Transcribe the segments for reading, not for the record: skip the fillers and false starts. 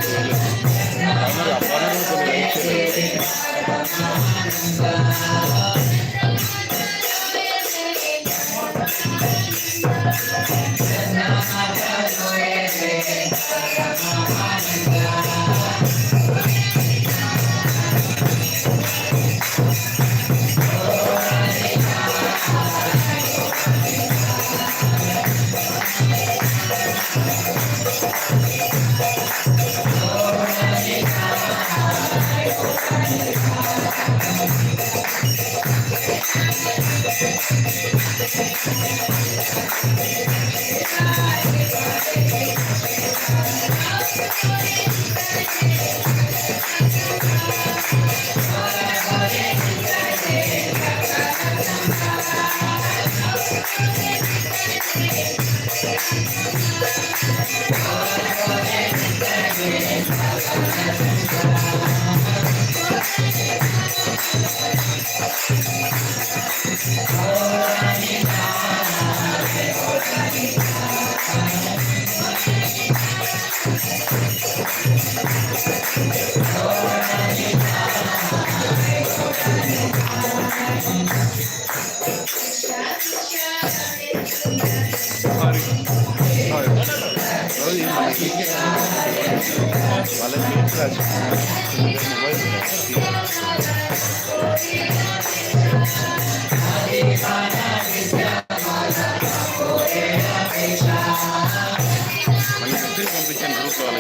మరి అబ్బాయిలు కొన్ని లైక్ చేయలేదు. సారీ సారీ వాళ్ళకి మళ్ళీ మెసేజ్ పంపించాను గ్రూప్లో వాళ్ళ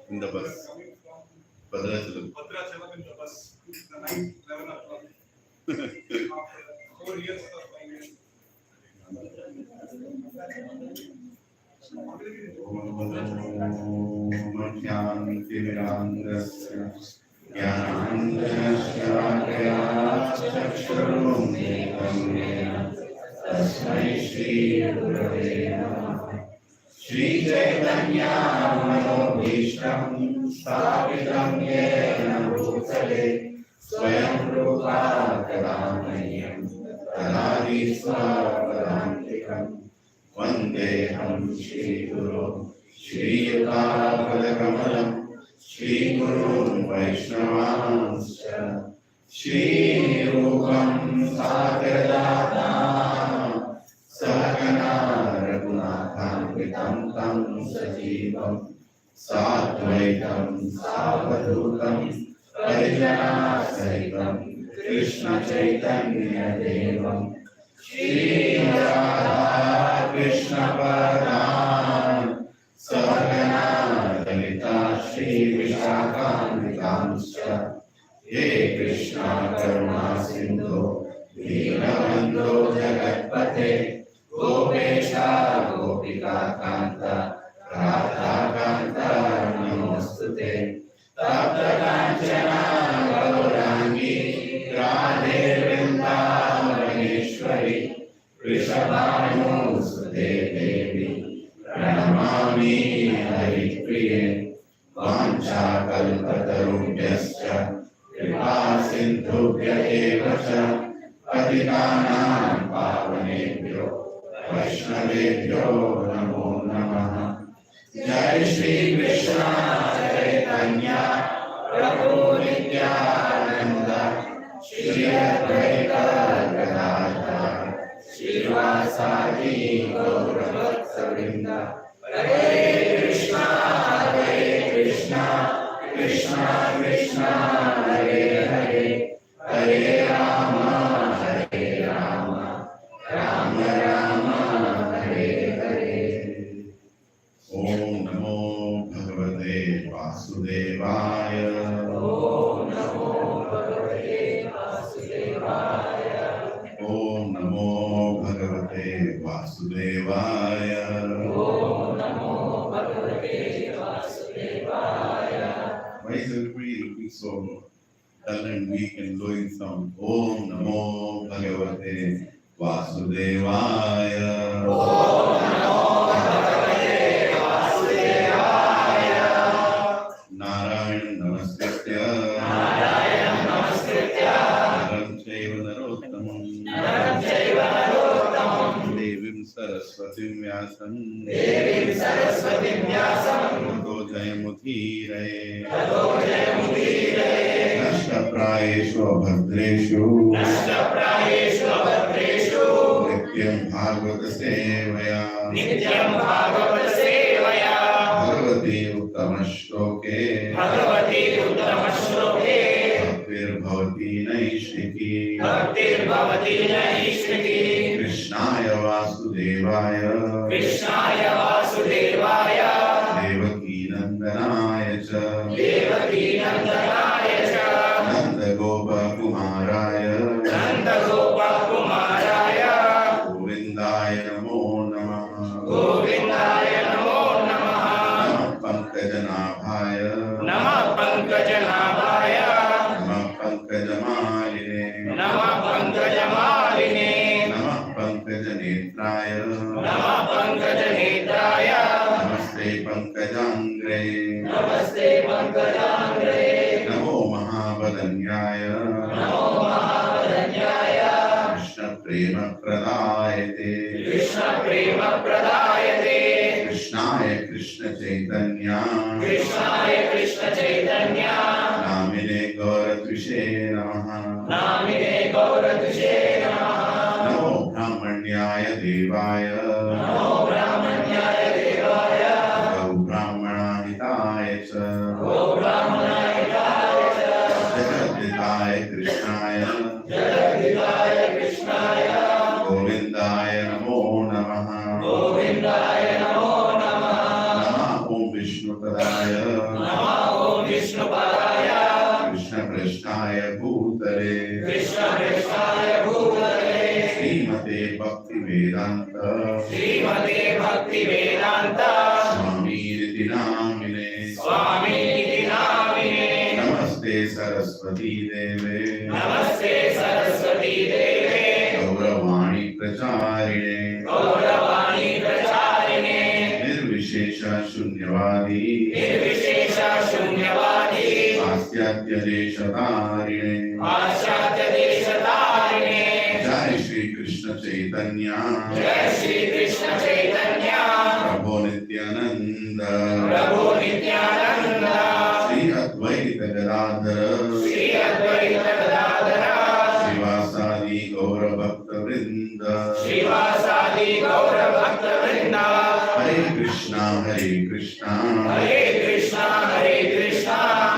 In the bus. Bhadrachalam. Bhadrachalam in the bus. The night 11 o'clock. After 4 years of finance. Shri Chaitanya Manobhishtam Sthapitam Yena Bhutale Swayam Rupa Kadamayyam Tadadi Swapadantikam Vandeham Shri Guru Shri Yuddhapadakammalam Shri Gurun Vaishnavanscha Shri Rupam Sagrajatam Sakana Raghunathamritam Tam Sajivam Satvaitam Savadutam Parijana Sahitam Krishna Chaitanya Devam Shri Radha Krishna Padam Sakana Dalita Shri Vishakamitamscha He Krishna Karuna Sindhu Deenabandhu Jagatpate Gopesha Gopika Kanta Radha Kanta Namostute Tapta Kanchana Gaurangi Radhe Vrindavaneshwari Vrishabhanusute Devi Pranamami Haripriye Vancha Kalpatarubhyascha Kripa Sindhubhya eva cha Patitanam Pavanebhyo Vaishnavebhyo Namo Namaha Jai Shri Krishna Chaitanya Prabhu Nityananda Shri Advaita Gadadhar Srivasadi Gaurabhaktavrinda Hare Krishna Krishna Krishna Hare Hare Hare Rama Rama Rama Hare Hare. Om Namo Bhagavate Vasudevaya. Om Namo Bhagavate Vasudevaya. Om Namo Bhagavate Vasudevaya. Om Namo Bhagavate Vasudevaya. Why is everybody looking so dull and weak and blowing sound? Om Namo Bhagavate Vasudevaya. Om Namo Bhagavate Vasudevaya. Narayan Namaskritya. Narayan Namaskritya. Naram Chaiva Narottamam. Naram Chaiva Narottamam. Devim Saraswatim Vyasam. Devim Saraswatim Vyasam. Tato Jayamudhiraye. Tato Jayamudhiraye. Nashtaprayeshu Bhadreshu. Nashtaprayeshu Bhadreshu. Nityam Bhagavata Sevaya. Nityam Bhagavata Sevaya. Bhagavati Uttama Shloke. Bhagavati Uttama Shloke. Bhaktir Bhavati Naishiki. Bhaktir Bhavati Naishiki. Krishnaya Vasudevaya. Krishnaya Vasudevaya. Devaki Nandanaya cha. Devaki Nandanaya cha. Nanda Gopa Kumaraya. Nanda Gopa Kumaraya. Govindaya Namo Namaha. Govindaya Namo Namaha. Namah Pankajanabhaya. Namah Pankajanabhaya. Namah Pankajamalini. Namah Pankajamalini. Namah Pankajanetraya. Namah Pankajanetraya. Namaste Pankajangre. Namaste Pankajangre. Namo Mahabalanyaya. Namo Mahabalanyaya. Krishna Prema Pradayate. Krishna Prema Pradayate. Krishnaya Krishna Chaitanya. Krishnaya Krishna Chaitanya. Namine Gaura गौरद्विषे नमः नामिने गौरद्विषे नमः नमो ब्राह्मण्याय देवाय नमो ब्राह्मण्याय देवाय गौ ब्राह्मणाहिताय च गो ब्राह्मणाय च जगद्धिताय कृष्णाय जगद्धिताय कृष्णाय गोविन्दाय नमो नमः गोविन्दाय नमो नमः नमः ॐ विष्णुपदाय नमः ॐ विष्णुपदाय कृष्णपृष्ठाय भूतले कृष्णपृष्ठाय भूतले श्रीमते भक्तिवेदान्त श्रीमते भक्तिवेदान्त स्वामीनिति नामिने स्वामीति नामिने नमस्ते सरस्वती देवे नमस्ते सरस्वती देवे गौरवाणी प्रचारिणे गौरवाणी प्रचारिणे निर्विशेष शून्यवादी निर्विशेष शून्यवादी पाश्चात्यदेशतारिणे पाश्चात्य देशतारिणे जय श्री कृष्ण चैतन्य जय श्री कृष्ण चैतन्य प्रभो नित्यानंद प्रभु नित्यानंद श्री अद्वैत गदाधर श्री अद्वैत गदाधर श्रीवासादि गौर भक्त वृंद श्रीवासादि गौर भक्त वृंद हरे कृष्णा हरे कृष्णा हरे कृष्णा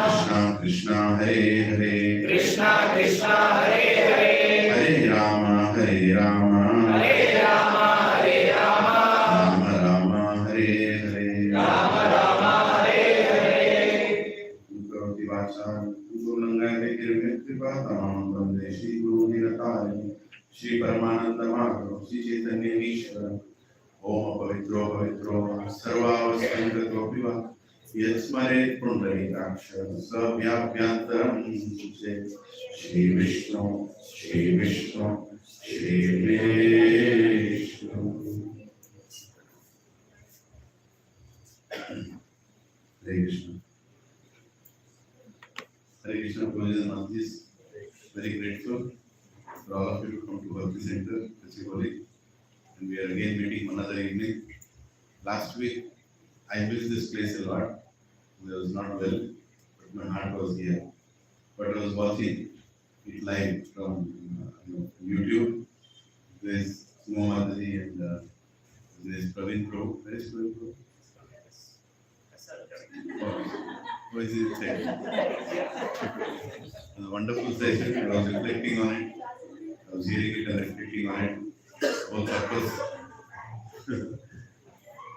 कृष्णा कृष्णा हरे हरे कृष्णा कृष्णा हरे हरे हरे राम हरे राम हरे राम राम राम हरे हरे राम राम हरे हरे करोति वाचां गुरुरंगाय कृपातां वन्दे श्री गुरुनिरताय श्री परमानंद माधव श्री चैतन्य ईश्वर ओम पवित्रो पवित्रो सर्वावस्थांगतोऽपि वा यस्मरेत् पुण्डरीकाक्ष स व्याप्यान्तरं सुचे श्री विष्णु श्री विष्णु श्री विष्णु हरे Krishna Hare Krishna, Prabhuji and Mantis, very grateful for all of you to come to Bhakti Center, physically, and we are again meeting another evening. Last week, I missed this place a lot. I was not well, but my heart was here. But I was watching it live from YouTube. There's Sumo Mataji and there's Praveen Pro. Where is Praveen Pro? Who is it? It was a wonderful session. I was reflecting on it. I was hearing it and reflecting on it.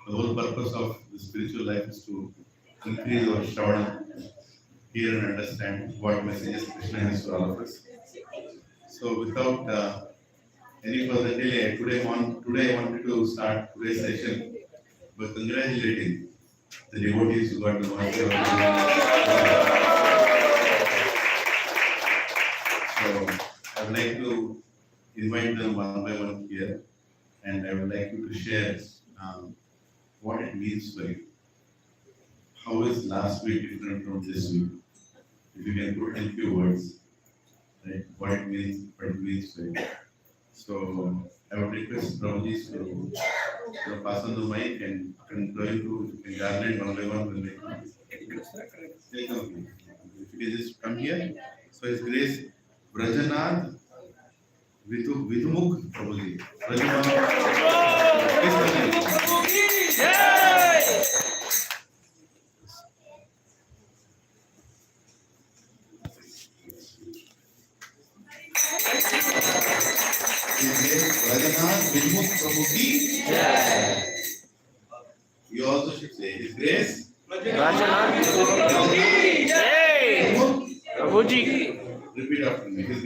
The whole purpose of the spiritual life is to increase our shravana, hear and understand what messages Krishna has for all of us. So without any further delay, today I wanted to start today's session by congratulating the devotees who got the mercy of So I would like to invite them one by one here, and I would like you to share what it means for you. How is last week different from this week? If you can put in few words, right, what it means for you. So I would request Prabhuji to pass on the mic and going to garland one by one when they come. If you can just come here. So His Grace Brajanath Vidumukh Prabhuji. Brajanath. Please come here. Rajanath Vilmukh Prabhu ki jai. You also should say His Grace Rajanath Prabhu ki jai. Prabhuji. Repeat after me. His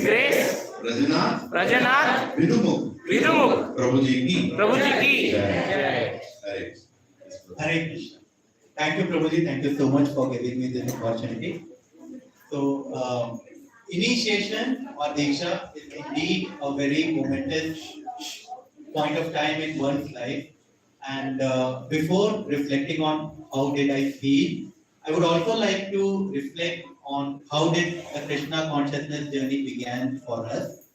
Grace Rajanath Vidumukh Prabhuji ki jai. Hare Hare Krishna. Thank you, Prabhuji. Thank you so much for giving me this opportunity. So, initiation or Diksha is indeed a very momentous point of time in one's life. And before reflecting on how did I feel, I would also like to reflect on how did the Krishna consciousness journey began for us.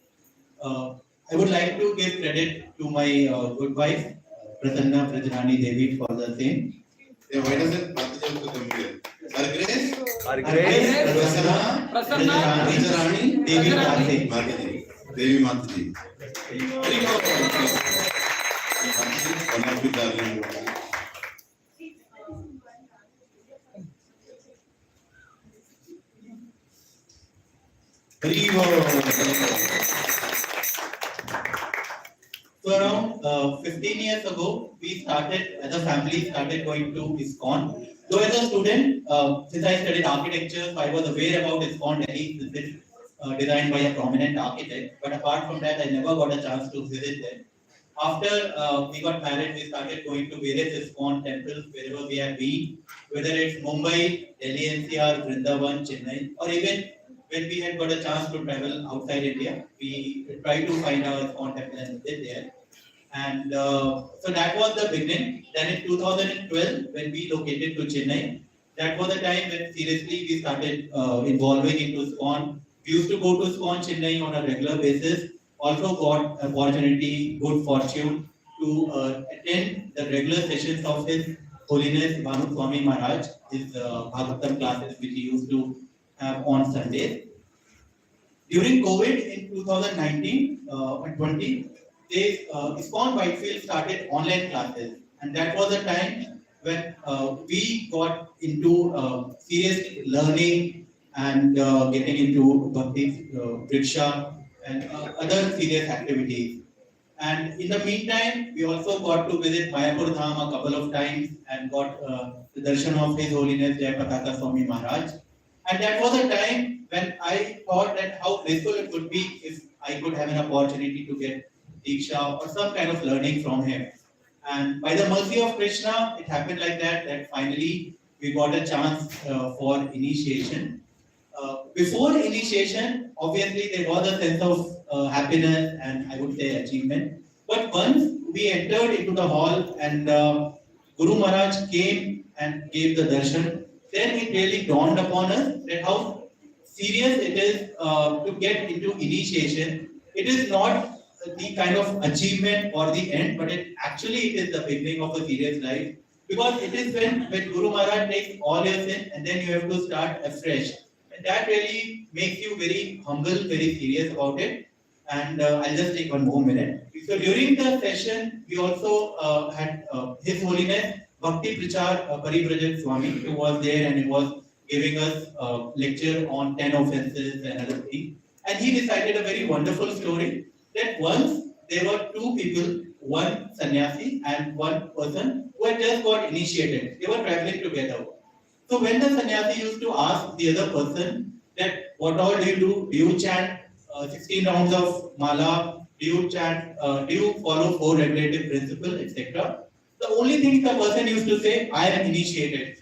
I would like to give credit to my good wife, Prasanna Prajnani Devi, for the same. Yeah, why doesn't Mataji also come here? Her Grace Our Grace grace. Prasanna Rani Devi Karthik. Mataji, Devi Mataji. Very good. One of the darling. Very good. So around 15 years ago, we started, as a family, started going to ISKCON. Though as a student, since I studied architecture, so I was aware about ISKCON Delhi, since it's designed by a prominent architect. But apart from that, I never got a chance to visit there. After we got married, we started going to various ISKCON temples wherever we have been, whether it's Mumbai, Delhi NCR, Vrindavan, Chennai, or even when we had got a chance to travel outside India, we tried to find our ISKCON temple and visit there. And so that was the beginning. Then in 2012, when we located to Chennai, that was the time when seriously we started involving into ISKCON. We used to go to ISKCON Chennai on a regular basis. Also got opportunity, good fortune to attend the regular sessions of His Holiness Bhanu Swami Maharaj, his Bhagavatam classes which he used to have on Sundays. During COVID in 2019 and 20, ISKCON Whitefield started online classes, and that was a time when we got into serious learning and getting into Bhakti Vriksha and other serious activities. And in the meantime, we also got to visit Mayapur Dham a couple of times and got the darshan of His Holiness Jai Pataka Swami Maharaj. And that was a time when I thought that how blissful it would be if I could have an opportunity to get Diksha or some kind of learning from him. And by the mercy of Krishna, it happened like that, that finally we got a chance for initiation. Before initiation, obviously there was a sense of happiness and I would say achievement. But once we entered into the hall and Guru Maharaj came and gave the darshan, then it really dawned upon us that how serious it is to get into initiation. It is not the kind of achievement or the end, but it is the beginning of a serious life. Because it is when Guru Maharaj takes all your sin and then you have to start afresh. And that really makes you very humble, very serious about it. And I'll just take one more minute. So during the session, we also had His Holiness Bhakti Prachar Parivrajat Swami, who was there and he was giving us a lecture on 10 offenses and other things. And he recited a very wonderful story that once there were two people, one sannyasi and one person who had just got initiated. They were traveling together. So when the sannyasi used to ask the other person that what all do you do? Do you chant 16 rounds of mala? Do you chant? Do you follow four regulative principles, etc.? The only thing the person used to say, I am initiated.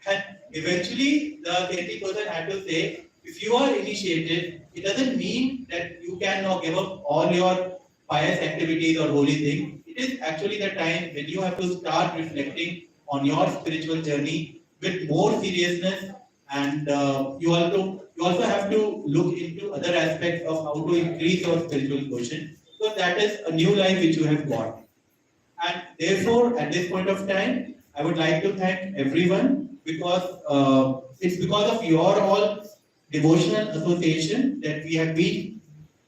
And eventually the saintly person had to say, if you are initiated, it doesn't mean that you can now give up all your pious activities or holy things. It is actually the time when you have to start reflecting on your spiritual journey with more seriousness, and you also have to look into other aspects of how to increase your spiritual quotient. So that is a new life which you have got. And therefore, at this point of time, I would like to thank everyone because it's because of your all devotional association that we have been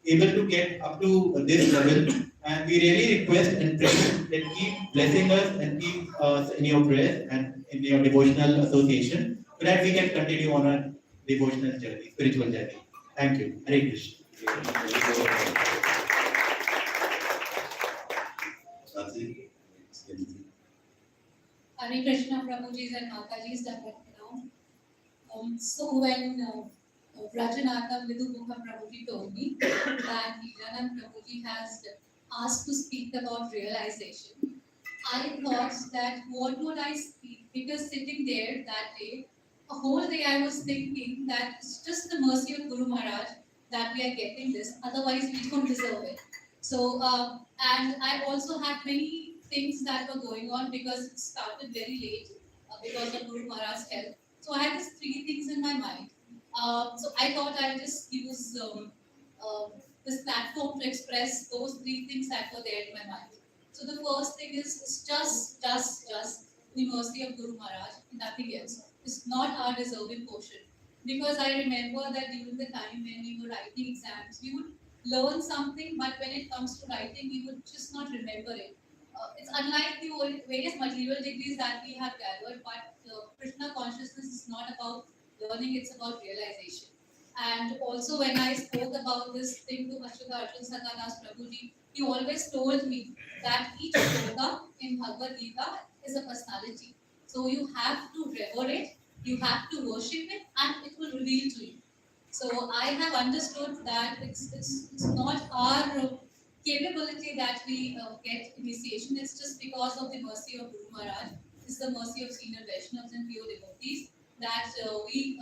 able to get up to this level. And we really request and pray that keep blessing us and keep us in your prayers and in your devotional association so that we can continue on our devotional journey, spiritual journey. Thank you. Hare Krishna. Hare Krishna Prabhuji's and Mataji's are now. So when Rajanatha Vidubhukha Prabhuji told me that Lilananda Prabhuji has asked to speak about realization, I thought that what would I speak? Because sitting there that day, a whole day I was thinking that it's just the mercy of Guru Maharaj that we are getting this, otherwise we don't deserve it. So, and I also had many things that were going on because it started very late because of Guru Maharaj's help. So I had these three things in my mind. So I thought I'll just use this platform to express those three things that were there in my mind. So the first thing is just the mercy of Guru Maharaj, nothing else. It's not our deserving portion. because I remember that during the time when we were writing exams, we would learn something, but when it comes to writing, we would just not remember it. It's unlike the various material degrees that we have gathered, but Krishna consciousness is not about learning, it's about realization. And also, when I spoke about this thing to Ashwata Arjun Sakadas Prabhuji, he always told me that each shloka in Bhagavad Gita is a personality. So you have to revere it, you have to worship it, and it will reveal to you. So I have understood that it's not our capability that we get initiation. It's just because of the mercy of Guru Maharaj. It's the mercy of senior Vaishnavas and pure devotees that we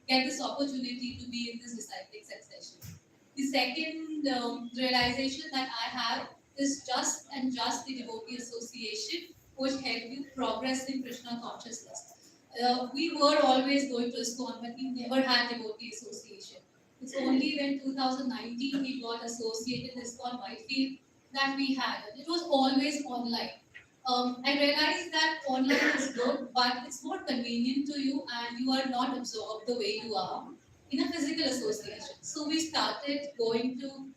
get this opportunity to be in this disciplic succession. The second realization that I have is just and just the devotee association which help you progress in Krishna consciousness. We were always going to ISKCON, but we never had devotee association. It's only when 2019 we got associated with ISKCON Whitefield that we had it. It was always online. I realized that online is good, but it's more convenient to you and you are not absorbed the way you are in a physical association. So we started going to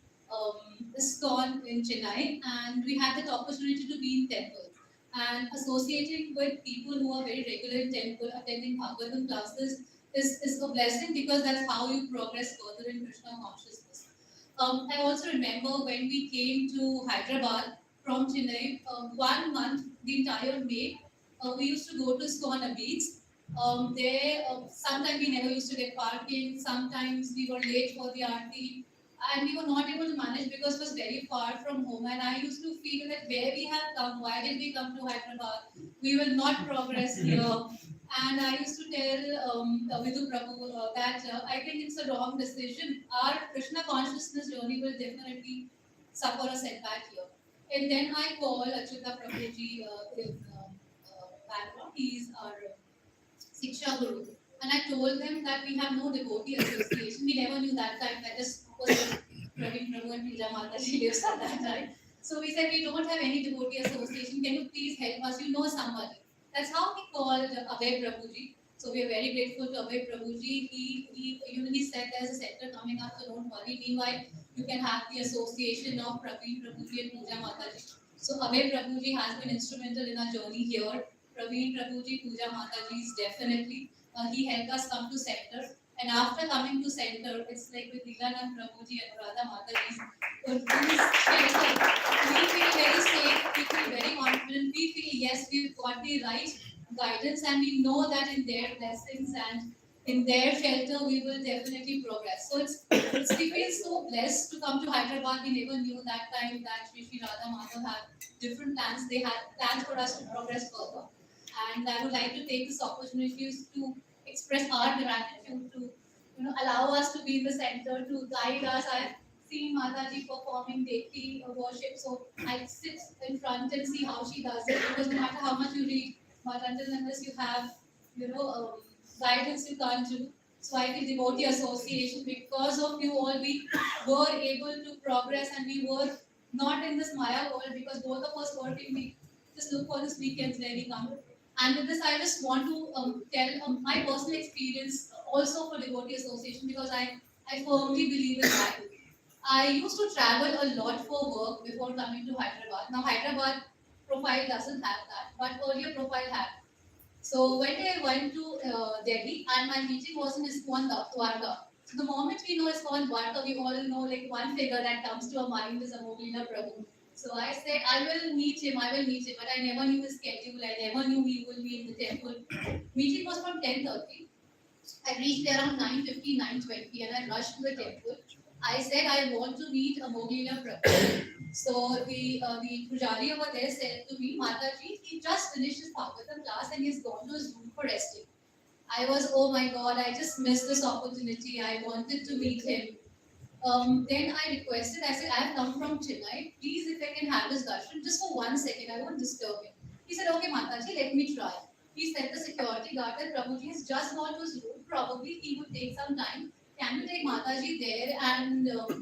ISKCON in Chennai and we had that opportunity to be in temple and associating with people who are very regular in temple, attending Bhagavatam classes is a blessing because that's how you progress further in Krishna consciousness. I also remember when we came to Hyderabad from Chennai, 1 month, the entire May, we used to go to ISKCON beach. There, sometimes we never used to get parking, sometimes we were late for the aarti, and we were not able to manage because it was very far from home. And I used to feel that where we have come, why did we come to Hyderabad? We will not progress here. And I used to tell Vidhu Prabhu that I think it's a wrong decision. Our Krishna consciousness journey will definitely suffer a setback here. And then I call Achyuta Prabhuji in Bangalore. He is our Siksha Guru. And I told them that we have no devotee association. We never knew that time that is was Praveen Prabhu and Pooja Mataji lives at that time. So we said we don't have any devotee association. Can you please help us? You know somebody. That's how we called Abhay Prabhuji. So we are very grateful to Abhay Prabhuji. He said there's a center coming up, so don't worry. Meanwhile, you can have the association of Praveen Prabhuji and Pooja Mataji. So Abhay Prabhuji has been instrumental in our journey here. Praveen Prabhuji, Pooja Mataji is definitely. He helped us come to center. And after coming to center, it's like with Lilananda Prabhuji and Radha Mataji. So this shelter, we feel very safe, we feel very confident, we feel yes, we've got the right guidance and we know that in their blessings and in their shelter we will definitely progress. So we feel so blessed to come to Hyderabad. We never knew that time that Shri Radha Madhav had different plans. They had plans for us to progress further. And I would like to take this opportunity to express our gratitude to allow us to be in the center, to guide us. I've seen Mataji performing daily worship, so I sit in front and see how she does it because no matter how much you read, but unless you have guidance, you can't do. So I feel devotee association because of you all we were able to progress and we were not in this Maya world because both of us working. We just look for this weekends where we come. And with this, I just want to tell my personal experience also for devotee association because I firmly believe in that. I used to travel a lot for work before coming to Hyderabad. Now Hyderabad profile doesn't have that, but earlier profile had. So when I went to Delhi and my meeting was in ISKCON Dwarka. So the moment we know ISKCON Dwarka, we all know like one figure that comes to our mind is Amoglina Prabhu. So I said, I will meet him, but I never knew his schedule, I never knew he will be in the temple. Meeting was from 10:30. I reached there around 9:50, 9:20 and I rushed to the temple. I said, I want to meet Amoglina Prabhu. So the Pujari over there said to me, Mataji, he just finished his Bhagavatam class and he's gone to his room for resting. I was, oh my God, I just missed this opportunity. I wanted to meet him. Then I requested, I said, I have come from Chennai. Please, if I can have his darshan just for 1 second, I won't disturb him. He said, okay, Mataji, let me try. He said the security guard that Prabhuji has just gone to his room. Probably he would take some time. Can you take Mataji there and help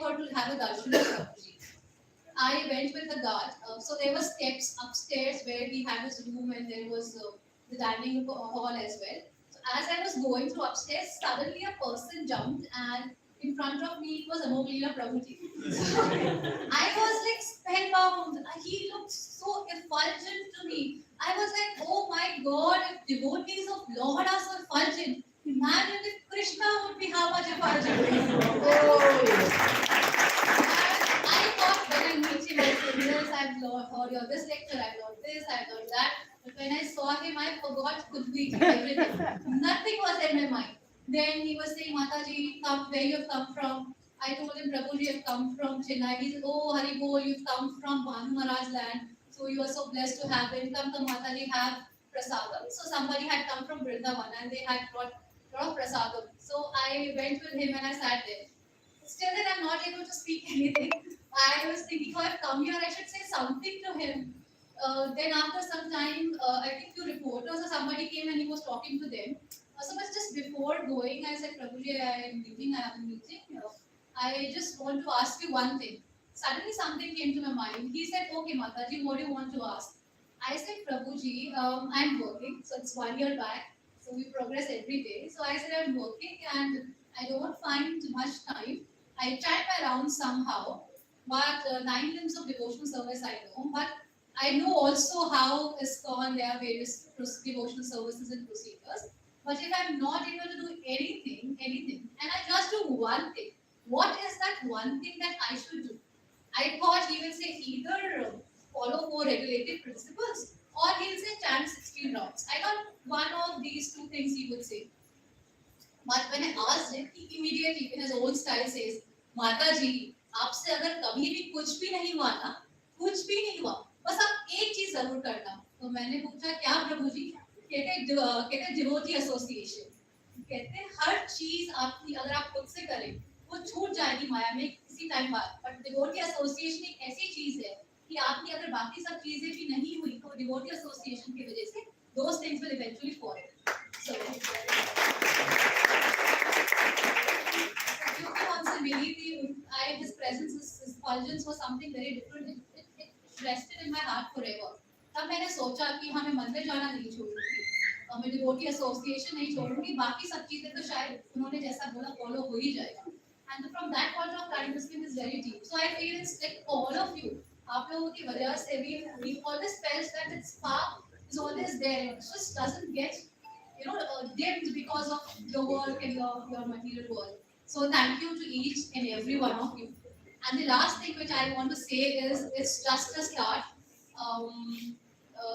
her to have a darshan with Prabhuji? I went with the guard. So there were steps upstairs where we had his room and there was the dining hall as well. So as I was going through upstairs, suddenly a person jumped and in front of me was Amoglila Prabhuji. I was like spellbound. He looked so effulgent to me. I was like, oh my God, if devotees of Lord are so effulgent, imagine if Krishna would be how much effulgent. And I thought when I meet him, I said, yes, I've heard your this lecture, I've learned this, I've learned that. But when I saw him, I forgot completely everything. Nothing was in my mind. Then he was saying, Mataji, come where you've come from. I told him, Prabhuji, you've come from Chennai. He said, oh, Hari Bol, you've come from Bhanu Maharaj land. So you are so blessed to have him. Come to Mataji, have prasadam. So somebody had come from Vrindavan and they had brought a lot of prasadam. So I went with him and I sat there. Still then I'm not able to speak anything. I was thinking, oh, I've come here, I should say something to him. Then after some time, I think few reporters or somebody came and he was talking to them. So but just before going, I said, Prabhuji, I have a meeting. I just want to ask you one thing. Suddenly something came to my mind. He said, okay, Mataji, what do you want to ask? I said, Prabhuji, I'm working. So it's 1 year back. So we progress every day. So I said, I'm working and I don't find much time. I tried my rounds somehow. But 9 limbs of devotional service I know. But I know also how ISKCON, there are various devotional services and procedures. But if I'm not able to do anything, and I just do one thing, what is that one thing that I should do? I thought he will say either follow 4 regulated principles or he'll say chant 16 rounds. I thought one of these 2 things he would say. But when I asked him, he immediately in his own style says, Mataji, आपसे अगर कभी भी कुछ भी नहीं हुआ ना, कुछ भी नहीं हुआ, बस आप एक चीज जरूर करना. तो मैंने पूछा क्या प्रभु जी? कहते डिवोटी एसोसिएशन. कहते हर चीज आपकी अगर आप खुद से करें वो छूट जाएगी माया में किसी टाइम बाद. बट डिवोटी एसोसिएशन एक ऐसी चीज है कि आपकी अगर बाकी सब चीजें भी नहीं हुई तो डिवोटी एसोसिएशन की वजह से those things will eventually fall in. So his presence, his effulgence was something very different. It rested in my heart forever. तब मैंने सोचा कि हमें मंदिर जाना नहीं छोड़ूंगी, मैं डिवोटी एसोसिएशन नहीं छोड़ूंगी, बाकी सब चीजें तो शायद उन्होंने जैसा बोला फॉलो हो ही जाएगा. And from that point of time, this thing is very deep. So I feel it's like all of you. आप लोगों की वजह से we always felt that its spark is always there. It just doesn't get dimmed because of your work and your material world. So thank you to each and every one of you. And the last thing which I want to say is it's just a start.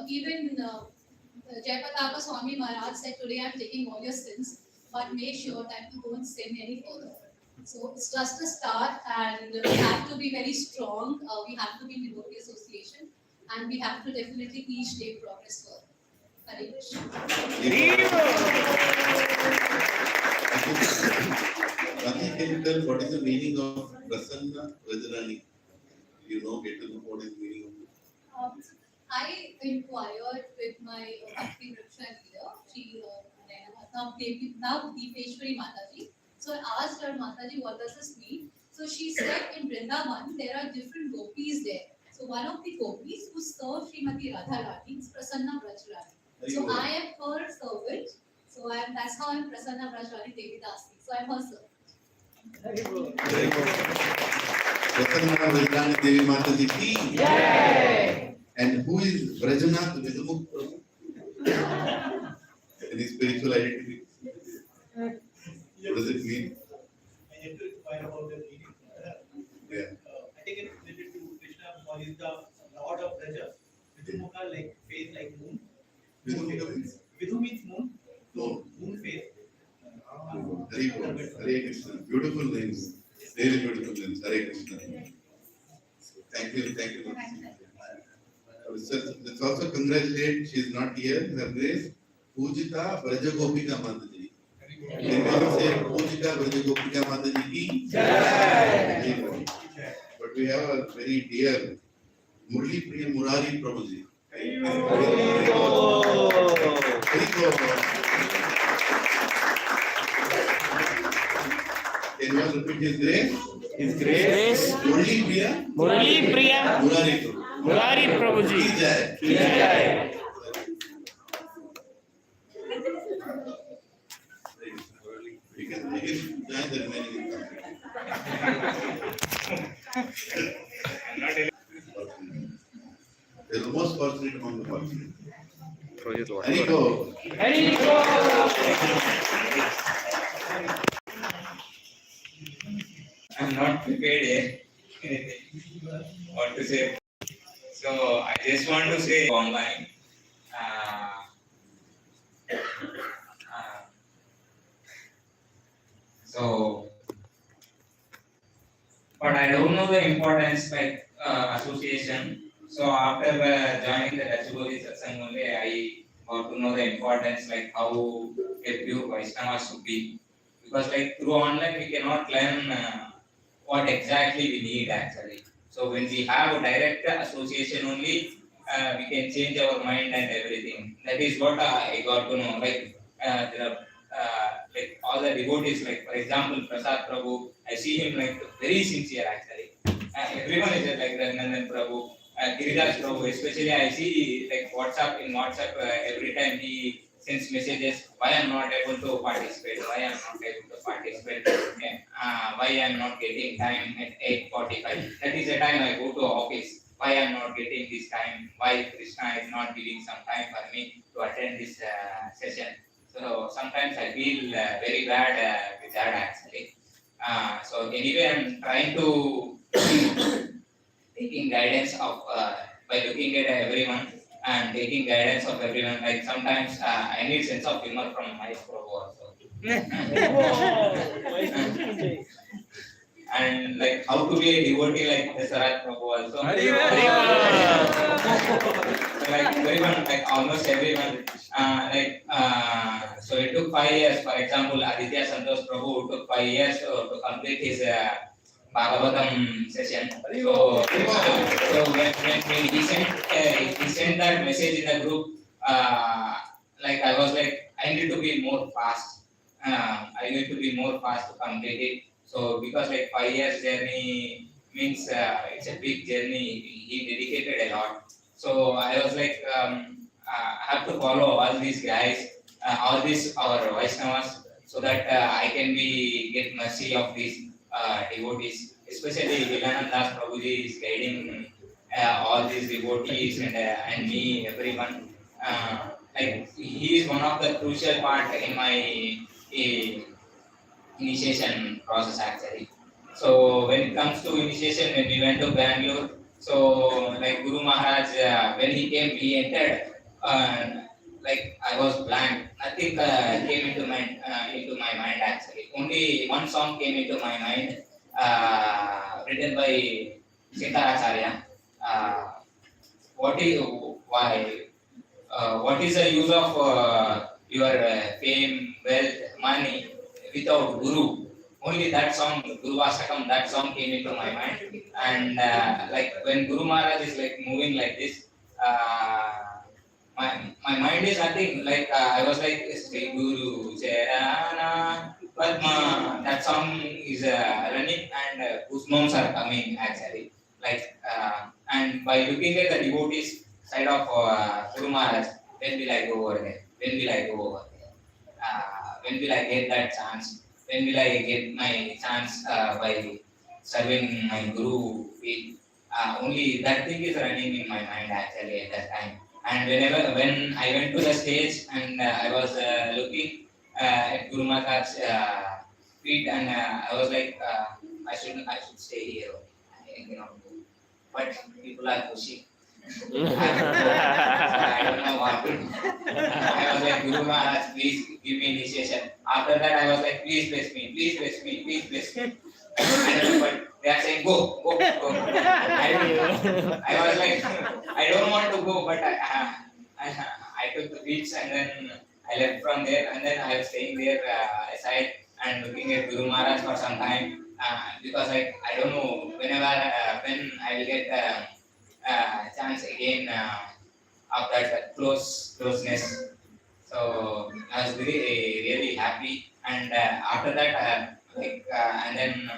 Even Jayapataka Swami Maharaj said, today I'm taking all your sins, but make sure that you don't sin any further. So it's just a start, and we have to be very strong. We have to be in devotee association, and we have to definitely each day progress further. Hare Krishna. Can you tell what is the meaning of Prasanna Vajarani? Get to know what is the meaning of it? I inquired with my Bhakti Vriksha leader, she now Deepeshwari Mataji. So I asked her, Mataji, what does this mean? So she said in Vrindavan there are different gopis there. So one of the gopis who served Srimati Radharani is Prasanna Vrajrani. So I am her servant. So that's how I'm Prasanna Vrajrani Devi Dasi. So I'm her servant. Prasanna Vrajrani Devi Mataji ki. Yay! And who is Vrajanath Vidumukh Prabhu? Any spiritual identity? What does it mean? I have to inquire about the meaning. Yeah. I think it's related to Krishna, who is the Lord of Raja. Vidumukha, like face like moon. Vidhu means moon. No. Moon face. Hare Krishna. Beautiful names. Very beautiful names. Hare Krishna. Thank you. Let's also congratulate, she is not here, her grace, Pujita Brajagopika Mataji. Can we all say Pujita Brajagopika Mataji ki? Jai! But we have a very dear Murli Priya Murari Prabhuji. Can you all repeat his grace? His grace, Murli Priya Murali Priya Murari Prabhuji. Murari Prabhuji. Ki Jai! Ki Jai. You can join the remaining They're the most fortunate among the fortunate. Hariko. I'm not prepared yet. What to say? So I just want to say online. Uh, uh, so, but I don't know the importance like association. So after joining the Dachiboli Satsang only, I got to know the importance like how a pure Vaishnava should be. Because like through online we cannot learn what exactly we need actually. So when we have a direct association only, we can change our mind and everything. That is what I got to know. There are like all the devotees, like for example Prasad Prabhu, I see him like very sincere actually. Everyone is like Raghunandan Prabhu, Giridas Prabhu, especially I see like WhatsApp every time he sends messages, why I'm not able to participate, why I'm not able to participate, why I'm not getting time at 8:45. That is the time I go to office. Why I'm not getting this time, why Krishna is not giving some time for me to attend this session. So sometimes I feel very bad with that actually. So anyway, I'm trying to taking guidance of by looking at everyone and taking guidance of everyone. Like sometimes I need sense of humor from my Prabhu also. And like how to be a devotee like Dasarat Prabhu also. Like everyone, like almost everyone. So it took 5 years. For example, Aditya Santosh Prabhu took 5 years to complete his Bhagavatam session. So when he sent that message in the group, like I was like, I need to be more fast. I need to be more fast to complete it. So because like 5 years journey means it's a big journey. He dedicated a lot. So I was like, I have to follow all these guys, all these our Vaishnavas, so that I can be get mercy of these devotees. Especially Lilananda Prabhuji is guiding all these devotees and me, everyone. Like he is one of the crucial part in my initiation process actually. So when it comes to initiation, when we went to Bangalore, so like Guru Maharaj, when he came, he entered. Like I was blank. Nothing came into my mind actually. Only one song came into my mind, written by Sinkaracharya. Uh, what is why? What is the use of your fame, wealth, money without Guru? Only that song, Guru Vasakam, that song came into my mind. And like when Guru Maharaj is like moving like this, my mind is nothing. Like I was like, Sri Guru Charana Padma. That song is running and goosebumps are coming actually. Like and by looking at the devotees side of Guru Maharaj, when will I go over there? When will I go over there? When will I get that chance? When will I get my chance by serving my Guru feet? Only that thing is running in my mind actually at that time. And when I went to the stage and I was looking at Guru Maharaj's feet, and I was like, I should stay here. I cannot go. But people are pushing. I don't know what to do. I was like, Guru Maharaj, please give me initiation. After that, I was like, please bless me, please bless me, please bless me. But they are saying, go, go, go. I was like, I don't want to go, but I took the beach and then I left from there, and then I was staying there aside and looking at Guru Maharaj for some time because I don't know whenever when I will get chance again of that closeness. So I was really happy, and after that, and then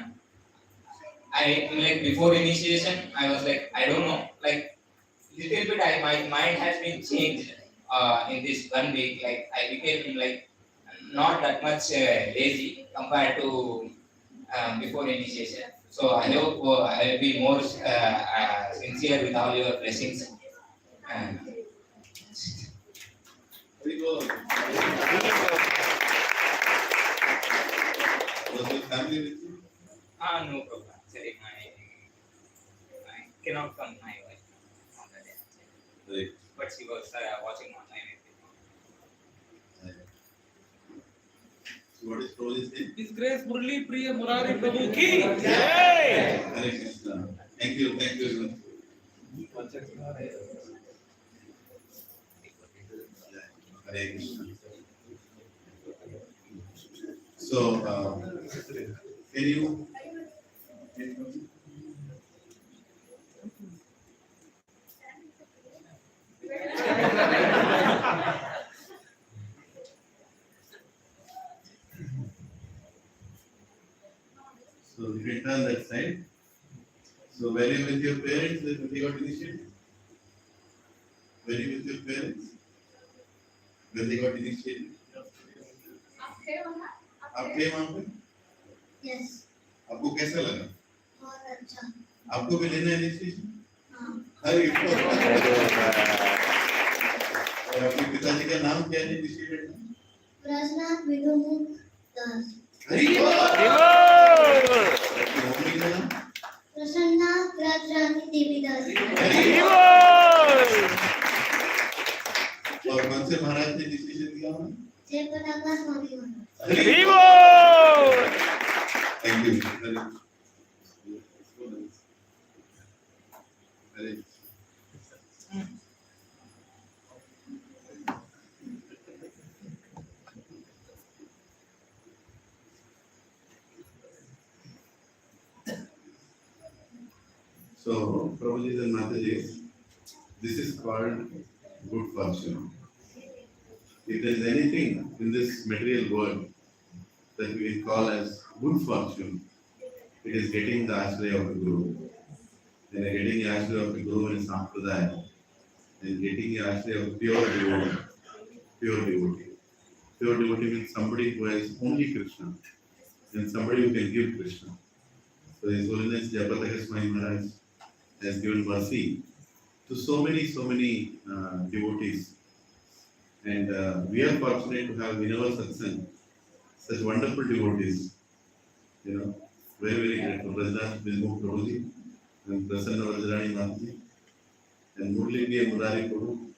I like before initiation, I was like, I don't know, like little bit, my mind has been changed in this 1 week. Like I became like not that much lazy compared to before initiation. So I hope I will be more sincere with all your blessings. Very good. Was your family with you? No problem. Sorry, I cannot come my wife on the day. Right. But she was watching online. So what is Prabhuji's name? His Grace Murli Priya Murari Prabhu ki. Jai! Hare Krishna. Thank you everyone. Hare Krishna. So, can you? So you can turn that side. So were you with your parents when they got initiated? Were you with your parents when they got initiated? आप थे वहाँ पे? Yes आपको कैसा लगा? बहुत अच्छा आपको भी लेना है इनिशिएशन? हाँ अरे और आपके पिताजी का नाम क्या है इनिशिएटेड में? प्रसन्नाथ विदुमुख दास हरि Vivo! आपकी मम्मी का नाम? प्रसन्ना राजरानी देवी दास Vivo! और कौन से महाराज ने इनिशिएशन दिया उन्हें? जय पताका Swami Maharaj Vivo! Thank you. Very So, Prabhuji and Mataji, this is called good fortune. If there is anything in this material world that we will call as good fortune, it is getting the ashraya of the Guru. And getting the ashraya of the Guru in Sampradaya, and getting the ashraya of pure devotee. Pure devotee. Pure devotee means somebody who has only Krishna, and somebody who can give Krishna. So His Holiness Jayapataka Swami Maharaj has given mercy to so many devotees. And we are fortunate to have in our satsang such wonderful devotees. You know, very grateful. Rajnath Vilmukh Prabhuji and Prasanna Vajrani Mataji and Murli Priya Murari Prabhu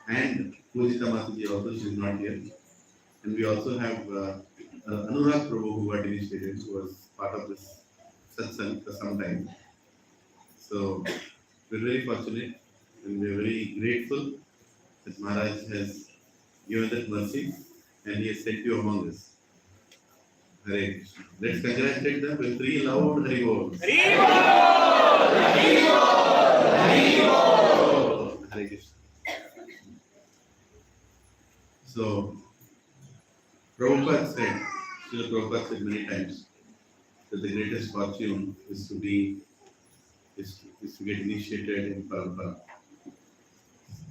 and Pujita Mataji also, she is not here. And we also have Anurag Prabhu who got initiated, who was part of this satsang for some time. So we're very fortunate and we're very grateful that Maharaj has given that mercy and he has sent you among us. Hare Krishna. Let's congratulate them with 3 loud Hari Bols. Hare Krishna. So, Prabhupada said, Srila Prabhupada said many times that the greatest fortune is to get initiated in Parampara.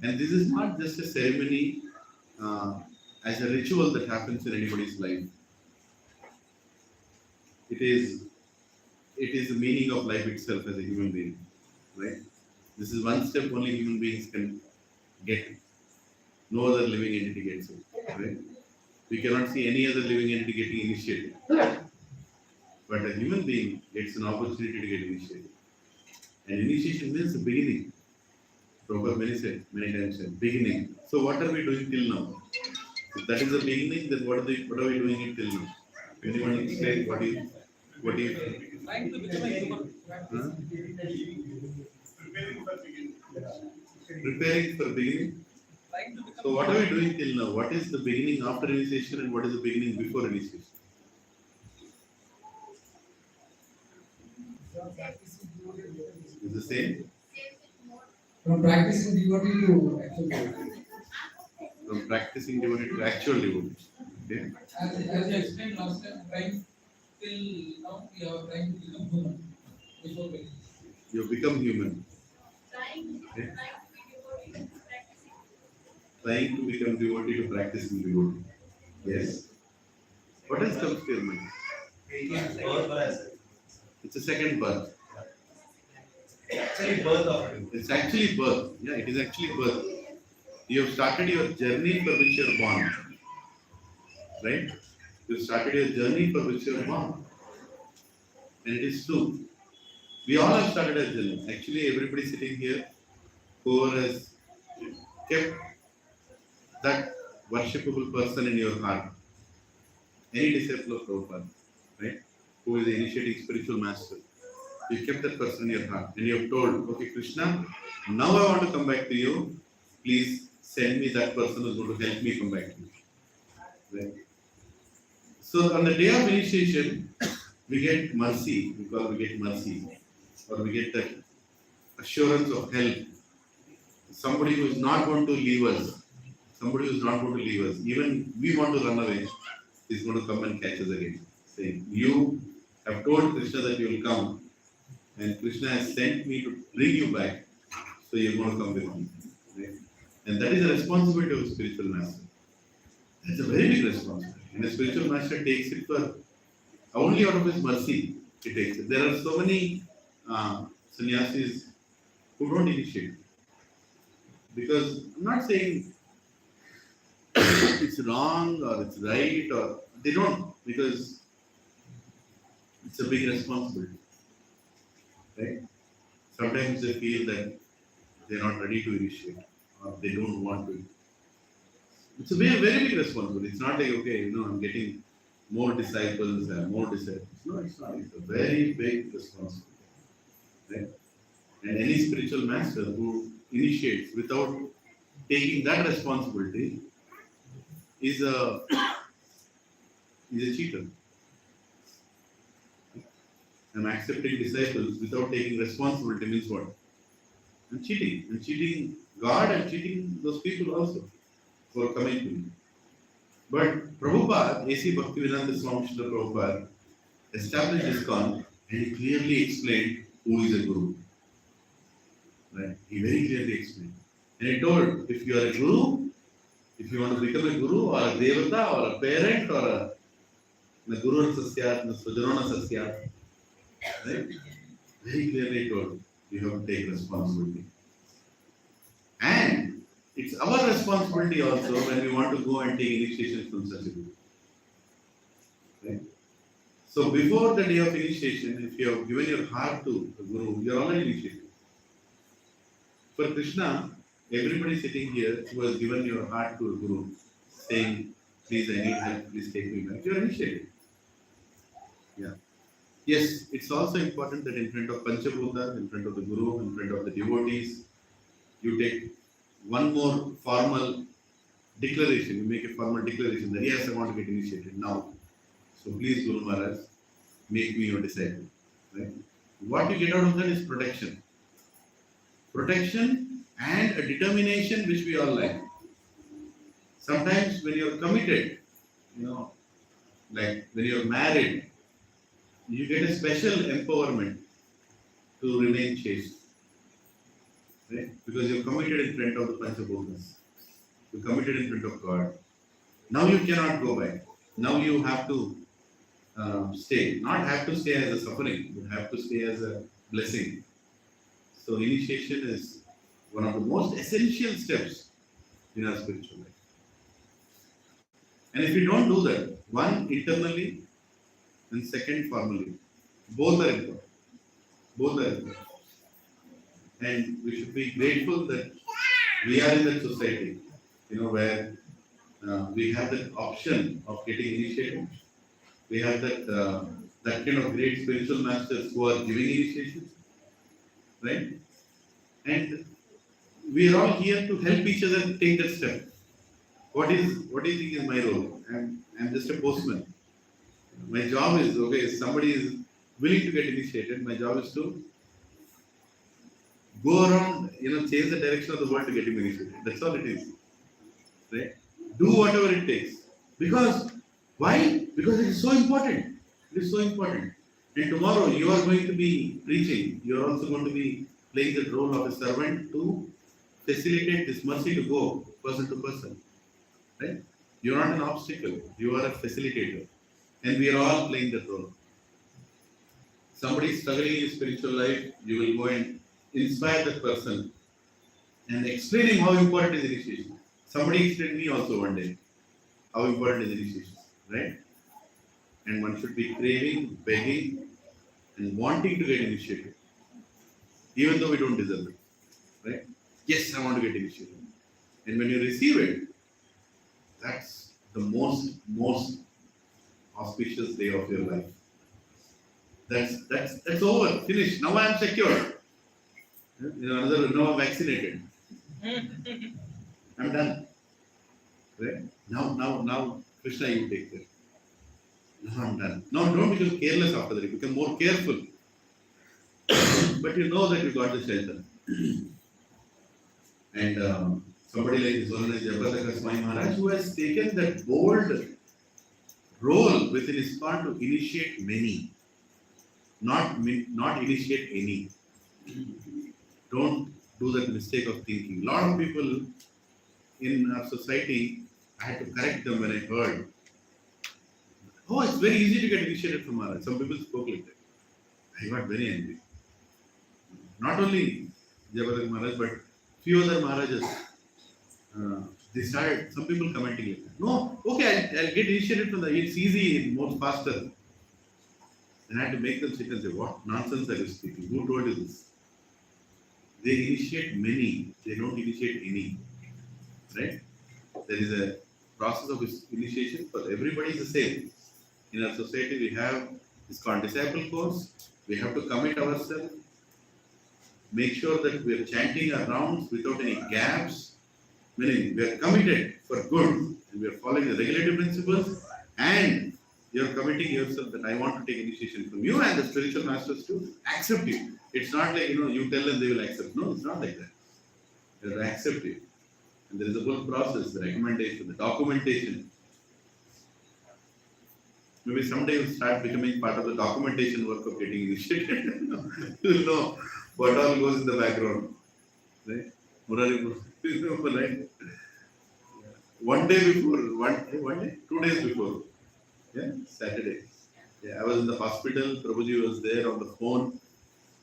And this is not just a ceremony as a ritual that happens in anybody's life. It is the meaning of life itself as a human being, right? This is one step only human beings can get. No other living entity gets it, right? We cannot see any other living entity getting initiated. But a human being gets an opportunity to get initiated. And initiation means the beginning. Prabhupada many times said, beginning. So what are we doing till now? If that is the beginning, then what are we doing it till now? Anyone explain what do you think? Trying to become a human. Huh? Preparing for beginning. Preparing for beginning. Trying to become. So what are we doing till now? What is the beginning after initiation and what is the beginning before initiation? Is the same? From practicing devotee to actual devotee. From practicing devotee to actual devotee. Okay? As you explained last time, trying till now we are trying to become human before beginning. You become human. Okay? Trying to become devotee to practicing devotee. Yes. What else comes to your mind? It's a second birth. Actually, birth of you. It's actually birth. Yeah, it is actually birth. You have started your journey for which you are born. Right? You started your journey for which you are born. And it is true. We all have started a journey. Actually, everybody sitting here, whoever has kept that worshipable person in your heart, any disciple of Prabhupada, right? Who is the initiating spiritual master, you kept that person in your heart and you have told, okay, Krishna, now I want to come back to you. Please send me that person who is going to help me come back to you. Right? So on the day of initiation, we get mercy, because we get mercy, or we get that assurance of help. Somebody who is not going to leave us, somebody who is not going to leave us, even we want to run away, is going to come and catch us again. Saying, you have told Krishna that you will come, and Krishna has sent me to bring you back, so you're going to come with me. Right? And that is the responsibility of a spiritual master. That's a very big responsibility. And a spiritual master takes it for only out of his mercy. He takes it. There are so many sannyasis who don't initiate. Because I'm not saying it's wrong or it's right, or they don't, because it's a big responsibility. Right? Sometimes they feel that they're not ready to initiate or they don't want to. It's a very, very big responsibility. It's not like, okay, I'm getting more disciples and more disciples. No, it's not. It's a very big responsibility. Right? And any spiritual master who initiates without taking that responsibility is a cheater. I'm accepting disciples without taking responsibility means what? I'm cheating. I'm cheating God and cheating those people also for coming to me. But Prabhupada, A.C. Bhaktivedanta Swami Srila Prabhupada, established ISKCON and he clearly explained who is a guru. Right? He very clearly explained. And he told, if you are a guru, if you want to become a guru or a devata or a parent or a guru sasyat, sujanona sasyat, right? Very clearly told, you have to take responsibility. And it's our responsibility also when we want to go and take initiation from such a guru. Right? So before the day of initiation, if you have given your heart to the guru, you are already initiated. For Krishna, everybody sitting here who has given your heart to a guru, saying, please, I need help, please take me back, you are initiated. Yeah. Yes, it's also important that in front of Panchabhuta, in front of the guru, in front of the devotees, you take one more formal declaration. You make a formal declaration that yes, I want to get initiated now. So please, Guru Maharaj, make me your disciple. Right? What you get out of that is protection. Protection and a determination which we all like. Sometimes when you are committed, like when you are married, you get a special empowerment to remain chaste. Right? Because you're committed in front of the Panchabhutas. You're committed in front of God. Now you cannot go back. Now you have to stay. Not have to stay as a suffering, but have to stay as a blessing. So initiation is one of the most essential steps in our spiritual life. And if you don't do that, one internally and second formally, both are important. Both are important. And we should be grateful that we are in that society, where we have that option of getting initiated. We have that kind of great spiritual masters who are giving initiations, right? And we are all here to help each other take that step. What do you think is my role? I'm just a postman. My job is, okay, if somebody is willing to get initiated, my job is to go around, change the direction of the world to get him initiated. That's all it is. Right? Do whatever it takes. Because, why? Because it is so important. It is so important. And tomorrow you are going to be preaching. You are also going to be playing the role of a servant to facilitate this mercy to go person to person. Right? You are not an obstacle. You are a facilitator. And we are all playing that role. Somebody is struggling in spiritual life, you will go and inspire that person and explain him how important is initiation. Somebody explained me also one day how important is initiation, right? And one should be craving, begging, and wanting to get initiated, even though we don't deserve it, right? Yes, I want to get initiated. And when you receive it, that's the most auspicious day of your life. That's over, finished. Now I am secure. Now I'm vaccinated. I'm done. Right? Now, Krishna, you take care. Now I'm done. Now don't become careless after that. You become more careful. But you know that you got the shelter. And somebody like His Holiness Jagataka Swami Maharaj, who has taken that bold role within his part to initiate many, not initiate any. Don't do that mistake of thinking. A lot of people in our society, I had to correct them when I heard, oh, it's very easy to get initiated from Maharaj. Some people spoke like that. I got very angry. Not only Jagataka Maharaj, but few other Maharajas. They started, some people commenting like that. No, okay, I'll get initiated from it's easy, more faster. And I had to make them sit and say, what nonsense are you speaking? Who told you this? They initiate many, they don't initiate any. Right? There is a process of initiation, but everybody is the same. In our society, we have this called disciple course. We have to commit ourselves, make sure that we are chanting our rounds without any gaps, meaning we are committed for good and we are following the regulative principles, and you are committing yourself that I want to take initiation from you and the spiritual masters to accept you. It's not like, you tell them they will accept. No, it's not like that. They will accept you. And there is a whole process, the recommendation, the documentation. Maybe someday you'll start becoming part of the documentation work of getting initiated. You'll know what all goes in the background. Right? Murari, right? One day before, one day, 2 days before, Saturday. I was in the hospital, Prabhuji was there on the phone,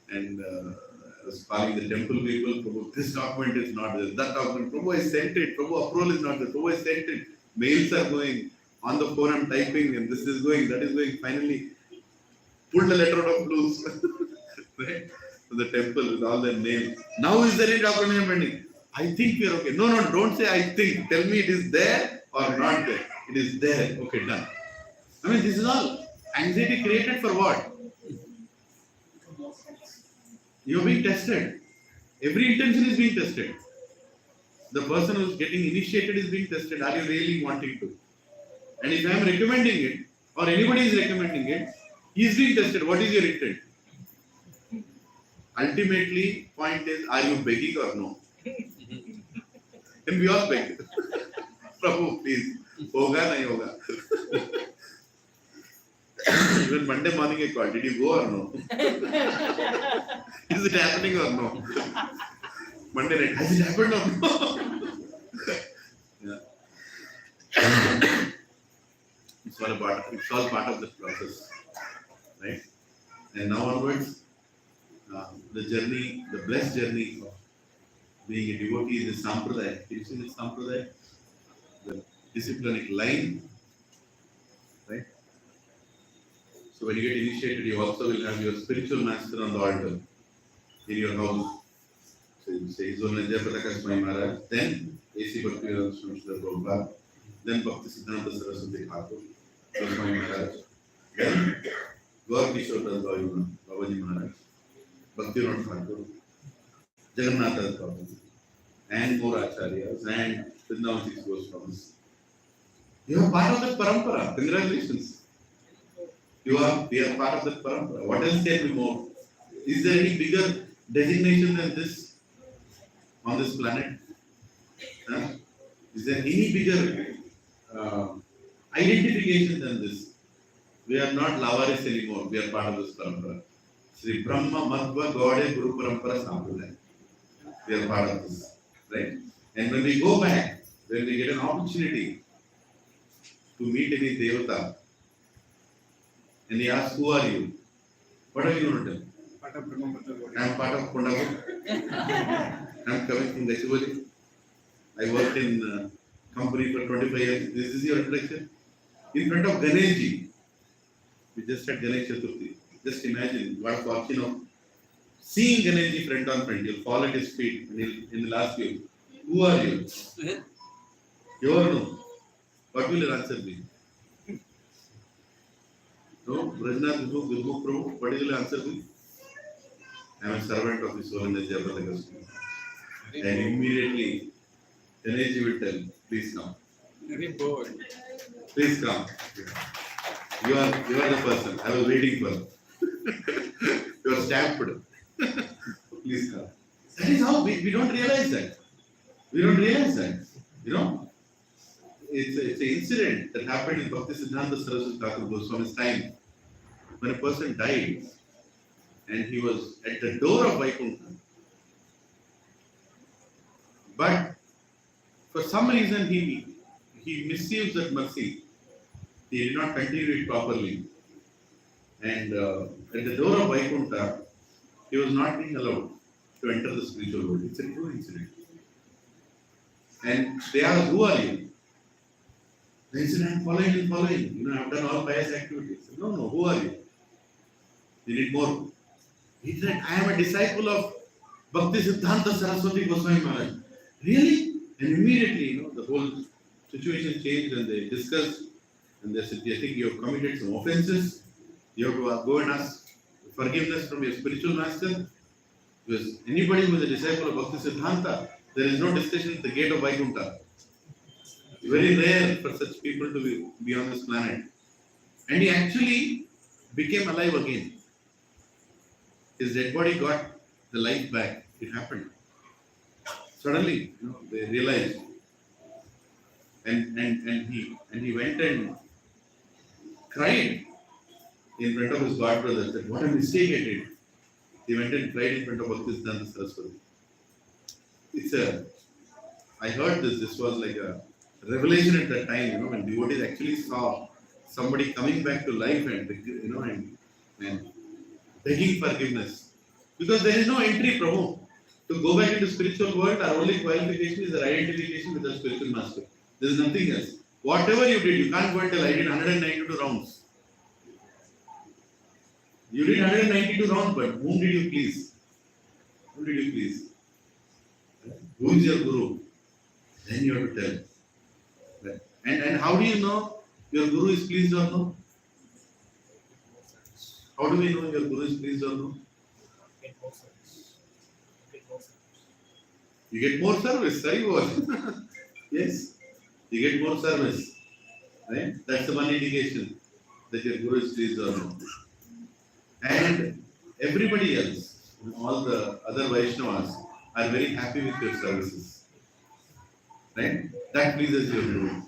and I was calling the temple people, Prabhu, this document is not there, that document, Prabhu, I sent it, Prabhu, approval is not there, Prabhu, I sent it, mails are going, on the phone I'm typing, and this is going, that is going, finally, pulled the letter out of blues, right, to the temple with all their names. Now is there any document pending? I think we are okay. No, don't say I think, tell me it is there or not there. It is there, okay, done. I mean, this is all anxiety created for what? You are being tested. Every intention is being tested. The person who is getting initiated is being tested. Are you really wanting to? And if I am recommending it, or anybody is recommending it, he is being tested. What is your intent? Ultimately, point is, are you begging or no? And we all beg. Prabhu, please. Hoga nahi hoga. Even Monday morning I called. Did you go or no? Is it happening or no? Monday night. Has it happened or no? It's all part of the process. Right? And now onwards, the journey, the blessed journey of being a devotee is the sampradaya. Can you see the sampradaya? The disciplinic line. Right? So when you get initiated, you also will have your spiritual master on the altar in your house. So you say, His Holiness Jagataka Swami Maharaj, then A.C. Bhaktivedanta Swami Srila Prabhupada, then Bhakti Siddhanta Saraswati Thakur, Swami Maharaj, then Gaur Kishore Das Babaji Maharaj, Bhaktivinoda Thakur, Jagannath Das Babaji, and more Acharyas, and Vrindavan Six Goswamis. You are part of that parampara. Congratulations. We are part of that parampara. What else can be more? Is there any bigger designation than this on this planet? Is there any bigger identification than this? We are not Lavaris anymore. We are part of this parampara. Sri Brahma Madhva Gaude Guru Parampara Sampradaya. We are part of this. Right? And when we go back, when we get an opportunity to meet any Devata, And he asks, who are you? What are you going to tell? Part of Brahma I am part of Kondapur. I am coming from Gachibowli. I worked in company for 25 years. This is your introduction. In front of Ganeshji. We just had Ganesh Chaturthi. Just imagine what a fortune of seeing Ganeshji front on front. You'll fall at his feet and he'll ask you, who are you? You or no? What will your answer be? No? Brajnath Gurmukh Prabhu, what will your answer be? I am a servant of His Holiness Jayapataka. And immediately Ganeshji will tell, please come. Very bold. Please come. You are the person. I was waiting for. You are stamped. Please come. That is how we don't realize that. We don't realize that. You know, it's an incident that happened in Bhakti Siddhanta Saraswati Thakur Goswami's time when a person died and he was at the door of Vaikuntha. But for some reason he misused that mercy. He did not continue it properly. And at the door of Vaikuntha, he was not being allowed to enter the spiritual world. It's a true incident. And they asked, who are you? They said, I'm following. You know, I've done all pious activities. Said, no, who are you? You need more. He said, I am a disciple of Bhakti Siddhanta Saraswati Goswami Maharaj. Really? And immediately, you know, the whole situation changed and they discussed. And they said, I think you have committed some offenses. You have to go and ask forgiveness from your spiritual master. Because anybody who is a disciple of Bhakti Siddhanta, there is no discussion at the gate of Vaikuntha. Very rare for such people to be on this planet. And he actually became alive again. His dead body got the life back. It happened. Suddenly, you know, they realized. And he went and cried in front of his god brother that what a mistake I did. He went and cried in front of Bhakti Siddhanta Saraswati. I heard this was like a revelation at that time, you know, when devotees actually saw somebody coming back to life and, you know, and begging forgiveness. Because there is no entry, Prabhu. To go back into spiritual world, our only qualification is our identification with the spiritual master. There is nothing else. Whatever you did, you can't go and tell, I did 192 rounds. You did 192 rounds, but whom did you please? Whom did you please? Who is your guru? Then you have to tell. And how do you know your guru is pleased or no? How do we know your guru is pleased or no? You get more service, right? Yes, you get more service. Right? That's the one indication that your guru is pleased or no. And everybody else, all the other Vaishnavas, are very happy with your services. Right? That pleases your guru.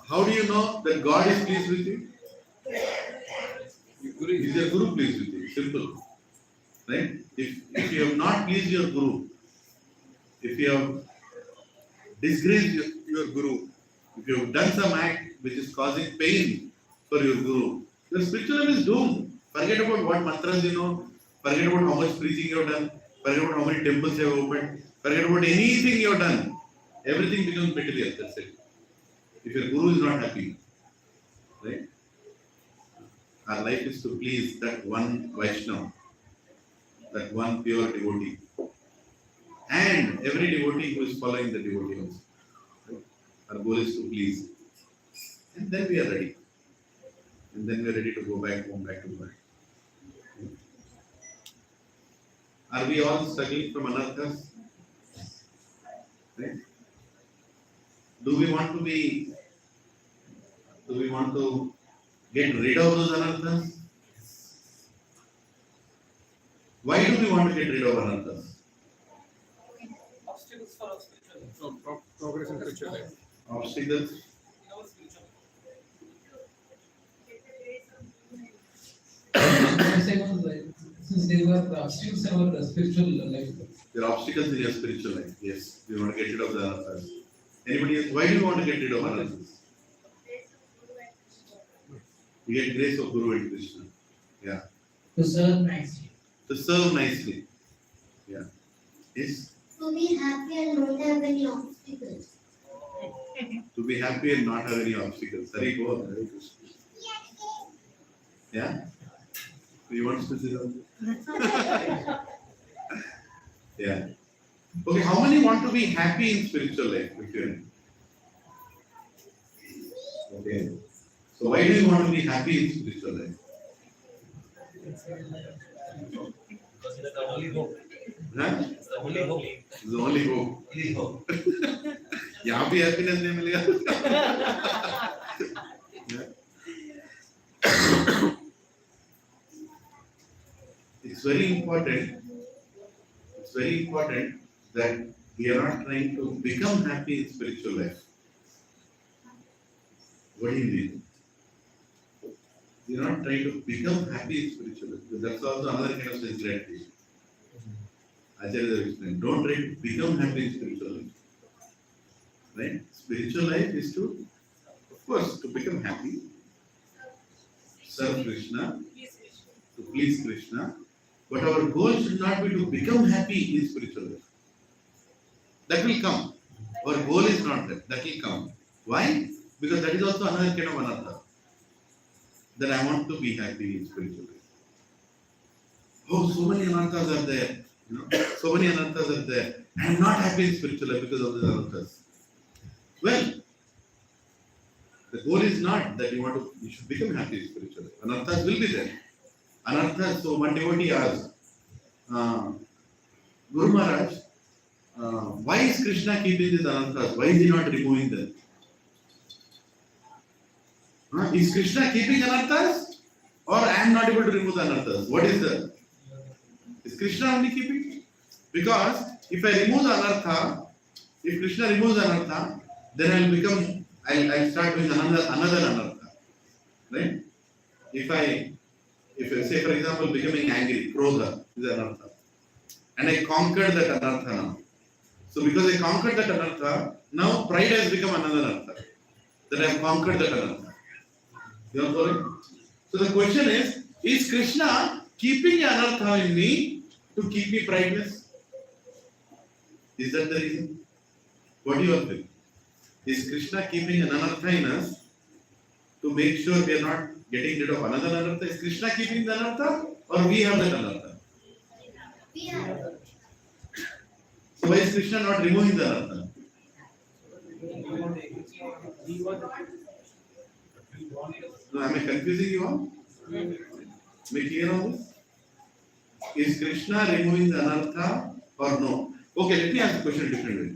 How do you know that God is pleased with you? Is your guru pleased with you? Simple. Right? If you have not pleased your guru, if you have disgraced your guru, if you have done some act which is causing pain for your guru, your spiritual life is doomed. Forget about what mantras you know, forget about how much preaching you have done, forget about how many temples you have opened, forget about anything you have done. Everything becomes material, that's it. If your guru is not happy, right? Our life is to please that one Vaishnava, that one pure devotee. And every devotee who is following the devotee also. Right? Our goal is to please. And then we are ready. And then we are ready to go back home, back to God. Are we all struggling from anarthas? Right? Do we want to get rid of those anarthas? Why do we want to get rid of anarthas? Obstacles for our spiritual life. So, progress in spiritual life. Obstacles? In our spiritual life. Since they were obstacles in our spiritual life. There are obstacles in your spiritual life. Yes, we want to get rid of the anarthas. Anybody else? Why do you want to get rid of anarthas? You get grace of Guru and Krishna. Yeah. To serve nicely. To serve nicely. Yeah. Yes. To be happy and not have any obstacles. To be happy and not have any obstacles. Hari Bol. Hare Krishna. Yeah. You want to say something? Yeah. Okay, how many want to be happy in spiritual life? Okay. So why do you want to be happy in spiritual life? Because it's the only hope. Huh? It's the only hope. It's the only hope. Only hope. यहाँ भी happiness नहीं मिलेगा. Yeah. It's very important. It's very important that we are not trying to become happy in spiritual life. What do you mean? We are not trying to become happy in spiritual life. Because that's also another kind of sincerity. Acharya explained, don't try to become happy in spiritual life. Right? Spiritual life is to, of course, to become happy, serve Krishna, to please Krishna. But our goal should not be to become happy in spiritual life. That will come. Our goal is not that. That will come. Why? Because that is also another kind of anartha. That I want to be happy in spiritual life. Oh, so many anarthas are there. So many anarthas are there. I am not happy in spiritual life because of these anarthas. Well, the goal is not that you should become happy in spiritual life. Anarthas will be there. Anarthas, so one devotee asked, Guru Maharaj, why is Krishna keeping these anarthas? Why is he not removing them? Is Krishna keeping anarthas? Or I am not able to remove the anarthas? What is the? Is Krishna only keeping? Because if I remove the anartha, if Krishna removes the anartha, then I'll start doing another anartha. Right? If I say for example becoming angry, krodha is anartha. And I conquered that anartha now. So because I conquered that anartha, now pride has become another anartha. That I have conquered that anartha. You are following? So the question is Krishna keeping anartha in me to keep me prideless? Is that the reason? What do you all think? Is Krishna keeping an anartha in us to make sure we are not getting rid of another anartha? Is Krishna keeping the anartha or we have that anartha? We are. So why is Krishna not removing the anartha? No, am I confusing you all? Am I clear on this? Is Krishna removing the anartha or no? Okay, let me ask the question a different way.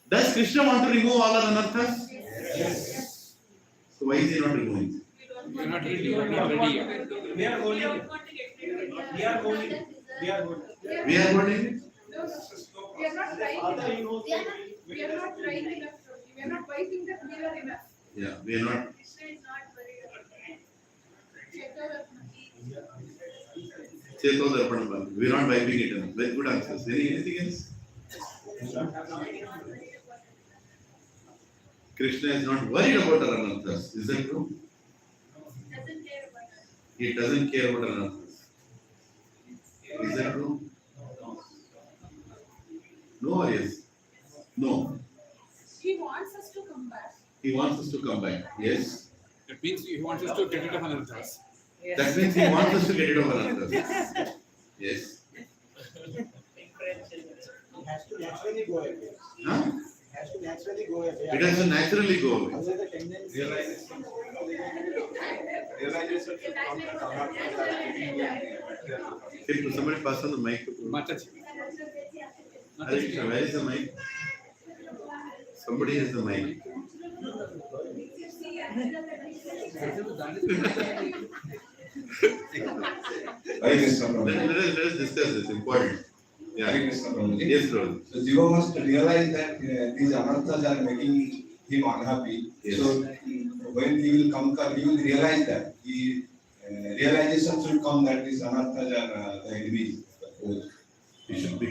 Does Krishna want to remove all our anarthas? Yes. So why is he not removing? We are not ready. We are not ready. We are holding it. We are holding it. We are holding it. We are holding it? We are not trying Father, enough. you know, We are not trying enough. We are not wiping the mirror enough. Yeah, we are not. Krishna is not worried about it. Cheto Darpanam. We are not wiping it enough. Very good answers. Anything else? Krishna is not worried about our anarthas. Is that true? Doesn't care about us. He doesn't care about our anarthas. Is that true? No or yes? No. He wants us to come back. He wants us to come back. Yes. That means he wants us to get rid of anarthas. That means he wants us to get rid of anarthas. Yes. It has to naturally go away. Huh? It has to naturally go away. It has to naturally go away. Otherwise, the tendency Realization should come from Hey, somebody pass on the mic. Mataji. Alexa, where is the mic? Somebody has the mic. Let us discuss this. Important. Yeah. Yes, Lord. So Jiva must realize that these anarthas are making him unhappy. Yes. So when he will conquer, he will realize that. Realization should come that these anarthas are the enemies. He should be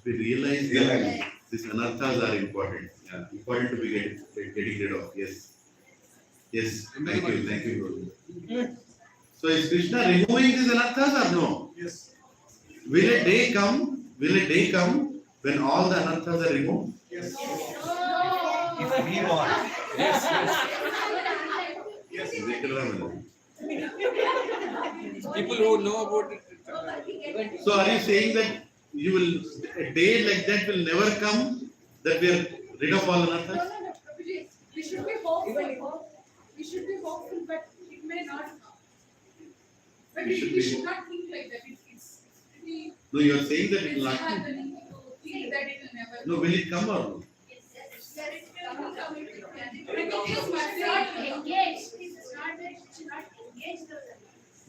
realized that these anarthas are important. Yeah, important to be getting rid of. Yes. Yes, thank you. So is Krishna removing these anarthas or no? Yes. Will a day come when all the anarthas are removed? Yes. If we want. Yes, Yes. people who know about it. So are you saying that you will a day like that will never come that we are rid of all anarthas? No, Prabhuji, we should be hopeful. We should be hopeful, but it may not come. But We should we be should not think like that. It's pretty. No, you are saying that it will It's not come. happening to think that it will never. No, will it come or no?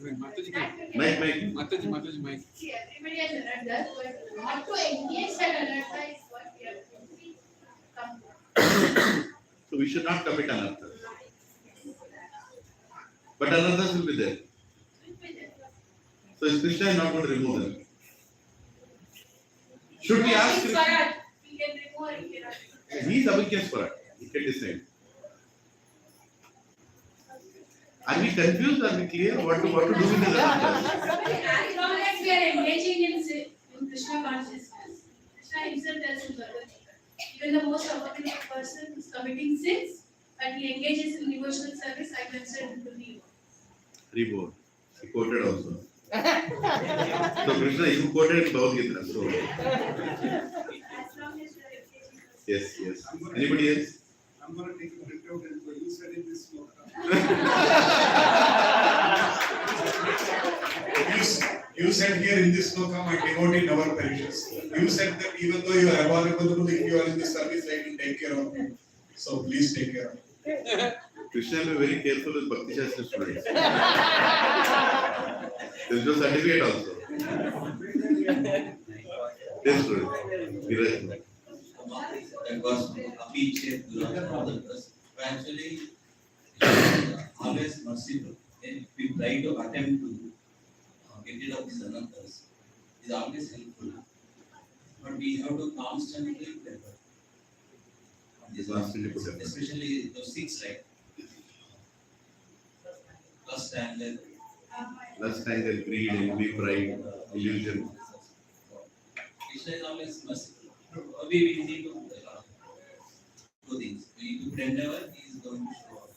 Mataji, Mike. Mataji, Mike. See, everybody has learned that, but not to engage that anartha is what we have to come. So we should not commit anarthas. But anarthas will be there. So is Krishna not going to remove them? Should we ask Krishna? We can remove or we cannot. He is Abhikyas Parat. He can decide. Are we confused? Are we clear? What to do with the anarthas? As long as we are engaging in Krishna consciousness, Krishna himself tells in Bhagavad Gita, even the most opportunist person is committing sins, but he engages in devotional service, I consider him to be. Reborn. He quoted also. So Krishna, you quoted in Bhagavad Gita. So As long as we are engaging. yes. Anybody else? I'm going to take a print out and you said in this sloka. You said here in this sloka, my devotee never perishes. You said that even though you are available, if you are in the service, I will take care of you. So please take care of me. Krishna will be very careful with Bhakti Shastra students. There is no certificate also. Yes, student. That was appreciate others. Actually, always merciful. If we try to attempt to get rid of these anarthas, is always helpful. But we have to constantly prepare. Constantly prepare. Especially those 6, right? Lust, anger, greed, envy, pride, illusion. Krishna is always merciful. We need to do things. We need to endeavor, he is going to show up.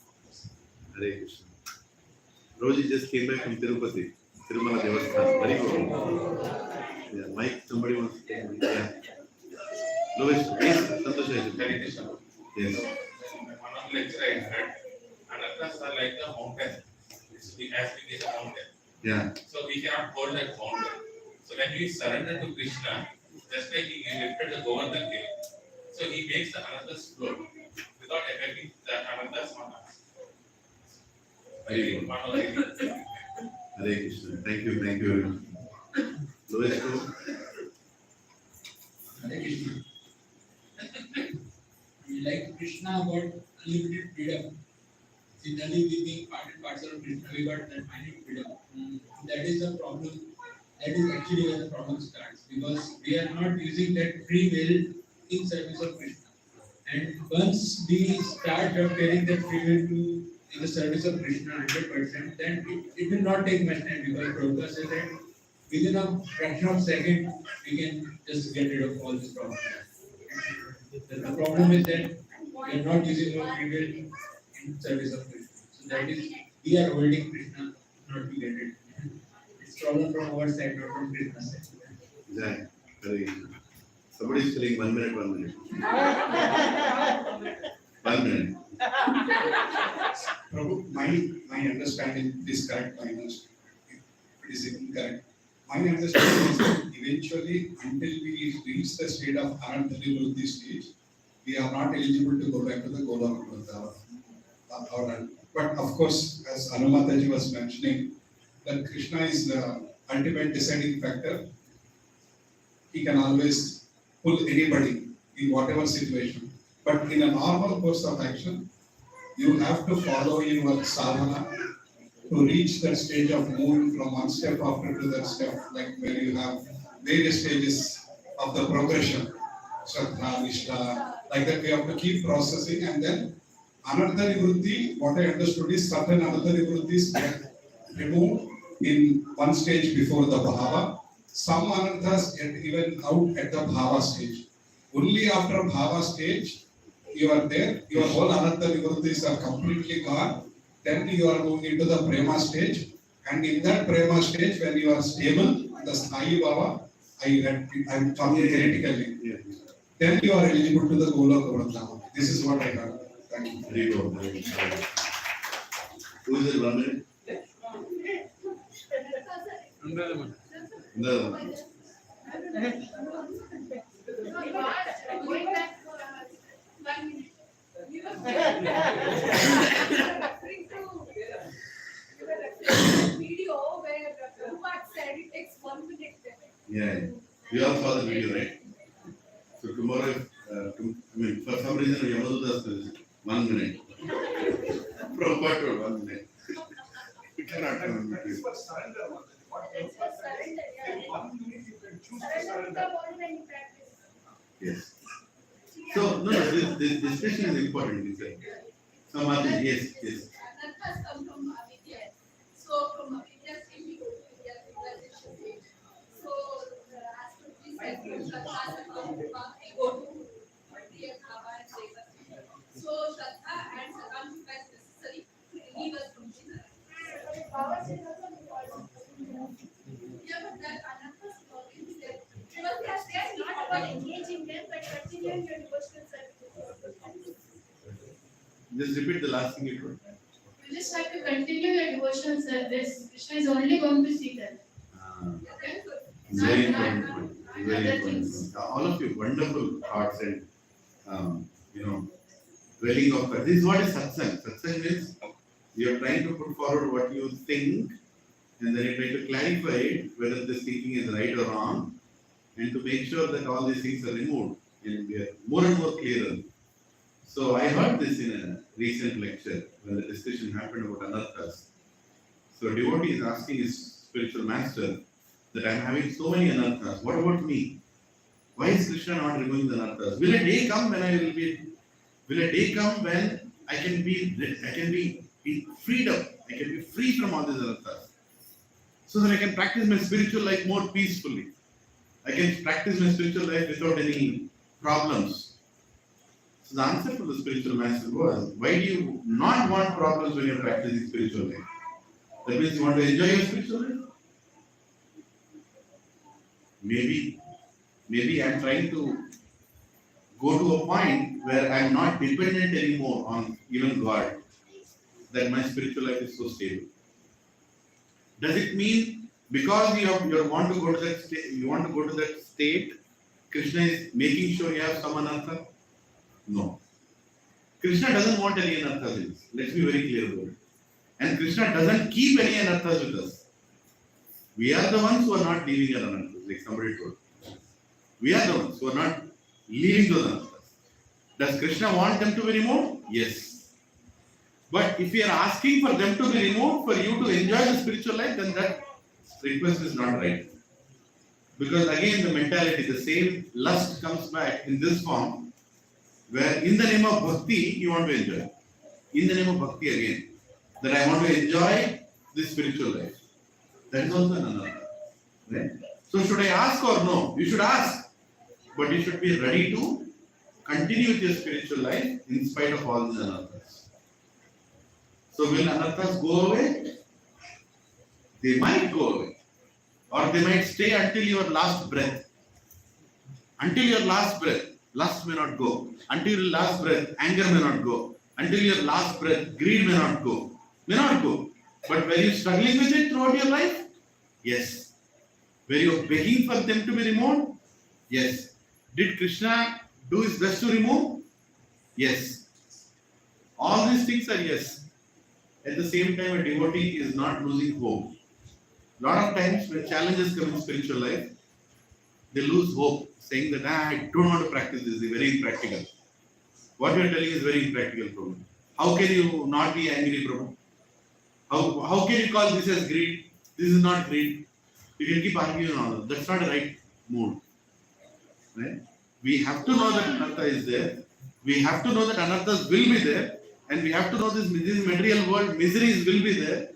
Hare Krishna. Roji just came back from Tirupati. Tirumala Devasthan. Very good. Yeah, Mike, somebody wants to take me. Yeah. Lois, please, Santosh. Hare Krishna. Yes. One of the lecture I heard, anarthas are like the mountain. It's as big as a mountain. Yeah. So we cannot hold that mountain. So when we surrender to Krishna, just like he lifted the Govardhan hill, so he makes the anarthas float without affecting the anarthas on us. Very good. One of the Hare Krishna. Thank you very much. Lois, too. Hare Krishna. We like Krishna got unlimited freedom. Similarly, we being part and parcel of Krishna, we got that finite freedom. That is the problem. That is actually where the problem starts, because we are not using that free will in service of Krishna. And once we start carrying that free will to in the service of Krishna 100%, then it will not take much time, because Prabhupada said that within a fraction of a second we can just get rid of all this problem. The problem is that we are not using our free will in service of Krishna. So that is, we are holding Krishna not to get it. It's problem from our side, not from Krishna's side. Yeah. Hare Krishna. Somebody is telling 1 minute. 1 minute. Prabhu, my understanding is correct, my understanding. It is incorrect. My understanding is that eventually, until we reach the state of Anantha stage, we are not eligible to go back to the Gola. But of course, as Anumataji was mentioning, that Krishna is the ultimate deciding factor. He can always pull anybody in whatever situation. But in a normal course of action, you have to follow your sadhana to reach that stage of moving from one step after to that step, like where you have various stages of the progression. Shraddha, Nishtha, like that we have to keep processing, and then Anartha Nivrutti, what I understood is certain Anartha Nivrittis get removed in one stage before the Bhava. Some Anarthas get even out at the Bhava stage. Only after Bhava stage, you are there, your whole Anartha Nivrittis are completely gone. Then you are moving into the Prema stage. And in that Prema stage, when you are stable, the Sthayi Bhava, I'm talking theoretically. Then you are eligible to the Goloka Vrindavana. This is what I heard. Thank you. Very good, very good. Who is it, 1 minute? Another one. Another one. Going back for 1 minute. You were referring to video where Prabhupada said it takes 1 minute. Yeah, we all saw the video, right? So tomorrow, for some reason, Yamadudas is 1 minute. Proper 1 minute. We cannot have 1 minute. It's for surrender. It's for surrender, yeah. 1 minute you can choose to Surrender surrender. without ordinary practice. Yes. So, no, this discussion is important. Some other, yes. Anarthas come from Avidya. So from Avidya stage we go to Vidya realization stage. So as to this and Shraddha we go to Vidya Bhava and Seva. So Shraddha and Sakamshika is necessary to relieve us from this. Yeah, but that Anarthas is already there. Because they are not about engaging them, but continuing your devotional service. Just repeat the last thing you told. You just have to continue your devotional service. Krishna is only going to see them. Okay? Very Not- important not- point. not Very other important things. point. All of you, wonderful thoughts and, dwelling of that. This is what is satsang. Satsang means you are trying to put forward what you think and then you try to clarify it, whether this thinking is right or wrong, and to make sure that all these things are removed and we are more and more clearer. So I heard this in a recent lecture when the discussion happened about anarthas. So a devotee is asking his spiritual master that I am having so many anarthas. What about me? Why is Krishna not removing the anarthas? Will a day come when will a day come when I can be in freedom? I can be free from all these anarthas. So that I can practice my spiritual life more peacefully. I can practice my spiritual life without any problems. So the answer from the spiritual master was, why do you not want problems when you're practicing spiritual life? That means you want to enjoy your spiritual life? Maybe I'm trying to go to a point where I'm not dependent anymore on even God, that my spiritual life is so stable. Does it mean because you want to go to that state, Krishna is making sure you have some anartha? No. Krishna doesn't want any anarthas in us. Let's be very clear about it. And Krishna doesn't keep any anarthas with us. We are the ones who are not leaving our anarthas, like somebody told. We are the ones who are not leaving those anarthas. Does Krishna want them to be removed? Yes. But if we are asking for them to be removed for you to enjoy the spiritual life, then that request is not right. Because again, the mentality, the same lust comes back in this form, where in the name of bhakti, you want to enjoy. In the name of bhakti again, that I want to enjoy this spiritual life. That is also another. Right? So should I ask or no? You should ask. But you should be ready to continue with your spiritual life in spite of all the anarthas. So will anarthas go away? They might go away. Or they might stay until your last breath. Until your last breath, lust may not go. Until your last breath, anger may not go. Until your last breath, greed may not go. May not go. But were you struggling with it throughout your life? Yes. Were you begging for them to be removed? Yes. Did Krishna do his best to remove? Yes. All these things are yes. At the same time, a devotee is not losing hope. A lot of times when challenges come in spiritual life, they lose hope, saying that I don't want to practice this, it's very impractical. What you are telling is very impractical, Prabhu. How can you not be angry, Prabhu? How can you call this as greed? This is not greed. You can keep arguing on that. That's not the right mood. Right? We have to know that anartha is there. We have to know that anarthas will be there. And we have to know this material world, miseries will be there.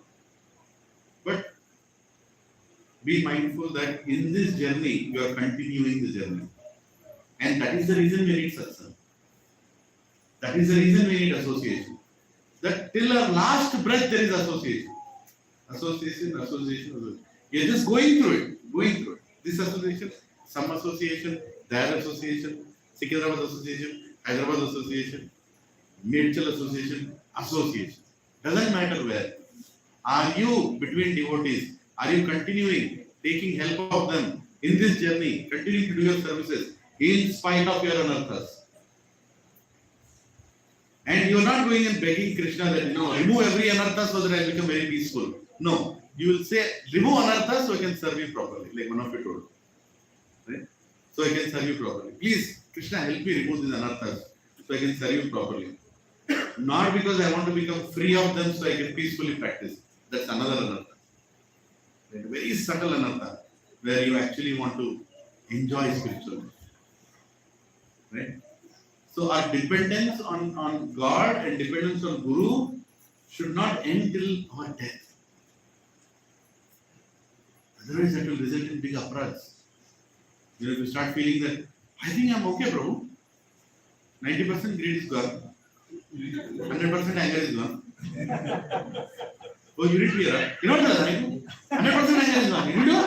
But be mindful that in this journey, you are continuing the journey. And that is the reason we need satsang. That is the reason we need association. That till our last breath there is association. Association. You're just going through it. This association, some association, that association, Secunderabad association, Hyderabad association, mutual association. Doesn't matter where. Are you between devotees? Are you continuing, taking help of them in this journey, continuing to do your services in spite of your anarthas? And you're not going and begging Krishna that, remove every anartha so that I become very peaceful. No. You will say, remove anartha so I can serve you properly, like one of you told. Right? So I can serve you properly. Please, Krishna, help me remove these anarthas so I can serve you properly. Not because I want to become free of them so I can peacefully practice. That's another anartha. Right? Very subtle anartha, where you actually want to enjoy spiritual life. Right? So our dependence on God and dependence on Guru should not end till our death. Otherwise, that will result in big aparats. If you start feeling that, I think I'm okay, Prabhu. 90% greed is gone. 100% anger is gone. Oh, you didn't hear, right? You know what I mean? 100% anger is gone. You know?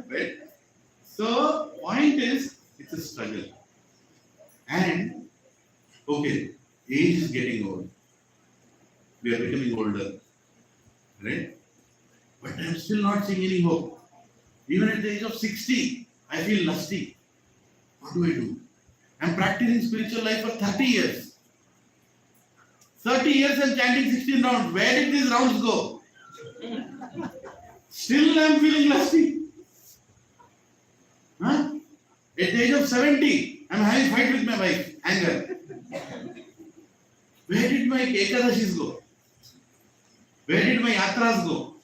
Right? So, point is, it's a struggle. And, okay, age is getting old. We are becoming older. Right? But I'm still not seeing any hope. Even at the age of 60, I feel lusty. What do? I'm practicing spiritual life for 30 years. 30 years I'm chanting 16 rounds. Where did these rounds go? Still I'm feeling lusty. Huh? At the age of 70, I'm having fight with my wife. Anger. Where did my Ekadashis go? Where did my Yatras go?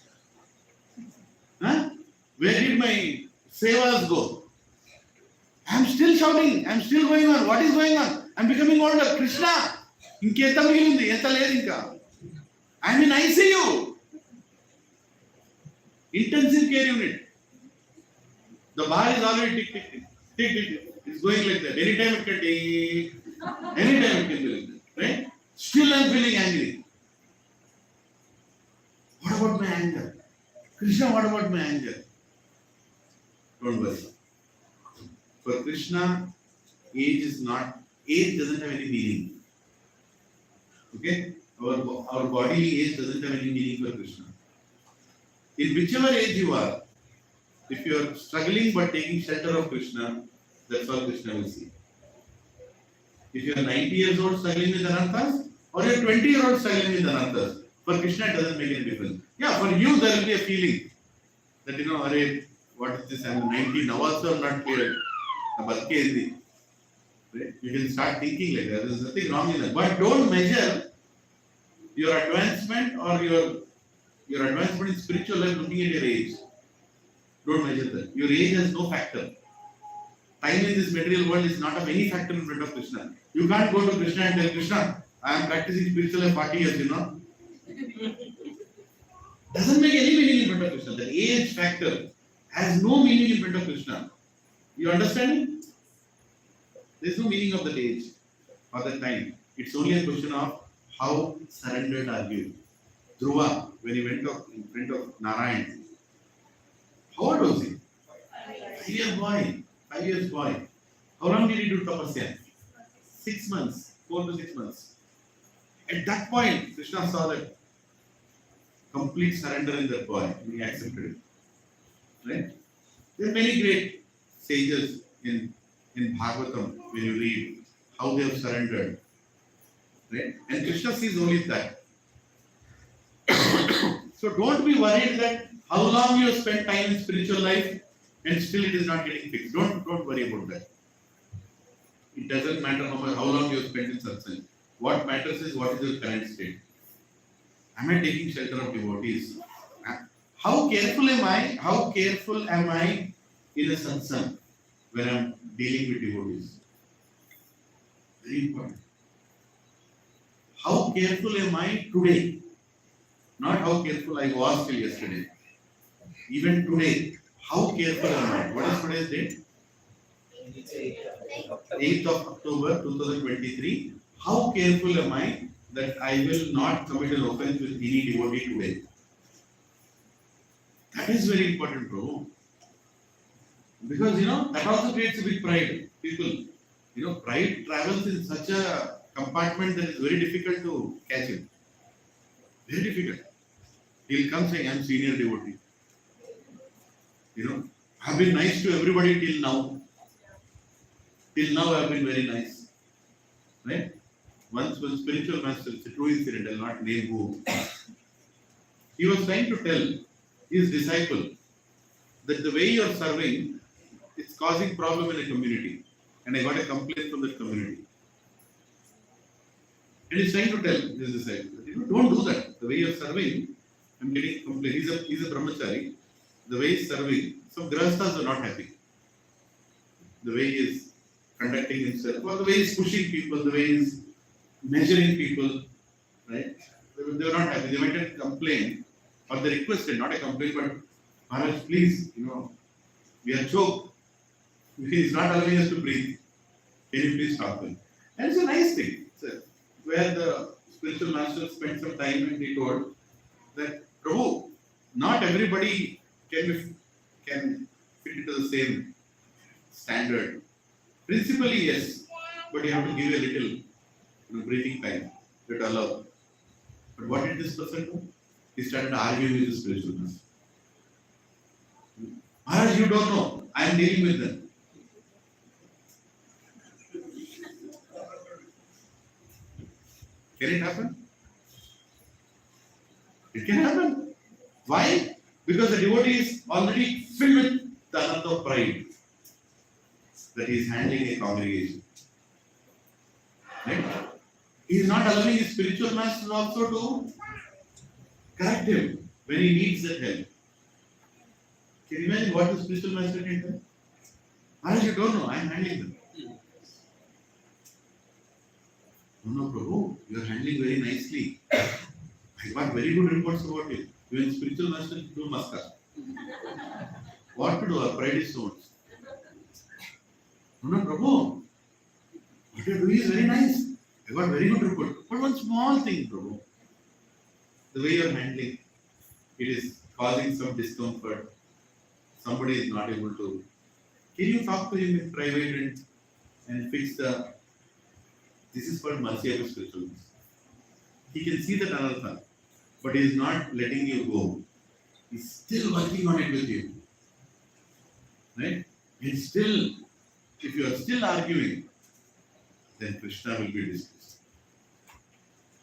Huh? Where did my Sevas go? I'm still shouting. I'm still going on. What is going on? I'm becoming older. Krishna. I'm in ICU. Intensive care unit. The bar is already tick, tick, tick, tick, tick, tick. It's going like that. Anytime it can take. Anytime it can be like that. Right? Still I'm feeling angry. What about my anger? Krishna, what about my anger? Don't worry. For Krishna, age doesn't have any meaning. Okay? Our bodily age doesn't have any meaning for Krishna. In whichever age you are, if you are struggling but taking shelter of Krishna, that's all Krishna will see. If you are 90 years old struggling with anarthas, or you are 20-year-old struggling with anarthas, for Krishna it doesn't make any difference. Yeah, for you there will be a feeling that, what is this? I'm 90 now also I'm not cured. Right? You can start thinking like that. There's nothing wrong in that. But don't measure your advancement or your advancement in spiritual life looking at your age. Don't measure that. Your age has no factor. Time in this material world is not of any factor in front of Krishna. You can't go to Krishna and tell Krishna, I am practicing spiritual life 40 years, Doesn't make any meaning in front of Krishna. The age factor has no meaning in front of Krishna. You understand it? There is no meaning of that age or that time. It's only a question of how surrendered are you. Dhruva, when he went in front of Narayan, how old was he? 5 years boy. How long did he do tapasya? 6 months, 4 to 6 months. At that point, Krishna saw that complete surrender in that boy and he accepted it. Right? There are many great sages in Bhagavatam when you read how they have surrendered. Right? And Krishna sees only that. So don't be worried that how long you have spent time in spiritual life and still it is not getting fixed. Don't worry about that. It doesn't matter how long you have spent in satsang. What matters is what is your current state. Am I taking shelter of devotees? How careful am I? How careful am I in a satsang when I'm dealing with devotees? Very important. How careful am I today? Not how careful I was till yesterday. Even today, how careful am I? What is today's date? 8th of October 2023. How careful am I that I will not commit an offense with any devotee today? That is very important, bro. Because that also creates a big pride. People, pride travels in such a compartment that is very difficult to catch him. Very difficult. He'll come saying, I'm senior devotee. I've been nice to everybody till now. Till now I've been very nice. Right? Once one spiritual master, it's a true incident, I'll not name who. He was trying to tell his disciple that the way you're serving, it's causing problem in a community. And I got a complaint from that community. And he's trying to tell his disciple, don't do that. The way you're serving, I'm getting complaint. He's a brahmachari. The way he's serving, some grahasthas are not happy. The way he is conducting himself, or the way he's pushing people, the way he's measuring people, right? They were not happy. They went and complained, or they requested, not a complaint, but Maharaj, please, we are choked. He's not allowing us to breathe. Can you please stop him? And it's a nice thing. Where the spiritual master spent some time and he told that, Prabhu, not everybody can fit into the same standard. Principally, yes, but you have to give a little breathing time to allow. But what did this person do? He started arguing with the spiritual master. Maharaj, you don't know. I am dealing with them. Can it happen? It can happen. Why? Because the devotee is already filled with the anartha of pride that he is handling a congregation. Right? He is not allowing his spiritual master also to correct him when he needs that help. Can you imagine what the spiritual master can do? Maharaj, you don't know, I am handling them. No, Prabhu, you are handling very nicely. I got very good reports about you. Even spiritual master do maskar. What to do? Our pride is so much. No, Prabhu, what you are doing is very nice. I got very good report. But one small thing, Prabhu. The way you are handling, it is causing some discomfort. Somebody is not able to. Can you talk to him in private and fix the. This is called mercy of spiritualness. He can see that anartha, but he is not letting you go. He is still working on it with you. Right? And still, if you are still arguing, then Krishna will be dismissed.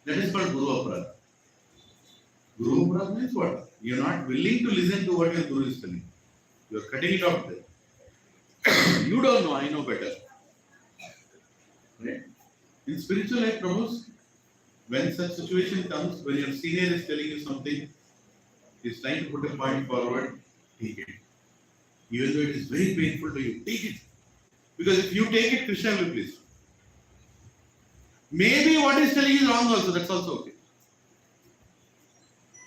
That is called Guru Aparadha. Guru Aparadha means what? You are not willing to listen to what your Guru is telling. You are cutting it out there. You don't know, I know better. Right? In spiritual life, Prabhus, when such situation comes, when your senior is telling you something, he is trying to put a point forward, take it. Even though it is very painful to you, take it. Because if you take it, Krishna will please. Maybe what he is telling is wrong also, that's also okay.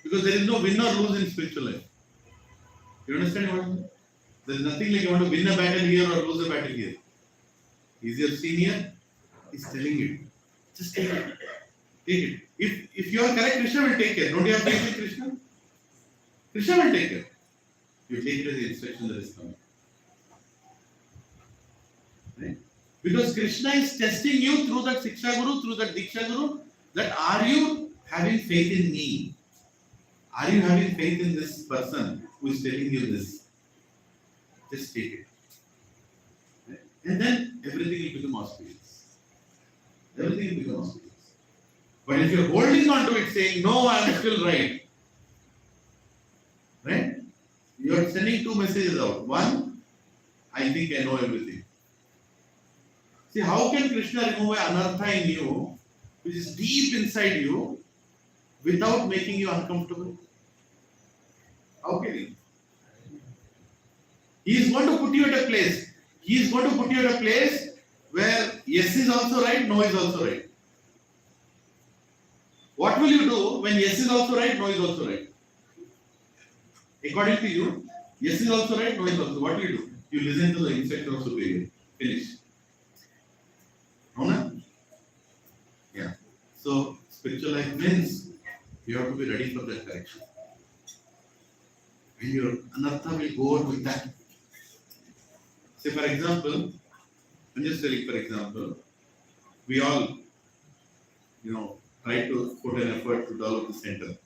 Because there is no win or lose in spiritual life. You understand what I mean? There is nothing like you want to win a battle here or lose a battle here. He is your senior, he is telling it. Just take it. Take it. If you are correct, Krishna will take care. Don't you have faith in Krishna? Krishna will take care. You take it as the instruction that is coming. Right? Because Krishna is testing you through that Siksha Guru, through that Diksha Guru, that are you having faith in me? Are you having faith in this person who is telling you this? Just take it. Right? And then everything will become auspicious. Everything will become auspicious. But if you're holding on to it saying, no, I am still right. Right? You are sending two messages out. One, I think I know everything. See, how can Krishna remove an anartha in you, which is deep inside you, without making you uncomfortable? How can he? He is going to put you at a place. He is going to put you at a place where yes is also right, no is also right. What will you do when yes is also right, no is also right? According to you, yes is also right, no is also. What will you do? You listen to the instruction of superior. Finish. No, no? Yeah. So spiritual life means you have to be ready for that correction. And your anartha will go on with that. Say for example, I'm just telling for example, we all, try to put an effort to develop the center,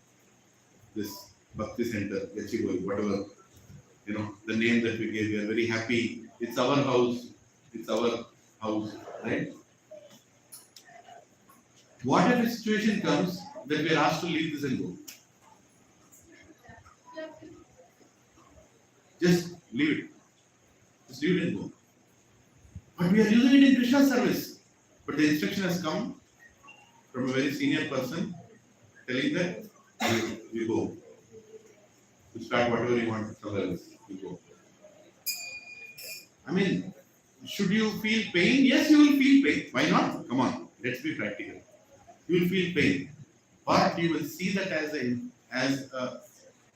this Bhakti Center, Gachibowli, whatever, the name that we gave, we are very happy. It's our house, right? What if a situation comes that we are asked to leave this and go? Just leave it. Just leave it and go. But we are using it in Krishna service. But the instruction has come from a very senior person telling that you go. You start whatever you want somewhere else. You go. I mean, should you feel pain? Yes, you will feel pain. Why not? Come on, let's be practical. You will feel pain. But you will see that as a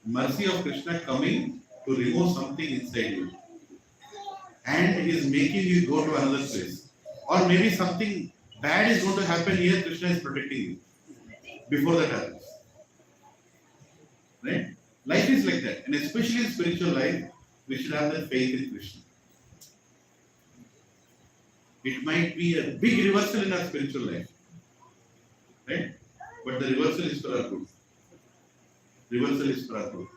mercy of Krishna coming to remove something inside you. And he is making you go to another place. Or maybe something bad is going to happen here, Krishna is protecting you. Before that happens. Right? Life is like that. And especially in spiritual life, we should have that faith in Krishna. It might be a big reversal in our spiritual life. Right? But the reversal is for our good. Reversal is for our good.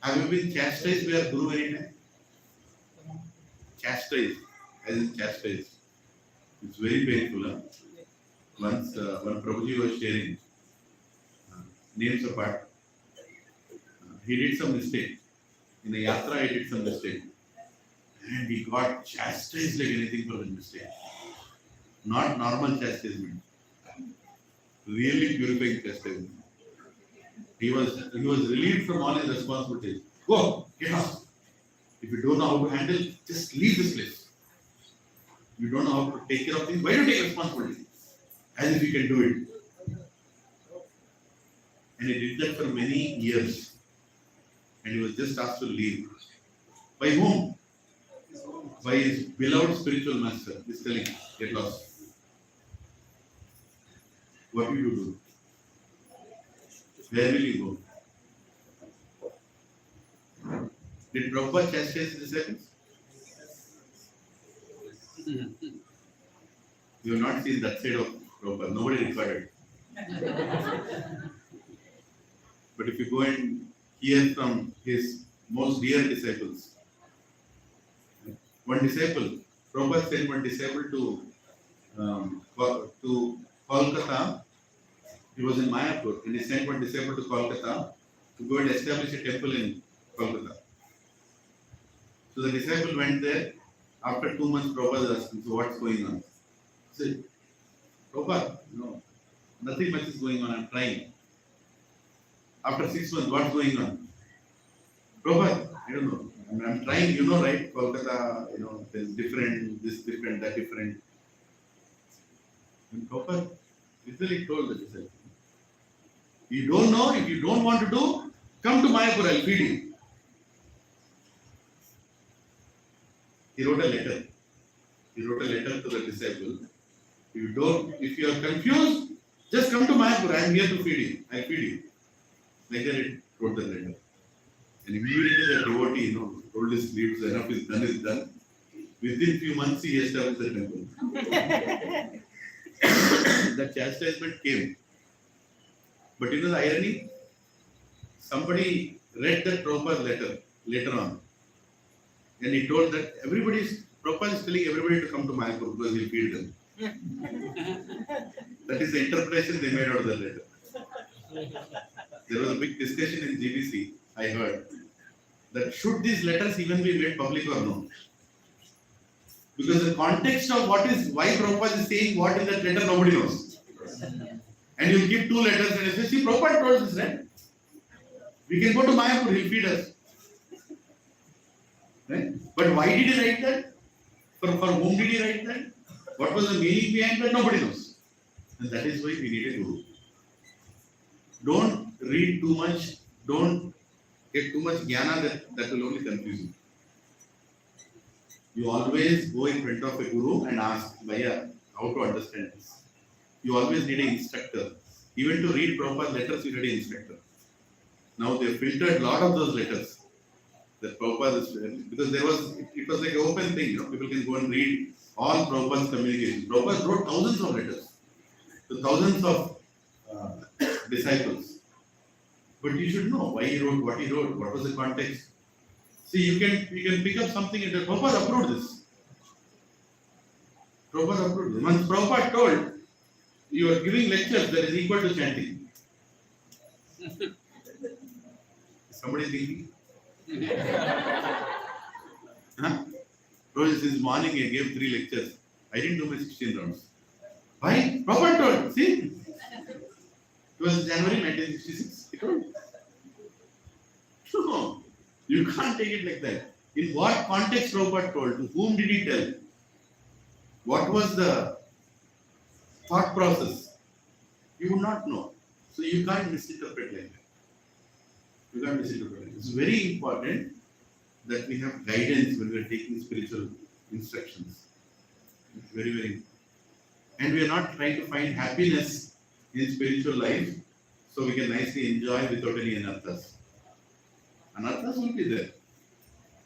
Have you been chastised by our Guru anytime? Chastised, as in chastised. It's very painful. Huh? Once, when Prabhuji was sharing names apart, he did some mistake. In a yatra, he did some mistake. And he got chastised like anything for that mistake. Not normal chastisement. Really purifying chastisement. He was relieved from all his responsibilities. Go, get off. If you don't know how to handle, just leave this place. You don't know how to take care of things, why do you take responsibility? As if you can do it. And he did that for many years. And he was just asked to leave. By whom? By his beloved spiritual master. He's telling, get lost. What will you do? Where will you go? Did Prabhupada chastise his disciples? You have not seen that side of Prabhupada. Nobody recorded. But if you go and hear from his most dear disciples, one disciple, Prabhupada sent one disciple to Kolkata. He was in Mayapur, and he sent one disciple to Kolkata to go and establish a temple in Kolkata. So the disciple went there. After 2 months, Prabhupada asked him, so what's going on? He said, Prabhupada, no, nothing much is going on, I'm trying. After 6 months, what's going on? Prabhupada, I don't know. I'm trying, right? Kolkata, there's different, this different, that different. And Prabhupada literally told the disciple, you don't know, if you don't want to do, come to Mayapur, I'll feed you. He wrote a letter. He wrote a letter to the disciple. If you are confused, just come to Mayapur, I am here to feed you. I'll feed you. Like that it wrote the letter. And immediately the devotee, told his leaves, enough is done. Within few months he established the temple. The chastisement came. But the irony? Somebody read that Prabhupada letter later on. And he told that Prabhupada is telling everybody to come to Mayapur because he'll feed them. That is the interpretation they made out of the letter. There was a big discussion in GBC, I heard, that should these letters even be made public or no? Because the context of why Prabhupada is saying what in that letter, nobody knows. And you give 2 letters and you say, see, Prabhupada told this, right? We can go to Mayapur, he'll feed us. Right? But why did he write that? For whom did he write that? What was the meaning behind that? Nobody knows. And that is why we need a guru. Don't read too much, don't get too much jnana, that will only confuse you. You always go in front of a guru and ask, Bhaiya, how to understand this. You always need an instructor. Even to read proper letters, you need an instructor. Now they filtered a lot of those letters. That Prabhupada is, because it was like an open thing, people can go and read all Prabhupada's communications. Prabhupada wrote thousands of letters to thousands of disciples. But you should know why he wrote, what was the context. See, you can pick up something and Prabhupada approved this. Prabhupada approved this. Once Prabhupada told, you are giving lectures that is equal to chanting. Somebody thinking? Huh? Rose, since morning I gave 3 lectures. I didn't do my 16 rounds. Why? Prabhupada told. See? It was January 1966. He told. No, you can't take it like that. In what context Prabhupada told? To whom did he tell? What was the thought process? You would not know. So you can't misinterpret like that. You can't misinterpret it. It's very important that we have guidance when we are taking spiritual instructions. It's very, very important. And we are not trying to find happiness in spiritual life so we can nicely enjoy without any anarthas. Anarthas will be there.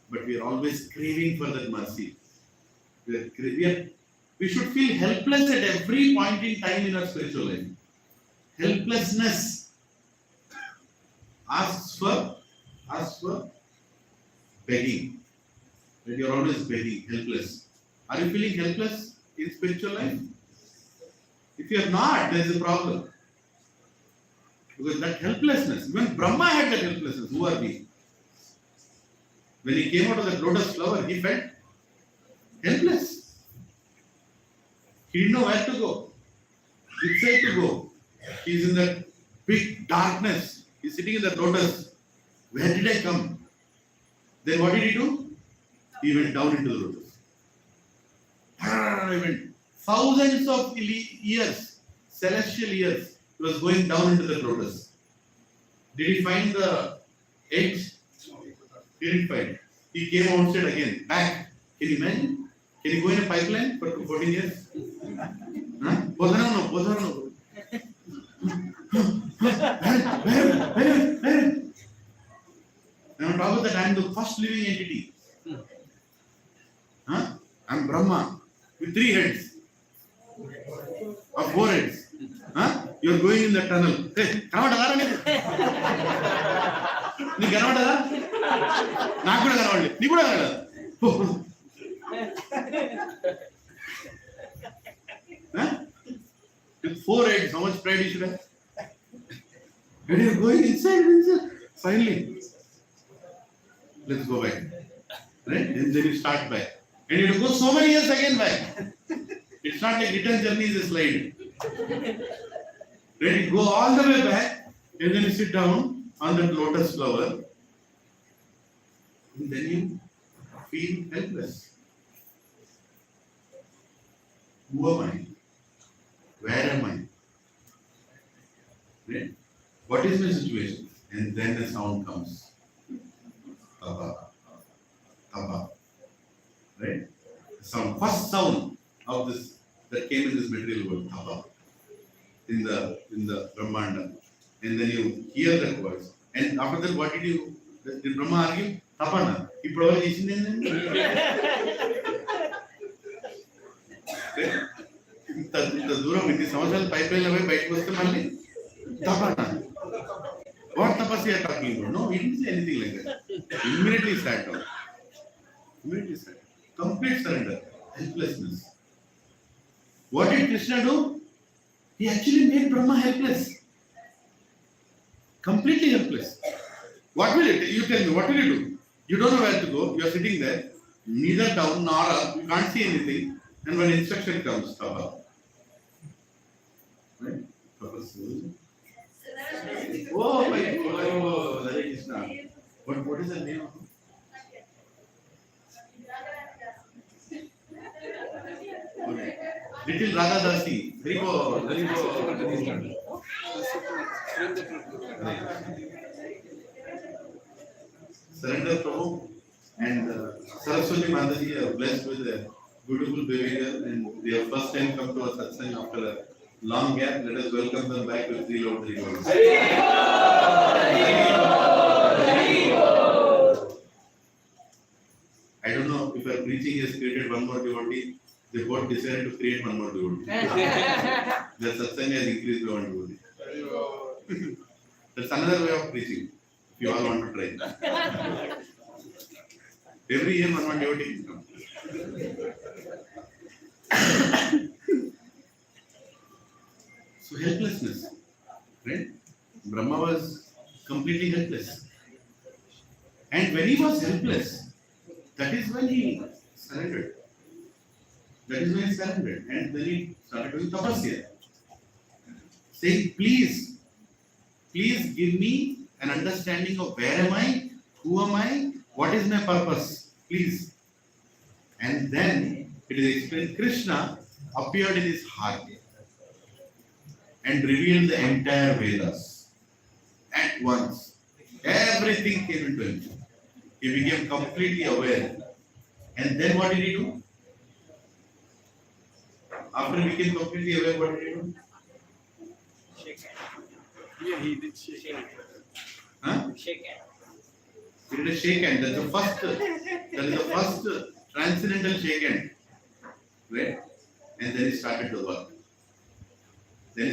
But we are always craving for that mercy. We should feel helpless at every point in time in our spiritual life. Helplessness asks for begging. That you are always begging, helpless. Are you feeling helpless in spiritual life? If you are not, there is a problem. Because that helplessness, even Brahma had that helplessness. Who are we? When he came out of that lotus flower, he felt helpless. He didn't know where to go, which side to go. He is in that big darkness. He is sitting in the lotus. Where did I come? Then what did he do? He went down into the lotus. He went thousands of years, celestial years, he was going down into the lotus. Did he find the eggs? He didn't find. He came outside again, back. Can you imagine? Can you go in a pipeline for 14 years? Huh? No. Where? And on top of that, I am the first living entity. Huh? I am Brahma with 3 heads or 4 heads. Huh? You are going in the tunnel. Hey, నీ కనబడదా నాకు కూడా కనబడలే నీ కూడా కనబడదా with 4 heads, how much pride you should have? And you are going inside. Finally, let's go back. Right? And then you start back. And you have to go so many years again back. It's not like return journey is a slide. Then you go all the way back and then you sit down on that lotus flower. And then you feel helpless. Who am I? Where am I? Right? What is my situation? And then the sound comes. Tapa. Right? The sound, first sound of this that came in this material world, Tapa. In the Brahmanda. And then you hear that voice. And after that, what did Brahma argue? Tapana. He probably isn't in ఇంత దూరం ఇన్ని సంవత్సరాలు pipe line పోయి బయటకు వస్తే మళ్ళీ తపన what తపస్సు are talking about no it is anything like that immediately start down complete surrender, helplessness. What did Krishna do? He actually made Brahma helpless, completely helpless. What will it? You tell me, what will you do? You don't know where to go. You are sitting there, neither down nor up. You can't see anything. And when instruction comes, stop up. Right? Oh my God! That is What is the name of it? Okay. Little Radha Dasi. Very good. Very good. Surrender Prabhu and Saraswati Mataji are blessed with a beautiful baby girl and they have first time come to our satsang after a long gap. Let us welcome them back with 3 Lord 3 Lords. I don't know if our preaching has created one more devotee. They both decided to create one more devotee. The satsang has increased by one devotee. That's another way of preaching. If you all want to try. Every year one devotee comes. So helplessness, right? Brahma was completely helpless. And when he was helpless, that is when he surrendered. That is when he surrendered. And then he started doing tapasya. Saying, please give me an understanding of where am I, who am I, what is my purpose, please. And then it is explained, Krishna appeared in his heart and revealed the entire Vedas at once. Everything came into him. He became completely aware. And then what did he do? After he became completely aware, what did he do? Yeah, he did shake hand. Huh? Shake hand. He did a shake hand. That is the first transcendental shake hand. Right? And then he started to work. And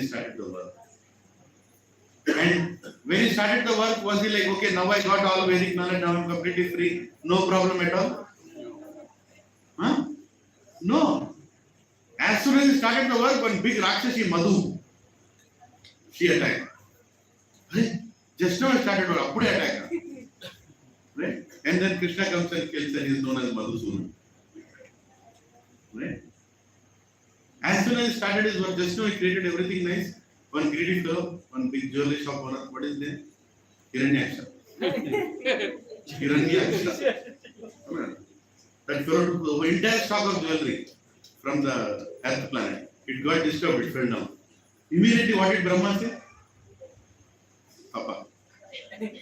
when he started the work, was he like, okay, now I got all Vedic knowledge, now I'm completely free, no problem at all? Huh? No. As soon as he started the work, one big Rakshasi Madhu, she attacked. Just now I started work, appude attack. Right? And then Krishna comes and kills and he is known as Madhusudan. Right? As soon as he started his work, just now he created everything nice. One greedy fellow, one big jewelry shop owner, what is his name? Hiranyaksha. That fellow took the entire stock of jewelry from the earth planet. It got disturbed, it fell down. Immediately what did Brahma say? Papa. The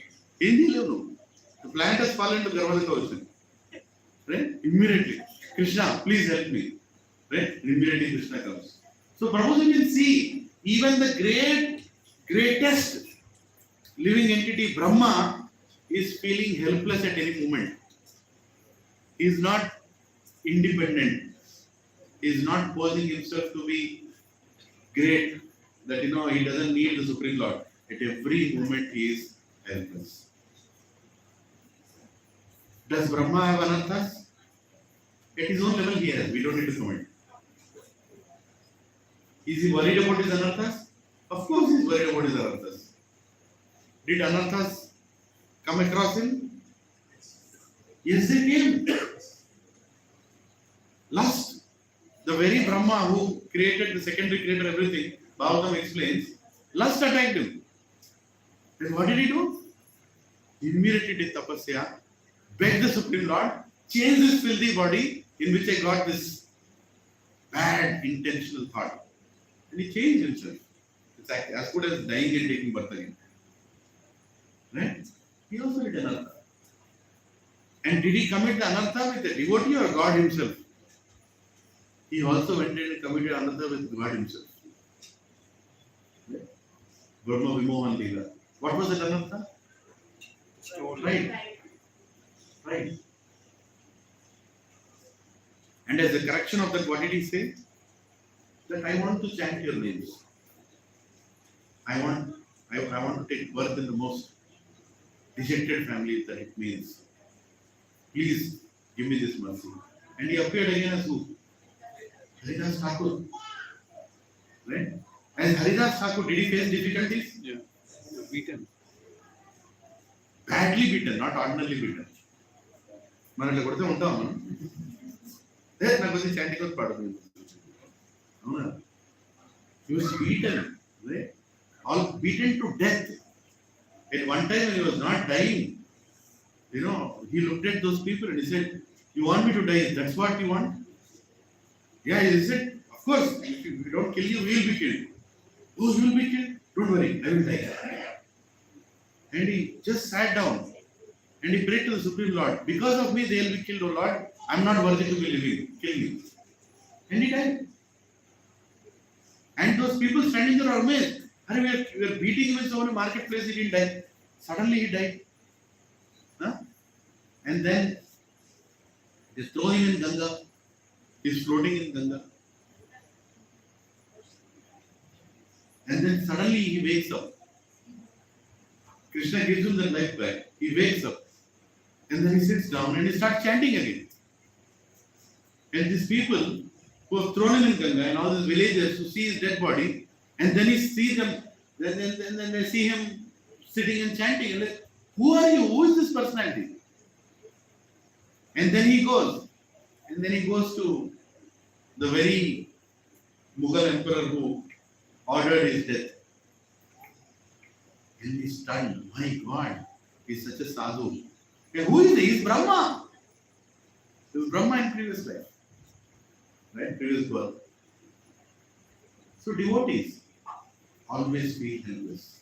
planet has fallen to Garbhadaka ocean. Right? Immediately. Krishna, please help me. Right? Immediately Krishna comes. So Prabhu, you can see, even the greatest living entity, Brahma, is feeling helpless at any moment. He is not independent. He is not posing himself to be great, that he doesn't need the Supreme Lord. At every moment he is helpless. Does Brahma have anarthas? At his own level he has. We don't need to comment. Is he worried about his anarthas? Of course he is worried about his anarthas. Did anarthas come across him? Yes, they came. Lust. The very Brahma who created the secondary creator everything, Bhagavatam explains, lust attacked him. Then what did he do? He immediately did tapasya, begged the Supreme Lord, change this filthy body in which I got this bad intentional thought. And he changed himself. It's like as good as dying and taking birth again. Right? He also did anartha. And did he commit the anartha with a devotee or God himself? He also went in and committed anartha with God himself. Brahma Vimohan Leela. What was that anartha? Right. And as a correction of that, what did he say? That I want to chant your names. I want to take birth in the most dejected family that it means. Please give me this mercy. And he appeared again as who? Haridas Thakur. Right? As Haridas Thakur, did he face difficulties? Yeah. Beaten. Badly beaten, not ordinarily beaten. మనం ఇట్లా కొడితే ఉంటాం మనం నాకు వచ్చి chanting వచ్చి పడుతుంది అవునా he was beaten, right? All beaten to death. At one time when he was not dying, he looked at those people and he said, "You want me to die? That's what you want?" Yeah, he said, "Of course, if we don't kill you, we will be killed." "Oh, you will be killed? Don't worry, I will die." And he just sat down and he prayed to the Supreme Lord, "Because of me, they will be killed, O Lord. I'm not worthy to be living. Kill me." And he died. And those people standing there are amazed. "Are we are beating him in so many marketplace, he didn't die." Suddenly he died. Huh? And then they throw him in Ganga. He's floating in Ganga. And then suddenly he wakes up. Krishna gives him the life back. He wakes up. And then he sits down and he starts chanting again. And these people who have thrown him in Ganga and all these villagers who see his dead body, and then he sees them, then they see him sitting and chanting. And like, "Who are you? Who is this personality?" And then he goes. And then he goes to the very Mughal emperor who ordered his death. And he's stunned. My God, he's such a sadhu. And who is he? He's Brahma. He was Brahma in previous life. Right? Previous birth. So devotees always feel helpless.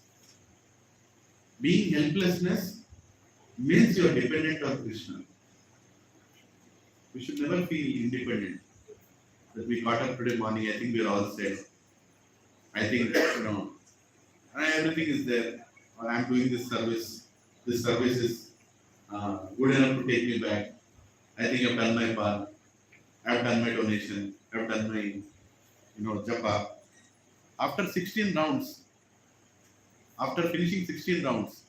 Being helplessness means you are dependent on Krishna. We should never feel independent. That we got up today morning, I think we are all set. I think, everything is there. Or I'm doing this service. This service is good enough to take me back. I think I've done my part. I've done my donation. I've done my, japa. After 16 rounds, after finishing 16 rounds,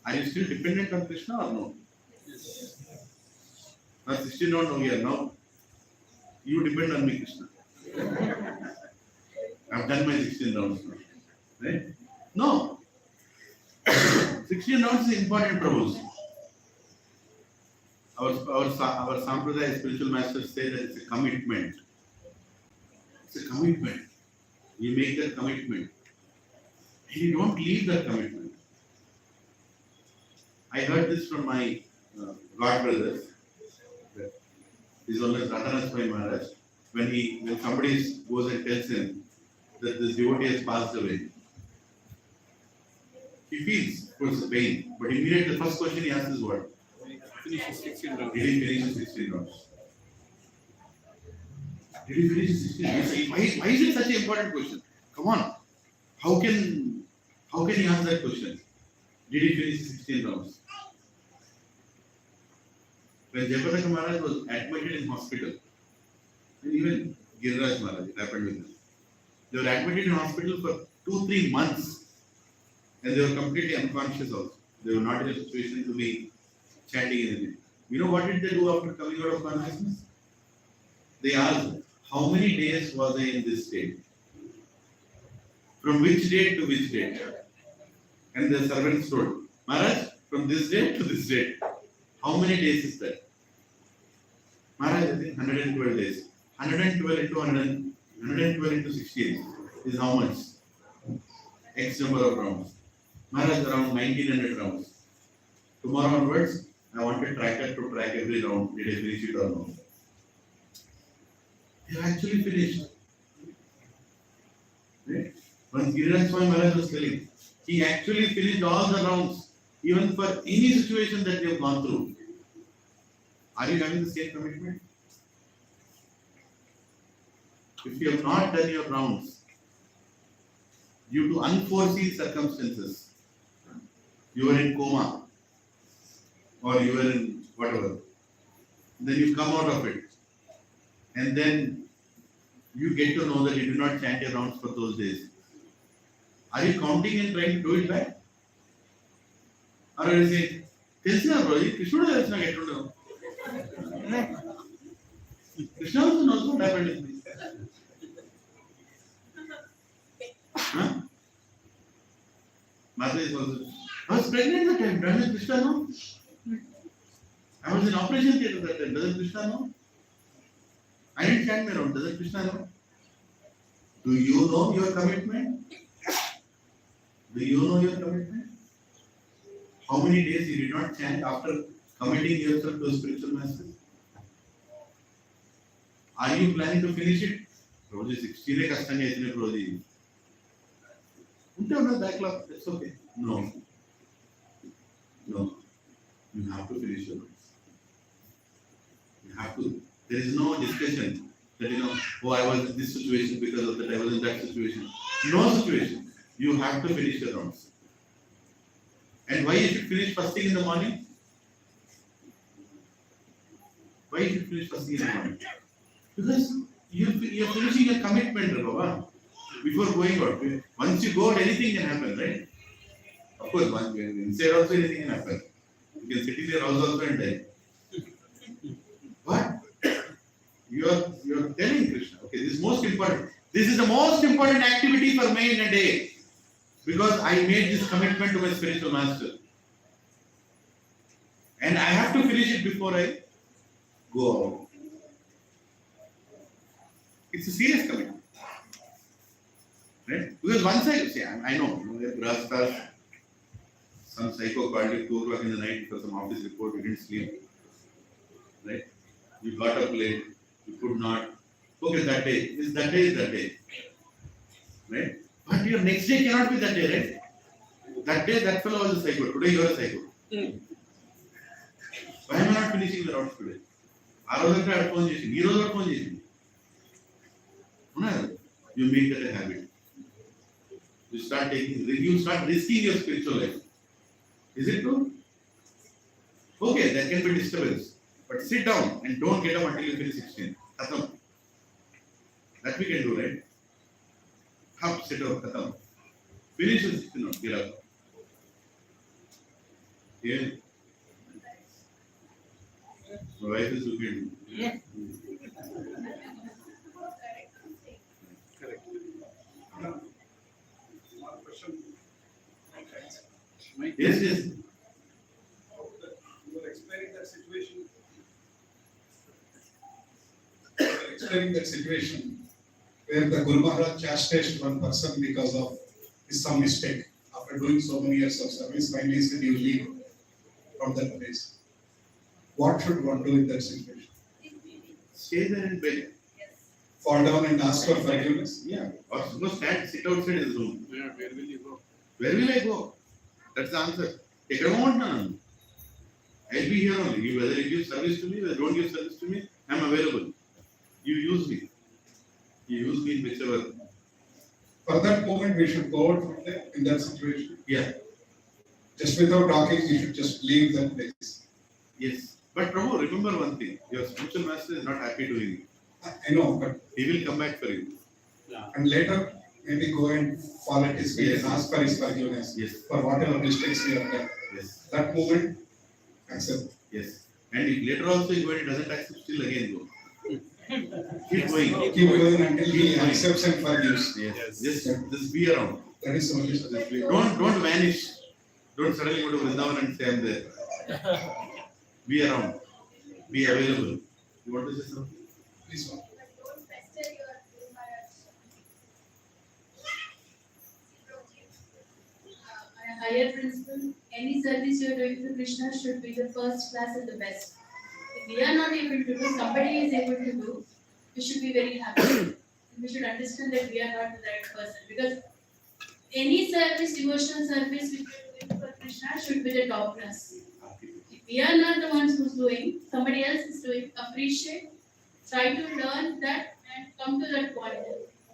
are you still dependent on Krishna or no? Yes. Now 16 rounds over here. Now you depend on me, Krishna. I've done my 16 rounds now. Right? No. 16 rounds is important, Prabhus. Our Sampradaya spiritual masters say that it's a commitment. It's a commitment. You make that commitment. And you don't leave that commitment. I heard this from my god brothers. His own as Ratanaswami Maharaj. When somebody goes and tells him that this devotee has passed away, he feels, of course, pain. But immediately the first question he asks is what? Finish 16 rounds. Did he finish the 16 rounds? Did he finish the 16 rounds? Why is it such an important question? Come on. How can he ask that question? Did he finish the 16 rounds? When Jayapataka Maharaj was admitted in hospital, and even Giriraj Maharaj, it happened with him. They were admitted in hospital for 2-3 months, and they were completely unconscious also. They were not in a situation to be chanting anything. You know what did they do after coming out of consciousness? They asked, how many days was I in this state? From which date to which date? And the servants told, Maharaj, from this date to this date. How many days is that? Maharaj, I think 112 days. 112 into 112 into 16 is how much? X number of rounds. Maharaj, around 1900 rounds. Tomorrow onwards, I want a tracker to track every round. Did I finish it or not? They actually finished. Right? Once Giriraj Swami Maharaj was telling, he actually finished all the rounds, even for any situation that they have gone through. Are you having the same commitment? If you have not done your rounds, due to unforeseen circumstances, you are in coma, or you are in whatever, then you come out of it, and then you get to know that you do not chant your rounds for those days. Are you counting and trying to do it back? Or are you saying, Krishna Krishna get to know. Krishna also knows what happened with me. Huh? Mother is also. I was pregnant that time. Doesn't Krishna know? I was in operation theatre that time. Doesn't Krishna know? I didn't chant my round. Doesn't Krishna know? Do you know your commitment? Do you know your commitment? How many days you did not chant after committing yourself to a spiritual master? Are you planning to finish it? Prabhuji 16 కష్టంగా అయిన Prabhuji. ఉంటే ఉన్న backlog, that's okay. No. No. You have to finish your course. You have to. There is no discussion that oh, I was in this situation because of that, I was in that situation. No situation. You have to finish your rounds. And why you should finish first thing in the morning? Why you should finish first thing in the morning? Because you're finishing a commitment, Baba, before going out. Once you go out, anything can happen, right? Of course, once you inside also anything can happen. You can sit in your house also and die. But you're telling Krishna, okay, this is most important. This is the most important activity for me in a day. Because I made this commitment to my spiritual master. And I have to finish it before I go out. It's a serious commitment. Right? Because once I know, Grastas, some psycho called you 2 o'clock in the night for some office report, you didn't sleep. Right? You got up late, you could not. Okay, that day is that day. Right? But your next day cannot be that day, right? That day, that fellow was a psycho. Today, you are a psycho. Why am I not finishing the routes today? I was at phone station. You was at phone station. You make that a habit. You start risking your spiritual life. Is it true? Okay, there can be disturbance. But sit down and don't get up until you finish 16. Khatam. That we can do, right? Up, sit down, khatam. Finish with 16 notes, get up. Yeah. My wife is looking at me. Correct. One question. Yes. You were explaining that situation. Where the Guru Maharaj chastised one person because of some mistake. After doing so many years of service, finally said you leave from that place. What should one do in that situation? Stay there and beg. Fall down and ask for forgiveness? Yeah. Or sit outside his room. Yeah, where will you go? Where will I go? That's the answer. Take a moment now. I'll be here only. Whether you give service to me, whether you don't give service to me, I'm available. You use me. You use me in whichever. For that moment, we should go out from there in that situation. Yeah. Just without talking, we should just leave that place. Yes. But Prabhu, remember one thing. Your spiritual master is not happy doing it. I know, but He will come back for you. and later maybe go and fall at his feet Yes. and ask for his forgiveness Yes. for whatever mistakes we have done. Yes. That moment, accept. Yes. And if later also he doesn't accept, still again go. Keep going. Keep going until he Keep going. accepts and forgives. Yes. Just be around. That is the only solution. Don't vanish. Don't suddenly go to Vrindavan and say I'm there. Be around. Be available. You want to say something? Please, one. Don't pester your Guru Maharaj. On a higher principle, any service you are doing to Krishna should be the first class and the best. If we are not able to do, somebody is able to do, we should be very happy. We should understand that we are not the right person, because any service, devotional service which we are doing for Krishna should be the top class. If we are not the ones who's doing, somebody else is doing, appreciate, try to learn that and come to that point.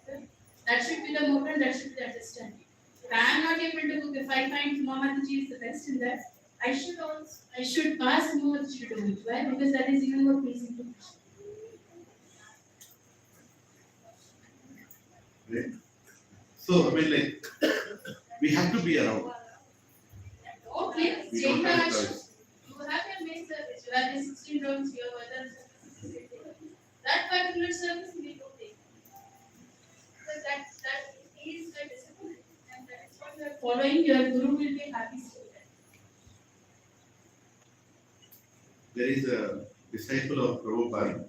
Okay? That should be the motto and that should be the understanding. If I am not able to cook, if I find Mamaji is the best in that, I should ask Mamaji to do it. Why? Because that is even more pleasing to Krishna. Right? So, I mean, like, we have to be around. Okay, We change don't the have action. choice. You have your main service, you have the 16 rounds, you have other services. That particular service we don't take. Because that is the discipline and that is what you are following, your Guru will be happy to do that. There is a disciple of Prabhupada,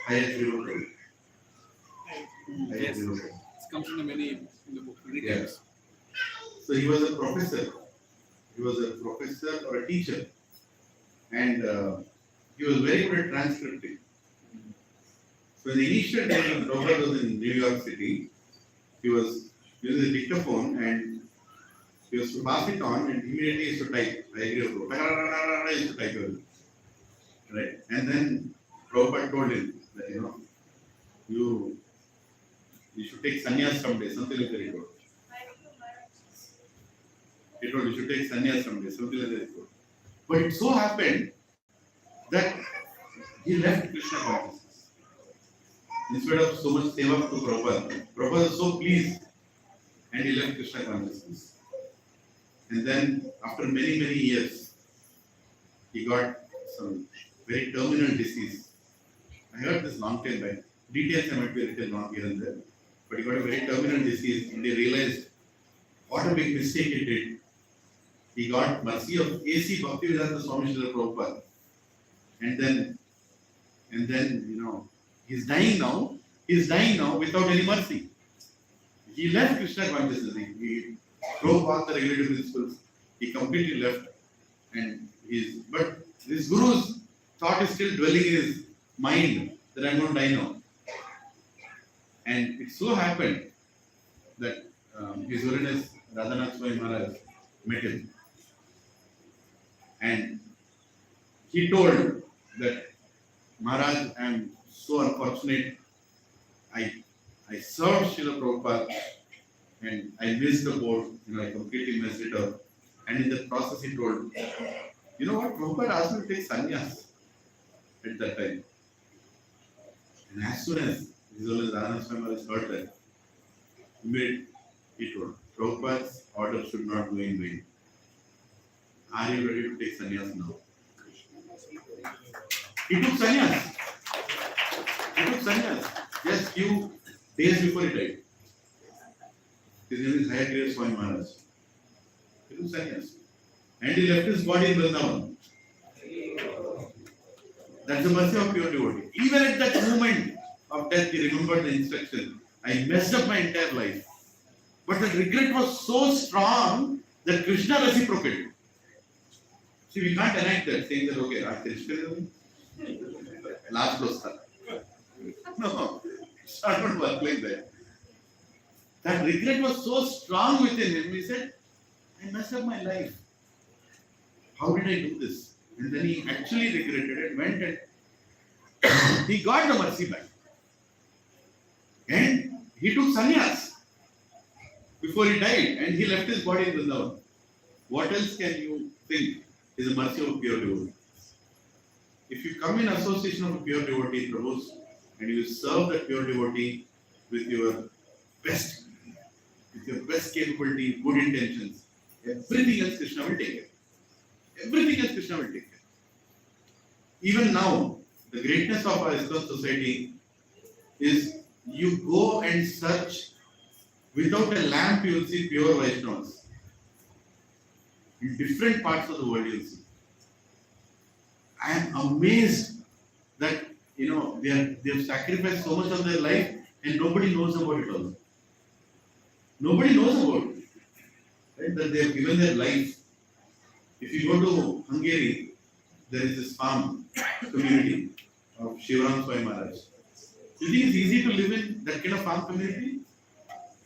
Hayat Prabhu. Yes. It comes in the many in the book. Many Yeah. times. So he was a professor he was a professor or a teacher, and he was very good at transcripting. So in the initial days when Prabhupada was in New York City, he was using a dictaphone and he was to pass it on and immediately he used to type. I agree with Prabhupada. He used to type everything. Right? And then Prabhupada told him that, you should take sannyas someday, something like that he told. He told you should take sannyas someday, something like that he told. But it so happened that he left Krishna consciousness. Instead of so much seva to Prabhupada, Prabhupada was so pleased and he left Krishna consciousness. And then after many, many years, he got some very terminal disease. I heard this long time back. Details I might be a little wrong here and there. But he got a very terminal disease and they realized what a big mistake he did. He got mercy of A.C. Bhaktivedanta Swami Srila Prabhupada. And then, he's dying now. He's dying now without any mercy. He left Krishna consciousness. He broke all the regulative principles. He completely left. But this Guru's thought is still dwelling in his mind that I'm going to die now. And it so happened that His Holiness Radhanath Swami Maharaj met him. And he told that, Maharaj, I am so unfortunate. I served Srila Prabhupada and I missed the boat. I completely messed it up. And in the process he told, you know what, Prabhupada asked me to take sannyas at that time. And as soon as His Holiness Radhanath Swami Maharaj heard that, he told, Prabhupada's order should not go in vain. Are you ready to take sannyas now? He took sannyas. Just few days before he died. His name is Hayagriva Swami Maharaj. He took sannyas. And he left his body in Vrindavan. That's the mercy of pure devotee. Even at that moment of death, he remembered the instruction. I messed up my entire life. But the regret was so strong that Krishna reciprocated. See, we can't enact that, saying that, okay, Krishna last dosta. No, it's not going to work like that. That regret was so strong within him, he said, I messed up my life. How did I do this? And then he actually regretted it, went and he got the mercy back. And he took sannyas before he died and he left his body in Vrindavan. What else can you think is the mercy of a pure devotee? If you come in association of a pure devotee, Prabhus, and you serve that pure devotee with your best capability, good intentions, everything else Krishna will take care. Everything else Krishna will take care. Even now, the greatness of our ISKCON society is you go and search, without a lamp you will see pure Vaishnavas. In different parts of the world you will see. I am amazed that they have sacrificed so much of their life and nobody knows about it also. Nobody knows about it. Right? That they have given their life. If you go to Hungary, there is this farm community of Shivaram Swami Maharaj. Do you think it's easy to live in that kind of farm community?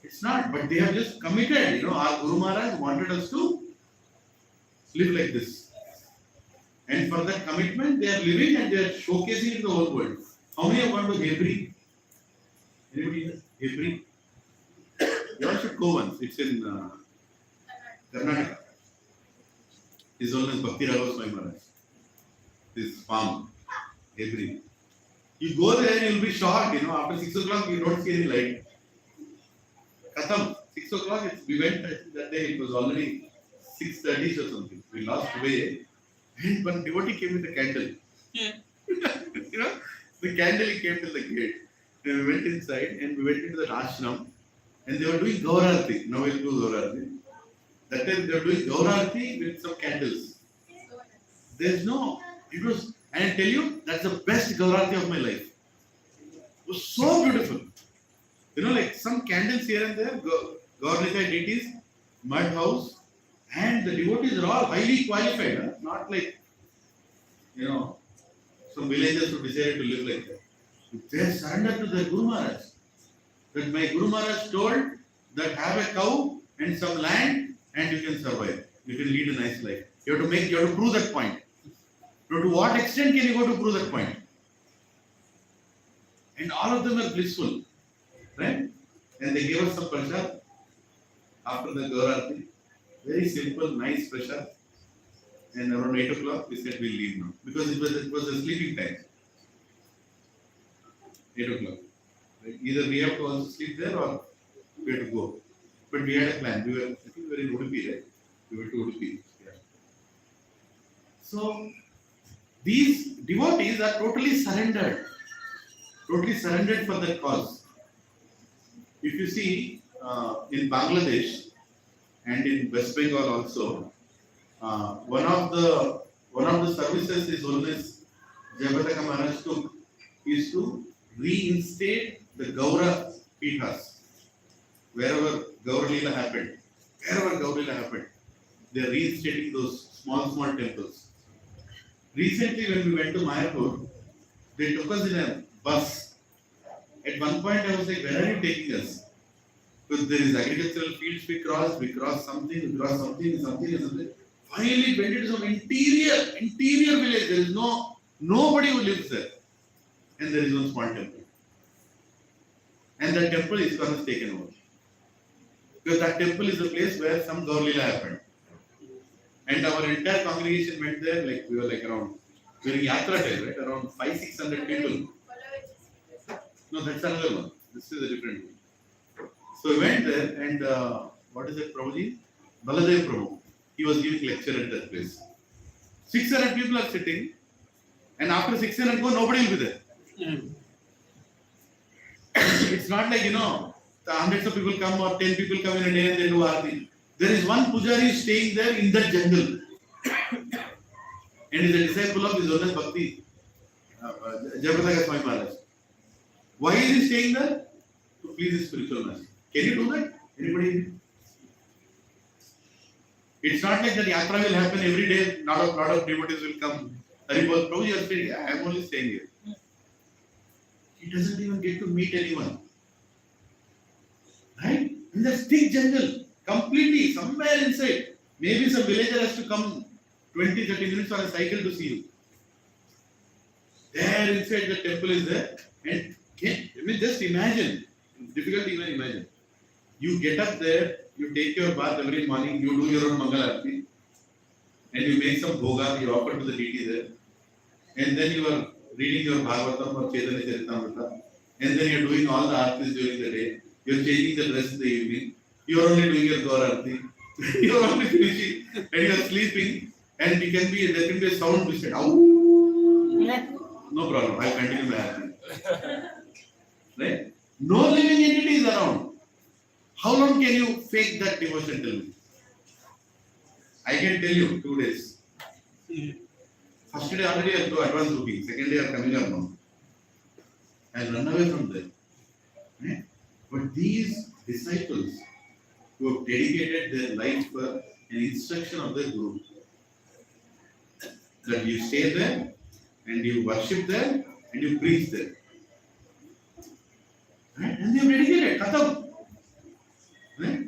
It's not, but they have just committed. Our Guru Maharaj wanted us to live like this. And for that commitment, they are living and they are showcasing in the whole world. How many have gone to Hebri? Anybody here? Hebri? You all should go once. It's in Karnataka. His own is Bhakti Raghav Swami Maharaj. This farm, Hebri. You go there and you'll be shocked. After 6 o'clock, you don't see any light. Katham, 6 o'clock, we went that day, it was already 6:30 or something. We lost way. And one devotee came with a candle. The candle he came till the gate. And we went inside and we went into the ashram and they were doing Gaurarati. Now we'll do Gaurarati. That time they were doing Gaurarati with some candles. And I tell you, that's the best Gaurarati of my life. It was so beautiful. Like some candles here and there, Gaurnika deities, mud house, And the devotees are all highly qualified, not like, some villagers who decided to live like that. They surrender to their Guru Maharaj. That my Guru Maharaj told that have a cow and some land and you can survive. You can lead a nice life. You have to prove that point. Now, to what extent can you go to prove that point? And all of them are blissful, right? And they gave us some prasad after the Gaurarati. Very simple, nice prasad. And around 8 o'clock, we said we'll leave now. Because it was a sleeping time. 8 o'clock. Right? Either we have to also sleep there or we have to go. But we had a plan. I think we were in Udupi, right? We were to Udupi. Yeah. So, these devotees are totally surrendered for that cause. If you see in Bangladesh and in West Bengal also, one of the services is always Jayapataka Maharaj took is to reinstate the Gaura Pithas. Wherever Gaura Leela happened, they are reinstating those small temples. Recently, when we went to Mayapur, they took us in a bus. At one point, I was like, where are you taking us? Because there is agricultural fields we cross something. Finally, went into some interior village. There is nobody who lives there. And there is one small temple. And that temple is going to be taken over. Because that temple is the place where some Gaur Leela happened. And our entire congregation went there, we were around, during Yatra time, right? Around 500-600 people. No, that's another one. This is a different one. So we went there and, what is it, Prabhuji? Baladev Prabhu. He was giving lecture at that place. 600 people are sitting, and after 600 go, nobody will be there. It's not like, the hundreds of people come or 10 people come in a day and they do aarti. There is one pujari staying there in that jungle. And is a disciple of his own Bhakti, Jayapataka Swami Maharaj. Why is he staying there? To please his spiritual master. Can you do that? Anybody? It's not like that yatra will happen every day, lot of devotees will come. Haribol, Prabhu, you are staying here. I am only staying here. He doesn't even get to meet anyone. Right? In that thick jungle, completely, somewhere inside. Maybe some villager has to come 20-30 minutes on a cycle to see you. There inside the temple is there. And just imagine, difficult to even imagine. You get up there, you take your bath every morning, you do your own Mangal Aarti, and you make some bhoga, you offer to the deity there, and then you are reading your Bhagavatam or Chaitanya Charitamrita, and then you are doing all the Aartis during the day, you are changing the dress in the evening, you are only doing your Gaur Aarti, you are only finishing, and you are sleeping, and there can be a sound which said, no problem, I will continue my Aarti. Right? No living entity is around. How long can you fake that devotion? Tell me. I can tell you 2 days. First day already I do advanced booking. Second day I am coming up now. I run away from there. Right? But these disciples who have dedicated their life for an instruction of their Guru, that you stay there and you worship there and you preach there. Right? And they have dedicated. Khatam. Right?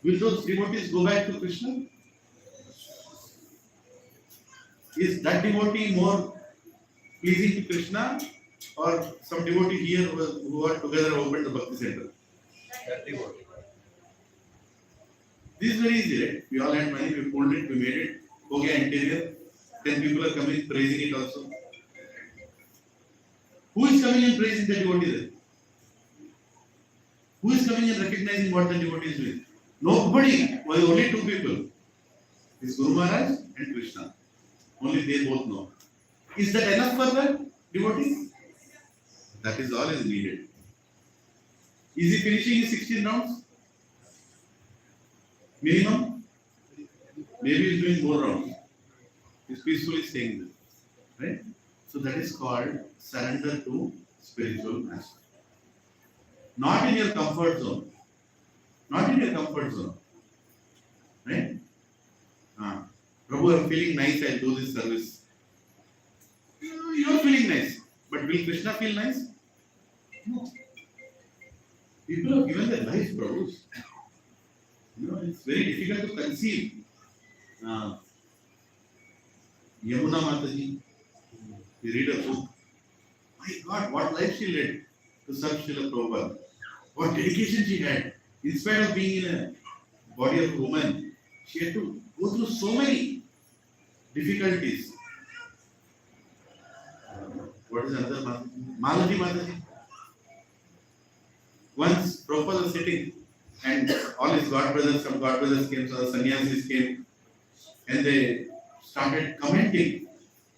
Will those devotees go back to Krishna? Is that devotee more pleasing to Krishna or some devotee here who are together opened the Bhakti Center? That devotee. This is very easy, right? We all had money, we pulled it, we made it. Okay, interior. 10 people are coming, praising it also. Who is coming and praising the devotee there? Who is coming and recognizing what the devotee is doing? Nobody. Only 2 people. It's Guru Maharaj and Krishna. Only they both know. Is that enough for the devotee? That is all is needed. Is he finishing his 16 rounds? Minimum? Maybe he's doing more rounds. He's peacefully staying there. Right? So that is called surrender to spiritual master. Not in your comfort zone. Not in your comfort zone. Right? Prabhu, I'm feeling nice, I'll do this service. You're feeling nice, but will Krishna feel nice? No. People have given their life, Prabhu. It's very difficult to conceive. Yamuna Mataji, you read a book. My God, what life she led to serve Srila Prabhupada. What dedication she had. In spite of being in a body of a woman, she had to go through so many difficulties. What is another Mataji? Malaji Mataji. Once Prabhupada was sitting and all his god brothers came, so the sannyasis came and they started commenting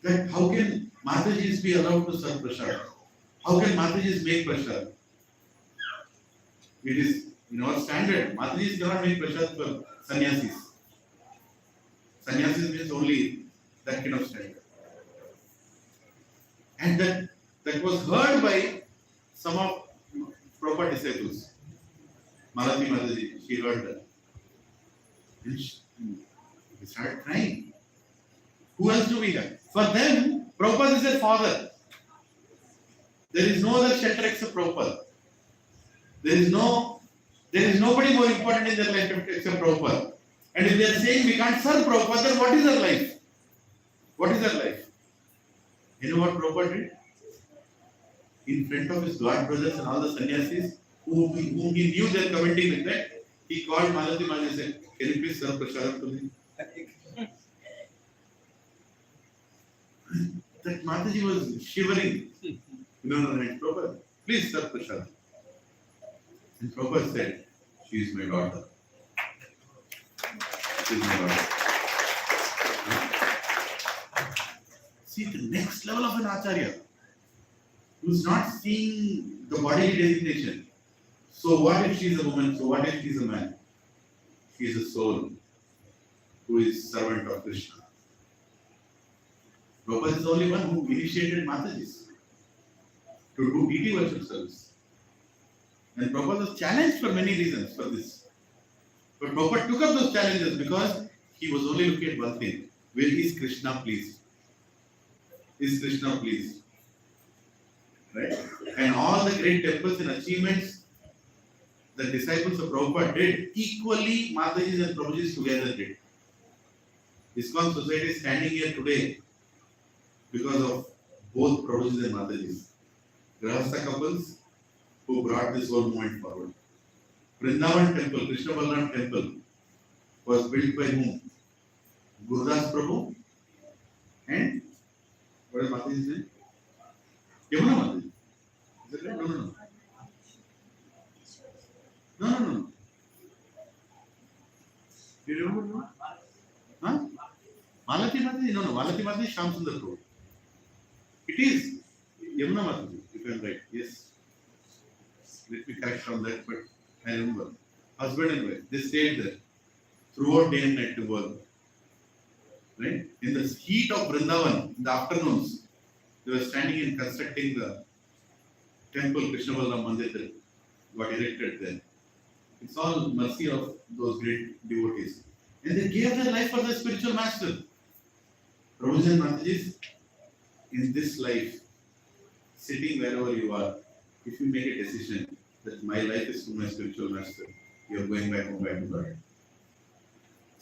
that how can Matajis be allowed to serve prasad? How can Matajis make prasad? It is in our standard. Matajis cannot make prasad for sannyasis. Sannyasis means only that kind of standard. And that was heard by some of Prabhupada disciples. Malati Mataji, she heard that. And she started crying. Who else do we have? For them, Prabhupada is their father. There is no other shelter except Prabhupada. There is nobody more important in their life except Prabhupada. And if they are saying we can't serve Prabhupada, then what is their life? What is their life? You know what Prabhupada did? In front of his god brothers and all the sannyasis, whom he knew they are commenting like that, he called Malati Mataji and said, can you please serve prasadam to me? That Mataji was shivering. No, Prabhupada, please serve prasadam. And Prabhupada said, she is my daughter. She is my daughter. See, the next level of an acharya, who's not seeing the bodily designation. So what if she is a woman? So what if she is a man? She is a soul who is servant of Krishna. Prabhupada is the only one who initiated Matajis to do deity worship service. And Prabhupada was challenged for many reasons for this. But Prabhupada took up those challenges because he was only looking at one thing. Is Krishna pleased? Is Krishna pleased? Right? And all the great temples and achievements the disciples of Prabhupada did, equally Matajis and Prabhujis together did. ISKCON society is standing here today because of both Prabhujis and Matajis. Grahastha couples who brought this whole movement forward. Vrindavan temple, Krishna Balaram temple was built by whom? Gurudas Prabhu and what is Mataji's name? Yamuna Mataji. Is it right? No. No. Do you remember? Huh? Malati Mataji? No. Malati Mataji is Shyam Sundar Prabhu. It is Yamuna Mataji, if I am right. Yes. Let me correct on that, but I remember. Husband and wife, they stayed there throughout day and night to work. Right? In the heat of Vrindavan, in the afternoons, they were standing and constructing the temple, Krishna Balaram Mandir that got erected there. It's all mercy of those great devotees. And they gave their life for the spiritual master. Prabhus and Matajis, in this life, sitting wherever you are, if you make a decision that my life is to my spiritual master, you are going back home back to God.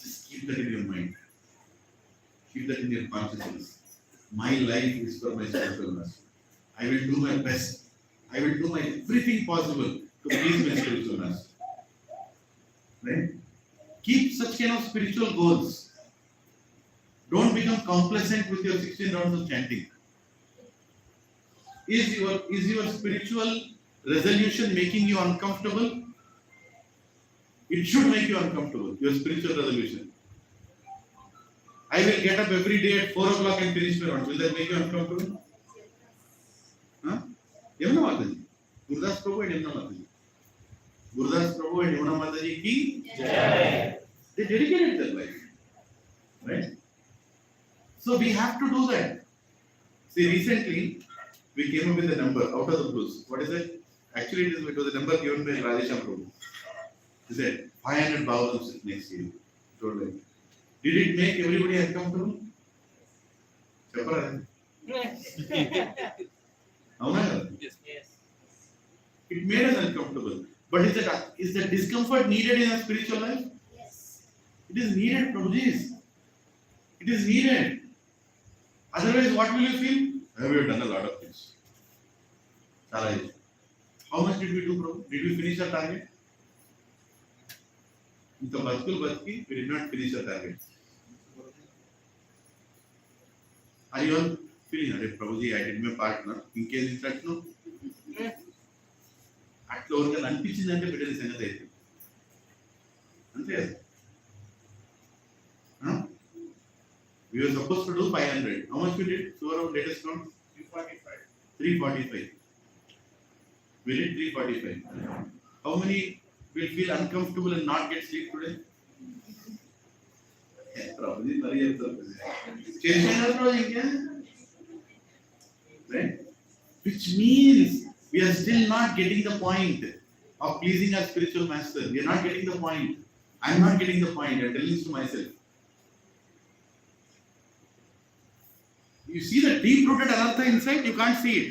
Just keep that in your mind. Keep that in your consciousness. My life is for my spiritual master. I will do my best. I will do my everything possible to please my spiritual master. Right? Keep such kind of spiritual goals. Don't become complacent with your 16 rounds of chanting. Is your spiritual resolution making you uncomfortable? It should make you uncomfortable, your spiritual resolution. I will get up every day at 4 o'clock and finish my rounds. Will that make you uncomfortable? Huh? Yamuna Mataji. Gurudas Prabhu and Yamuna Mataji. Gurudas Prabhu and Yamuna Mataji ki Jai. They dedicated their life. Right? So we have to do that. See, recently we came up with a number out of the blues. What is it? Actually, it was a number given by Radhesham Prabhu. He said 500 bhavams next year. Told him. Did it make everybody uncomfortable? Chapara. Yes. It made us uncomfortable. But is the discomfort needed in a spiritual life? Yes. It is needed, Prabhuji. It is needed. Otherwise, what will you feel? We have done a lot of things. How much did we do, Prabhu? Did we finish our target? In the Bhatki, we did not finish our target. Are you all feeling that Prabhuji, I did my part, no? In case it's that, no? అట్లా ఎవరికైనా అనిపించిందంటే బిడ్డల సంగతి అయితే అంతే కదా. We were supposed to do 500. How much we did? So around latest count? 345. 345. We did 345. How many will feel uncomfortable and not get sleep today? Probably very right? Which means we are still not getting the point of pleasing our spiritual master. We are not getting the point. I am not getting the point. I am telling this to myself. You see the deep-rooted anartha inside? You can't see it.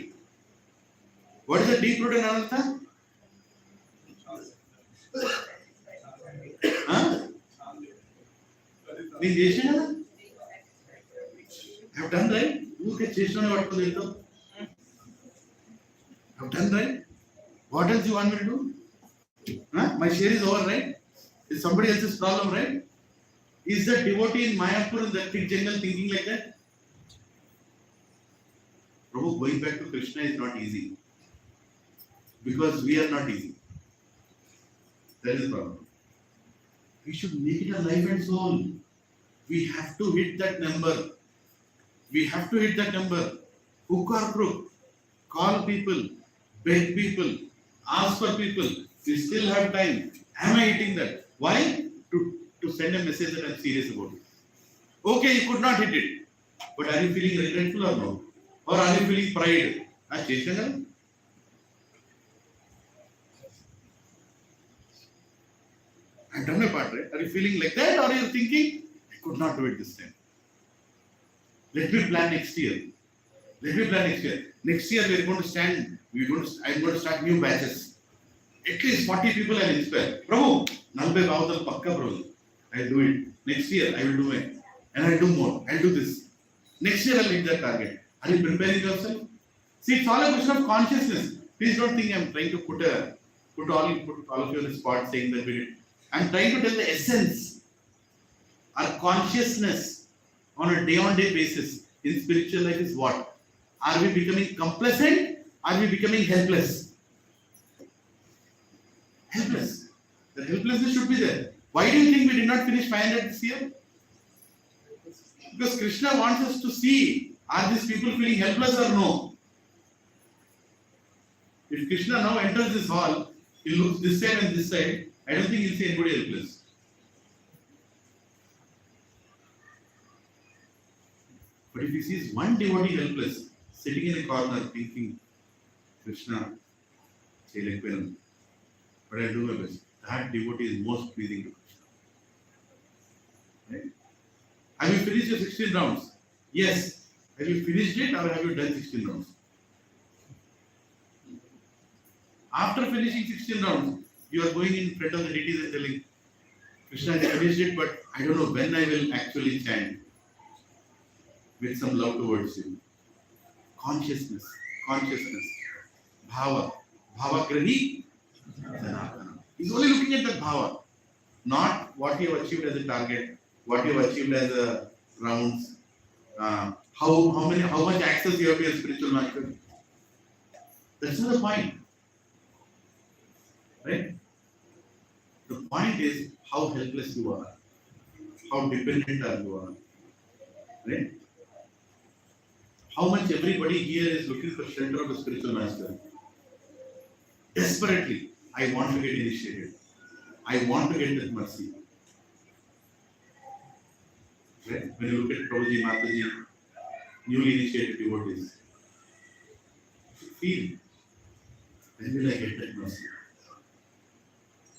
What is the deep-rooted anartha? నేను చేసిన have done right. ఊరికే చేసిన పట్టుకుని వెళ్తాం. Have done right. What else you want me to do? My share is over, right? Is somebody else's problem, right? Is the devotee in Mayapur in that big jungle thinking like that? Prabhu, going back to Krishna is not easy. Because we are not easy. That is the problem. We should make it a life and soul. We have to hit that number. We have to hit that number. Hook or crook. Call people. Beg people. Ask for people. We still have time. Am I hitting that? Why? To send a message that I am serious about it. Okay, you could not hit it. But are you feeling regretful or no? Or are you feeling pride? I've done my part, right? Are you feeling like that? Or are you thinking, I could not do it this time? Let me plan next year. Next year we are going to stand. I'm going to start new batches. At least 40 people I will inspire. Prabhu, Nalbe Bhavadal Pakka Prabhu. I'll do it. Next year I will do it. And I'll do more. I'll do this. Next year I'll hit that target. Are you preparing yourself? See, it's all a question of consciousness. Please don't think I'm trying to put all of you on the spot saying that we did. I'm trying to tell the essence. Our consciousness on a day-on-day basis in spiritual life is what? Are we becoming complacent? Are we becoming helpless? Helpless. The helplessness should be there. Why do you think we did not finish 500 this year? Because Krishna wants us to see, are these people feeling helpless or no? If Krishna now enters this hall, he looks this side and this side, I don't think he'll see anybody helpless. But if he sees one devotee helpless, sitting in a corner thinking, Krishna, but I do my best. That devotee is most pleasing to Krishna. Right? Have you finished your 16 rounds? Yes. Have you finished it or have you done 16 rounds? After finishing 16 rounds, you are going in front of the deities and telling, Krishna, I finished it, but I don't know when I will actually chant with some love towards you. Consciousness. Bhava grahi. He's only looking at that bhava, not what you have achieved as a target, what you have achieved as a rounds, how much access you have to your spiritual master. That's not the point. Right? The point is how helpless you are, how dependent are you are. Right? How much everybody here is looking for shelter of the spiritual master. Desperately, I want to get initiated. I want to get that mercy. Right? When you look at Prabhuji, Mataji, newly initiated devotees, feel, when will I get that mercy?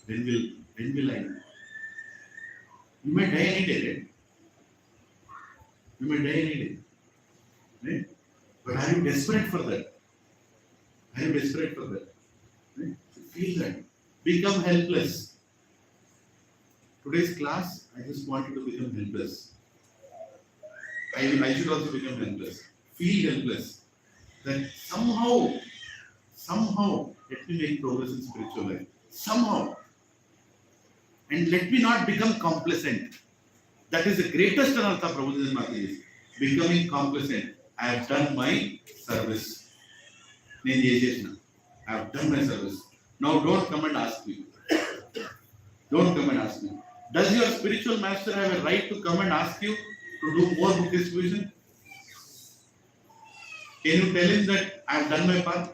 When will I? You may die any day, right? You may die any day. Right? But are you desperate for that? Are you desperate for that? Right? Feel that. Become helpless. Today's class, I just want you to become helpless. I should also become helpless. Feel helpless. That somehow, let me make progress in spiritual life. Somehow. And let me not become complacent. That is the greatest anartha Prabhupada is becoming complacent. I have done my service. I have done my service. Now don't come and ask me. Don't come and ask me. Does your spiritual master have a right to come and ask you to do more book distribution? Can you tell him that I have done my part?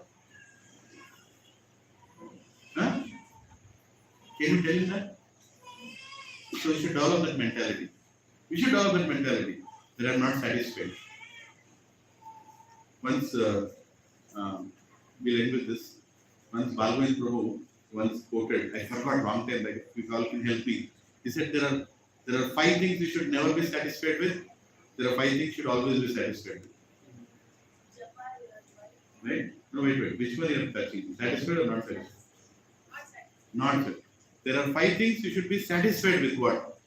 Huh? Can you tell him that? So you should develop that mentality. We should develop that mentality that I am not satisfied. Once, we'll end with this. Once Bhagwan Prabhu once quoted, I forgot wrong time, like if you all can help me. He said there are 5 things you should never be satisfied with. There are 5 things you should always be satisfied with. Right? No, wait. Which one you are touching? Satisfied or not satisfied? Not satisfied. There are 5 things you should be satisfied with. What?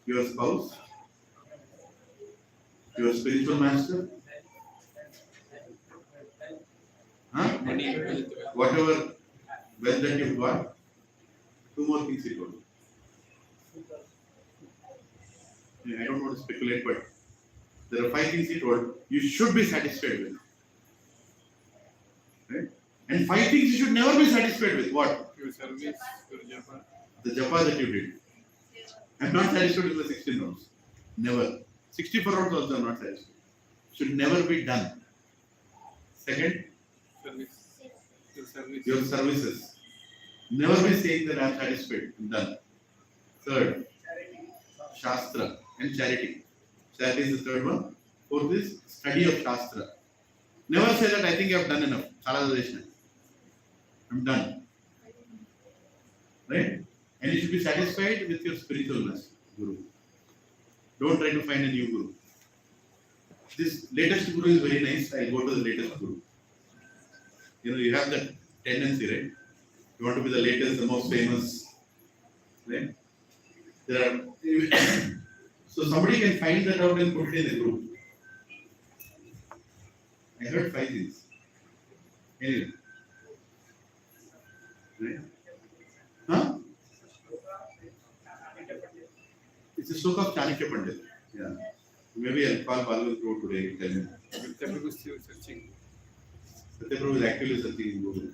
Your spouse, your spiritual master, huh? Whatever wealth that you've got. 2 more things he told. I don't want to speculate, but there are 5 things he told you should be satisfied with. Right? And 5 things you should never be satisfied with. What? Your service, your japa. The japa that you did. I'm not satisfied with the 16 rounds. Never. 64 rounds also I'm not satisfied. Should never be done. Second, Service. Your service. your services. Never be saying that I'm satisfied. I'm done. Third, Shastra and charity. Charity is the third one. Fourth is study of Shastra. Never say that I think I've done enough. I'm done. Right? And you should be satisfied with your spiritual master, Guru. Don't try to find a new Guru. This latest Guru is very nice. I'll go to the latest Guru. You have that tendency, right? You want to be the latest, the most famous. Right? There are so somebody can find that out and put it in a group. I heard 5 things. Anyway. Right? Huh? It's a stroke of Chanakya Pandit. Yeah. Maybe I'll call Balu through today and tell him. Telugu is searching. Satyaprabhu is actually searching in Google.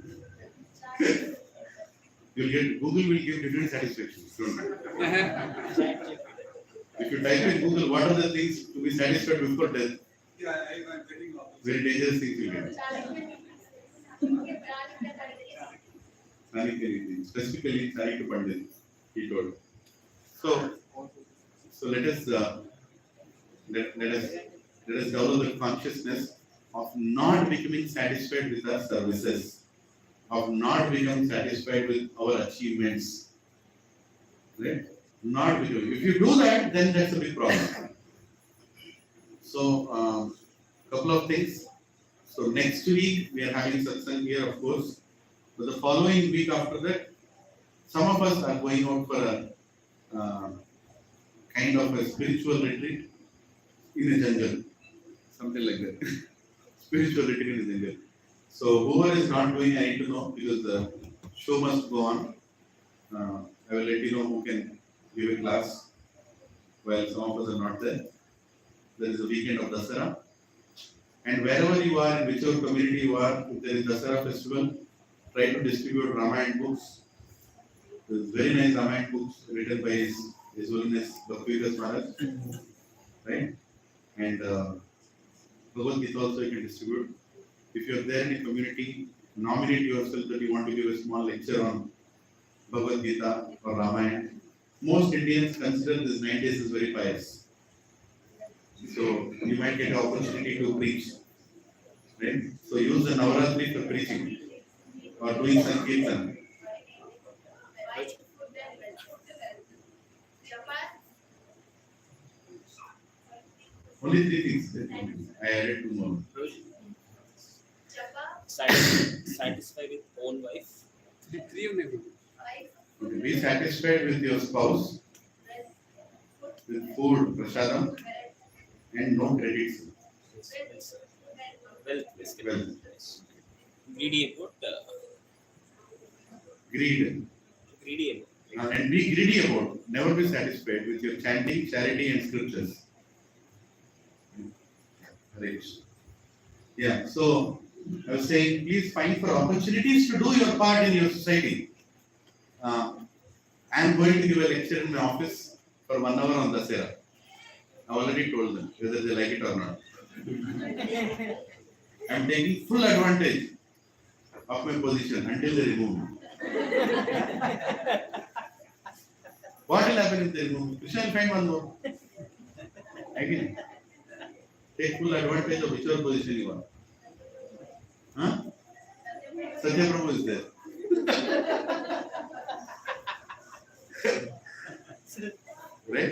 Google will give different satisfactions. If you type in Google, what are the things to be satisfied before death? Yeah, I'm getting all this. Very dangerous things you get. Sanitary, specifically Chanakya Pandit, he told. So let us develop the consciousness of not becoming satisfied with our services, of not becoming satisfied with our achievements. Right? Not becoming. If you do that, then that's a big problem. So, couple of things. So next week we are having satsang here, of course. But the following week after that, some of us are going out for a kind of a spiritual retreat in a jungle, something like that. Spiritual retreat in a jungle. So whoever is not doing, I need to know because the show must go on. I will let you know who can give a class while some of us are not there. There is a weekend of Dasara. And wherever you are, in whichever community you are, if there is Dasara festival, try to distribute Ramayana books. There is very nice Ramayana books written by His Holiness Bhakti Maharaj. Right? And Bhagavad Gita also you can distribute. If you are there in a community, nominate yourself that you want to give a small lecture on Bhagavad Gita or Ramayana. Most Indians consider this 9 days as very pious. So you might get an opportunity to preach. Right? So use the Navaratri for preaching or doing Sankirtan. Only three things. I added two more. Satisfied with own wife. Three only. Okay. Be satisfied with your spouse, with food, prasadam, and no credits. Well, Well, greedy about greed. greedy about. And be greedy about. Never be satisfied with your chanting, charity, and scriptures. Right. Yeah. So I was saying, please find for opportunities to do your part in your society. I am going to give a lecture in my office for 1 hour on Dasera. I already told them whether they like it or not. I am taking full advantage of my position until they remove me. What will happen if they remove me? Krishna will find one more. Again, take full advantage of whichever position you are. Huh? Satya Prabhu is there. Right?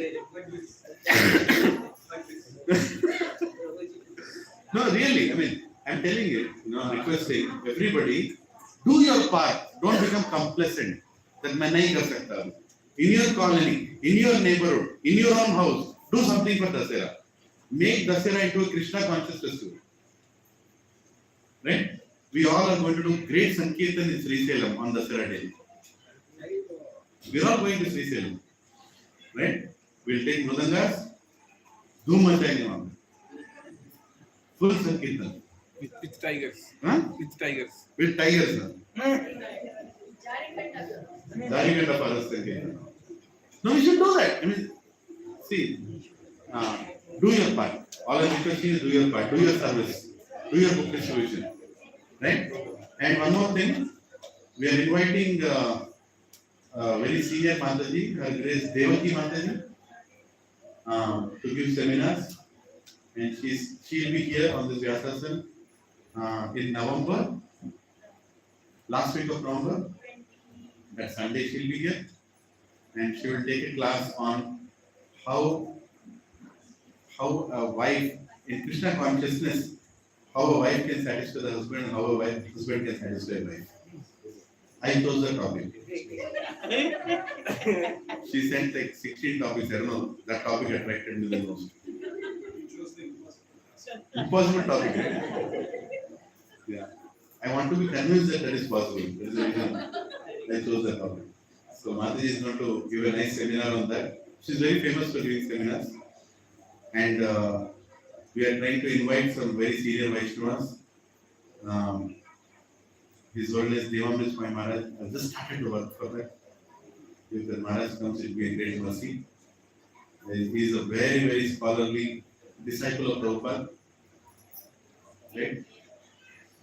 No, really, I mean, I'm telling you, requesting everybody, do your part. Don't become complacent. That मैं नहीं कर सकता. In your colony, in your neighborhood, in your own house, do something for Dasera. Make Dasera into a Krishna conscious festival. Right? We all are going to do great Sankirtan in Sri Salem on Dasera day. We are all going to Sri Salem. Right? We'll take Mrudangas, Dhoom Machayenge on. Full Sankirtan. With tigers. Huh? With tigers. With tigers. Dariganda Forest Sankirtan. No, we should do that. I mean, see, do your part. All I'm requesting is do your part. Do your service. Do your book distribution. Right? And one more thing, we are inviting very senior Mataji, her Grace Devaki Mataji, to give seminars. And she'll be here on this Vyasasana in November, last week of November. That Sunday she'll be here. And she will take a class on how a wife, in Krishna consciousness, how a wife can satisfy the husband and how a husband can satisfy a wife. I chose the topic. She sent like 16 topics. I don't know, that topic attracted me the most. Impossible topic. Right? Yeah. I want to be convinced that is possible. That is the reason I chose that topic. So Mataji is going to give a nice seminar on that. She is very famous for giving seminars. And we are trying to invite some very senior Vaishnavas. His Holiness Devamrita Swami Maharaj has just started to work for that. If the Maharaj comes, it will be a great mercy. He is a very, very scholarly disciple of Prabhupada. Right?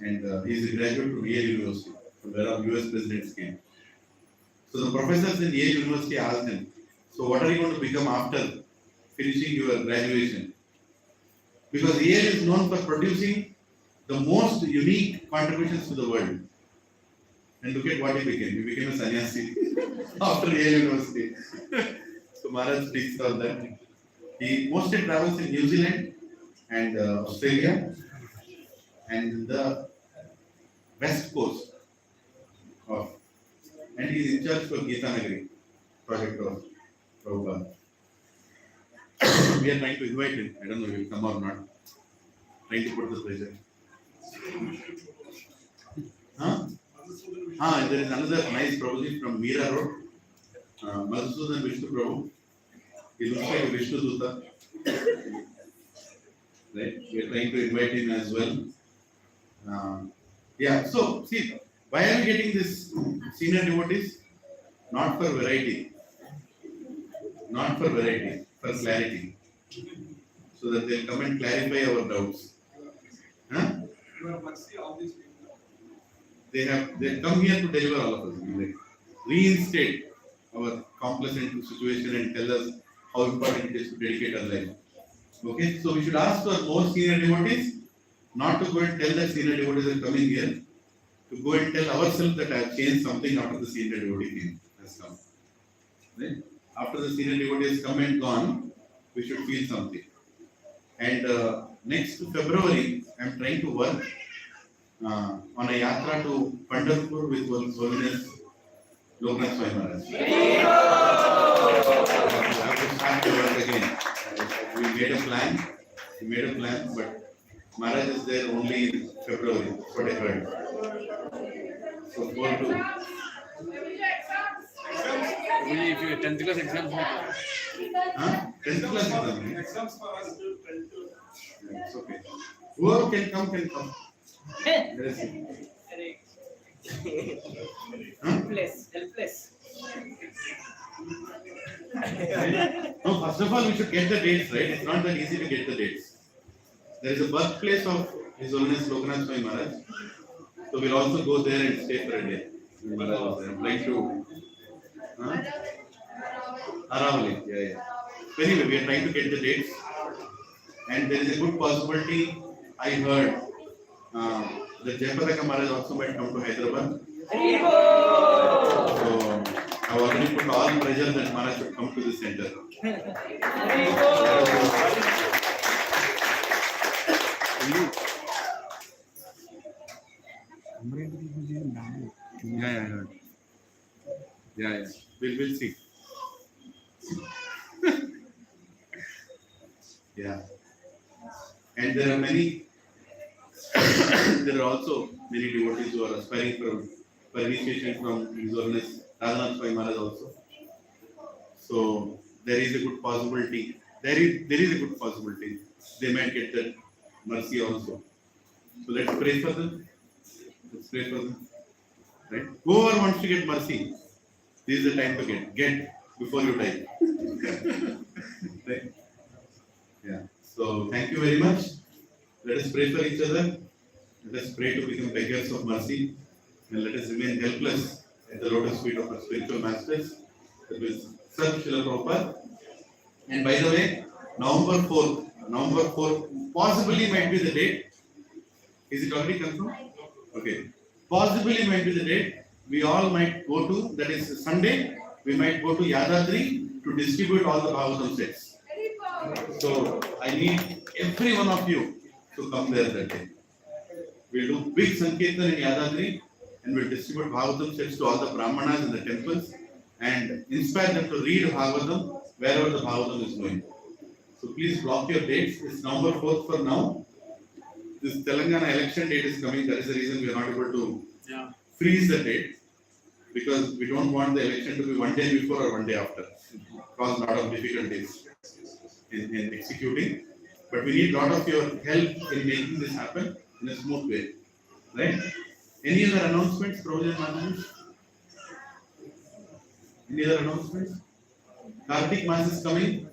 And he is a graduate from Yale University, from where our US presidents came. So the professors in Yale University asked him, so what are you going to become after finishing your graduation? Because Yale is known for producing the most unique contributions to the world. And look at what he became. He became a sannyasi after Yale University. So Maharaj speaks on that. He mostly travels in New Zealand and Australia and the west coast of, and he is in charge for Gita Nagari project of Prabhupada. We are trying to invite him. I don't know if he will come or not. Trying to put the pressure. There is another nice Prabhuji from Meera Road. Madhusudan Vishnu Prabhu. He looks like a Vishnu Duta. Right? We are trying to invite him as well. So see, why are we getting this senior devotees? Not for variety. Not for variety, for clarity. So that they'll come and clarify our doubts. They come here to deliver all of us, like, reinstate our complacent situation and tell us how important it is to dedicate our life. Okay, so we should ask for more senior devotees, not to go and tell that senior devotees are coming here, to go and tell ourselves that I have changed something after the senior devotee has come. Right? After the senior devotee has come and gone, we should feel something. And next February, I'm trying to work on a yatra to Pandharpur with Holiness Lokanath Swami Maharaj. I have to start the work again. We made a plan, but Maharaj is there only in February. That's what I heard. So go to. Only if you 10th class exams. Huh? 10th class exam. Exams for us till 10th. It's okay. Whoever can come, can come. Let us see. Helpless. No, first of all, we should get the dates right. It's not that easy to get the dates. There is a birthplace of His Holiness Lokanath Swami Maharaj. So we'll also go there and stay for a day. I'm trying to. Aravali, yeah. So anyway, we are trying to get the dates. And there is a good possibility, I heard, that Jayapadaka Maharaj also might come to Hyderabad. So I've already put all pressure that Maharaj should come to the center. Yeah, I heard. Yeah. We'll see. Yeah. And there are there are also many devotees who are aspiring for initiation from His Holiness Raghunath Swami Maharaj also. So there is a good possibility. There is a good possibility they might get that mercy also. So let's pray for them. Right? Whoever wants to get mercy, this is the time to get before you die. Right? Yeah. So thank you very much. Let us pray for each other. Let us pray to become beggars of mercy, and let us remain helpless at the lotus feet of our spiritual masters. That is Sat Srila Prabhupada. And by the way, November 4th possibly might be the date. Is it already confirmed? Okay. Possibly might be the date. We all might go to, that is Sunday, we might go to Yadadri to distribute all the Bhagavatam sets. So I need every one of you to come there that day. We'll do big Sankirtan in Yadadri and we'll distribute Bhagavatam sets to all the Brahmanas in the temples and inspire them to read Bhagavatam wherever the Bhagavatam is going. So please block your dates. It's November 4th for now. This Telangana election date is coming. That is the reason we are not able to freeze the date, because we don't want the election to be one day before or one day after. It cause a lot of difficulties in executing. But we need a lot of your help in making this happen in a smooth way. Right? Any other announcements, Provision Management? Any other announcements? Kartik Mass is coming.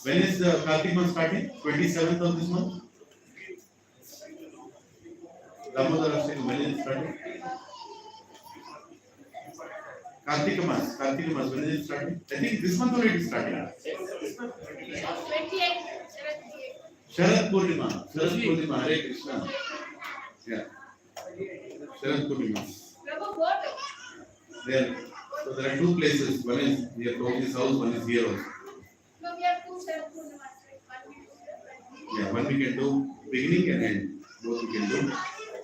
When is the Kartik Mass starting? 27th of this month? Damodar Ashtam, when is it starting? Kartika Mass, when is it starting? I think this month already starting. 28. Sharad Purnima, Hare Krishna. Yeah. Sharad Purnima. There. So there are two places. One is near Prabhu's house, one is here also. No, we have two Sharad Purnimas, right? Yeah, one we can do beginning and end. Both we can do.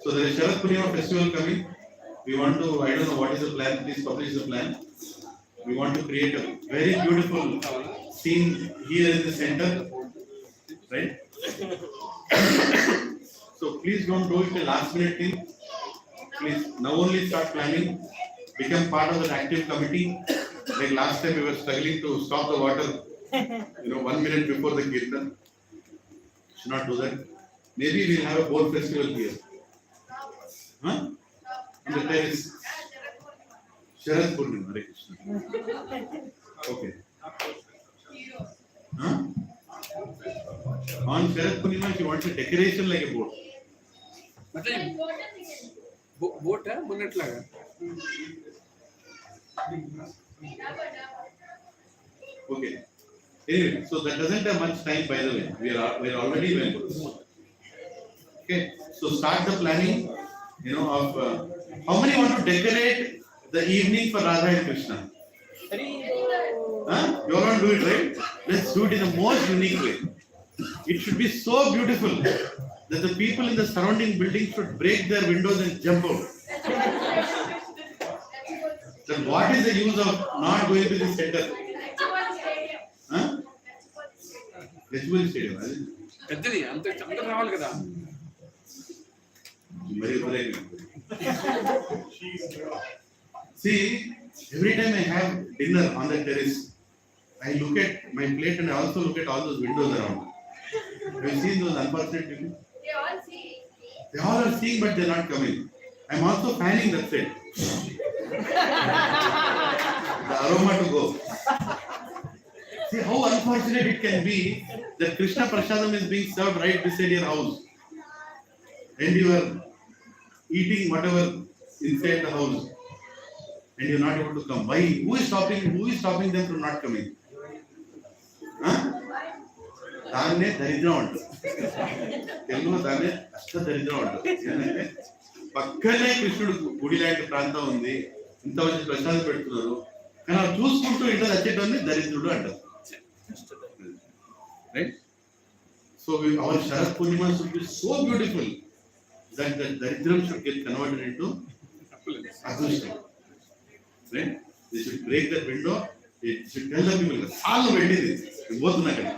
So there is Sharad Purnima festival coming. We want to, I don't know what is the plan, please publish the plan. We want to create a very beautiful scene here in the center. Right? So please don't do it the last minute thing. Please now only start planning. Become part of an active committee. Like last time we were struggling to stop the water, 1 minute before the kirtan. Should not do that. Maybe we'll have a boat festival here. Huh? On the terrace. Sharad Purnima, Hare Krishna. Okay. Huh? On Sharad Purnima, she wants a decoration like a boat. Boat है bullet लगा Okay. Anyway, so that doesn't have much time, by the way. We are already well. Okay. So start the planning. Of how many want to decorate the evening for Radha and Krishna? Huh? You all want to do it, right? Let's do it in the most unique way. It should be so beautiful that the people in the surrounding buildings should break their windows and jump out. Then what is the use of not going to the center? Huh? Festival stadium, అది పెద్దది అంత అందరూ రావాలి కదా. very brave. See, every time I have dinner on the terrace, I look at my plate and I also look at all those windows around. Have you seen those unfortunate people? They all see. They all are seeing, but they're not coming. I'm also fanning that side. The aroma to go. See how unfortunate it can be that Krishna Prasadam is being served right beside your house, and you are eating whatever inside the house, and you're not able to come. Why? Who is stopping them from not coming? Huh? దాన్నే దరిద్రం అంటారు. తెలుగులో దాన్నే అష్ట దరిద్రం అంటారు. ఏంటంటే పక్కనే కృష్ణుడు గుడి లాంటి ప్రాంతం ఉంది, ఇంత వచ్చి ప్రసాదం పెడుతున్నారు, కానీ అవి చూసుకుంటూ ఇంట్లో వచ్చేటోని దరిద్రుడు అంటారు. Right? So our Sharad Purnima should be so beautiful that the daridram should get converted into adrishtam. Right? They should break that window. They should tell the people, "All vendidi, ivothuna kada."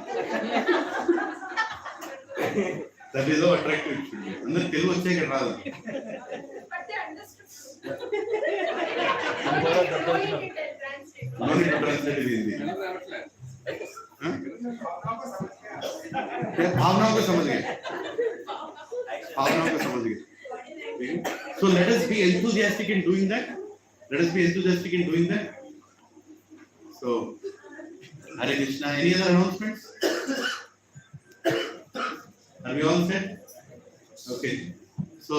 That is how attractive it should be. Andaru telugu vache ikkada raadu. But they understood. No need to translate it in Hindi. Telugu రావట్లేదు. भावनाओं को समझ गए. भावनाओं को समझ गए. So let us be enthusiastic in doing that. So, Hare Krishna. Any other announcements? Are we all set? Okay. So.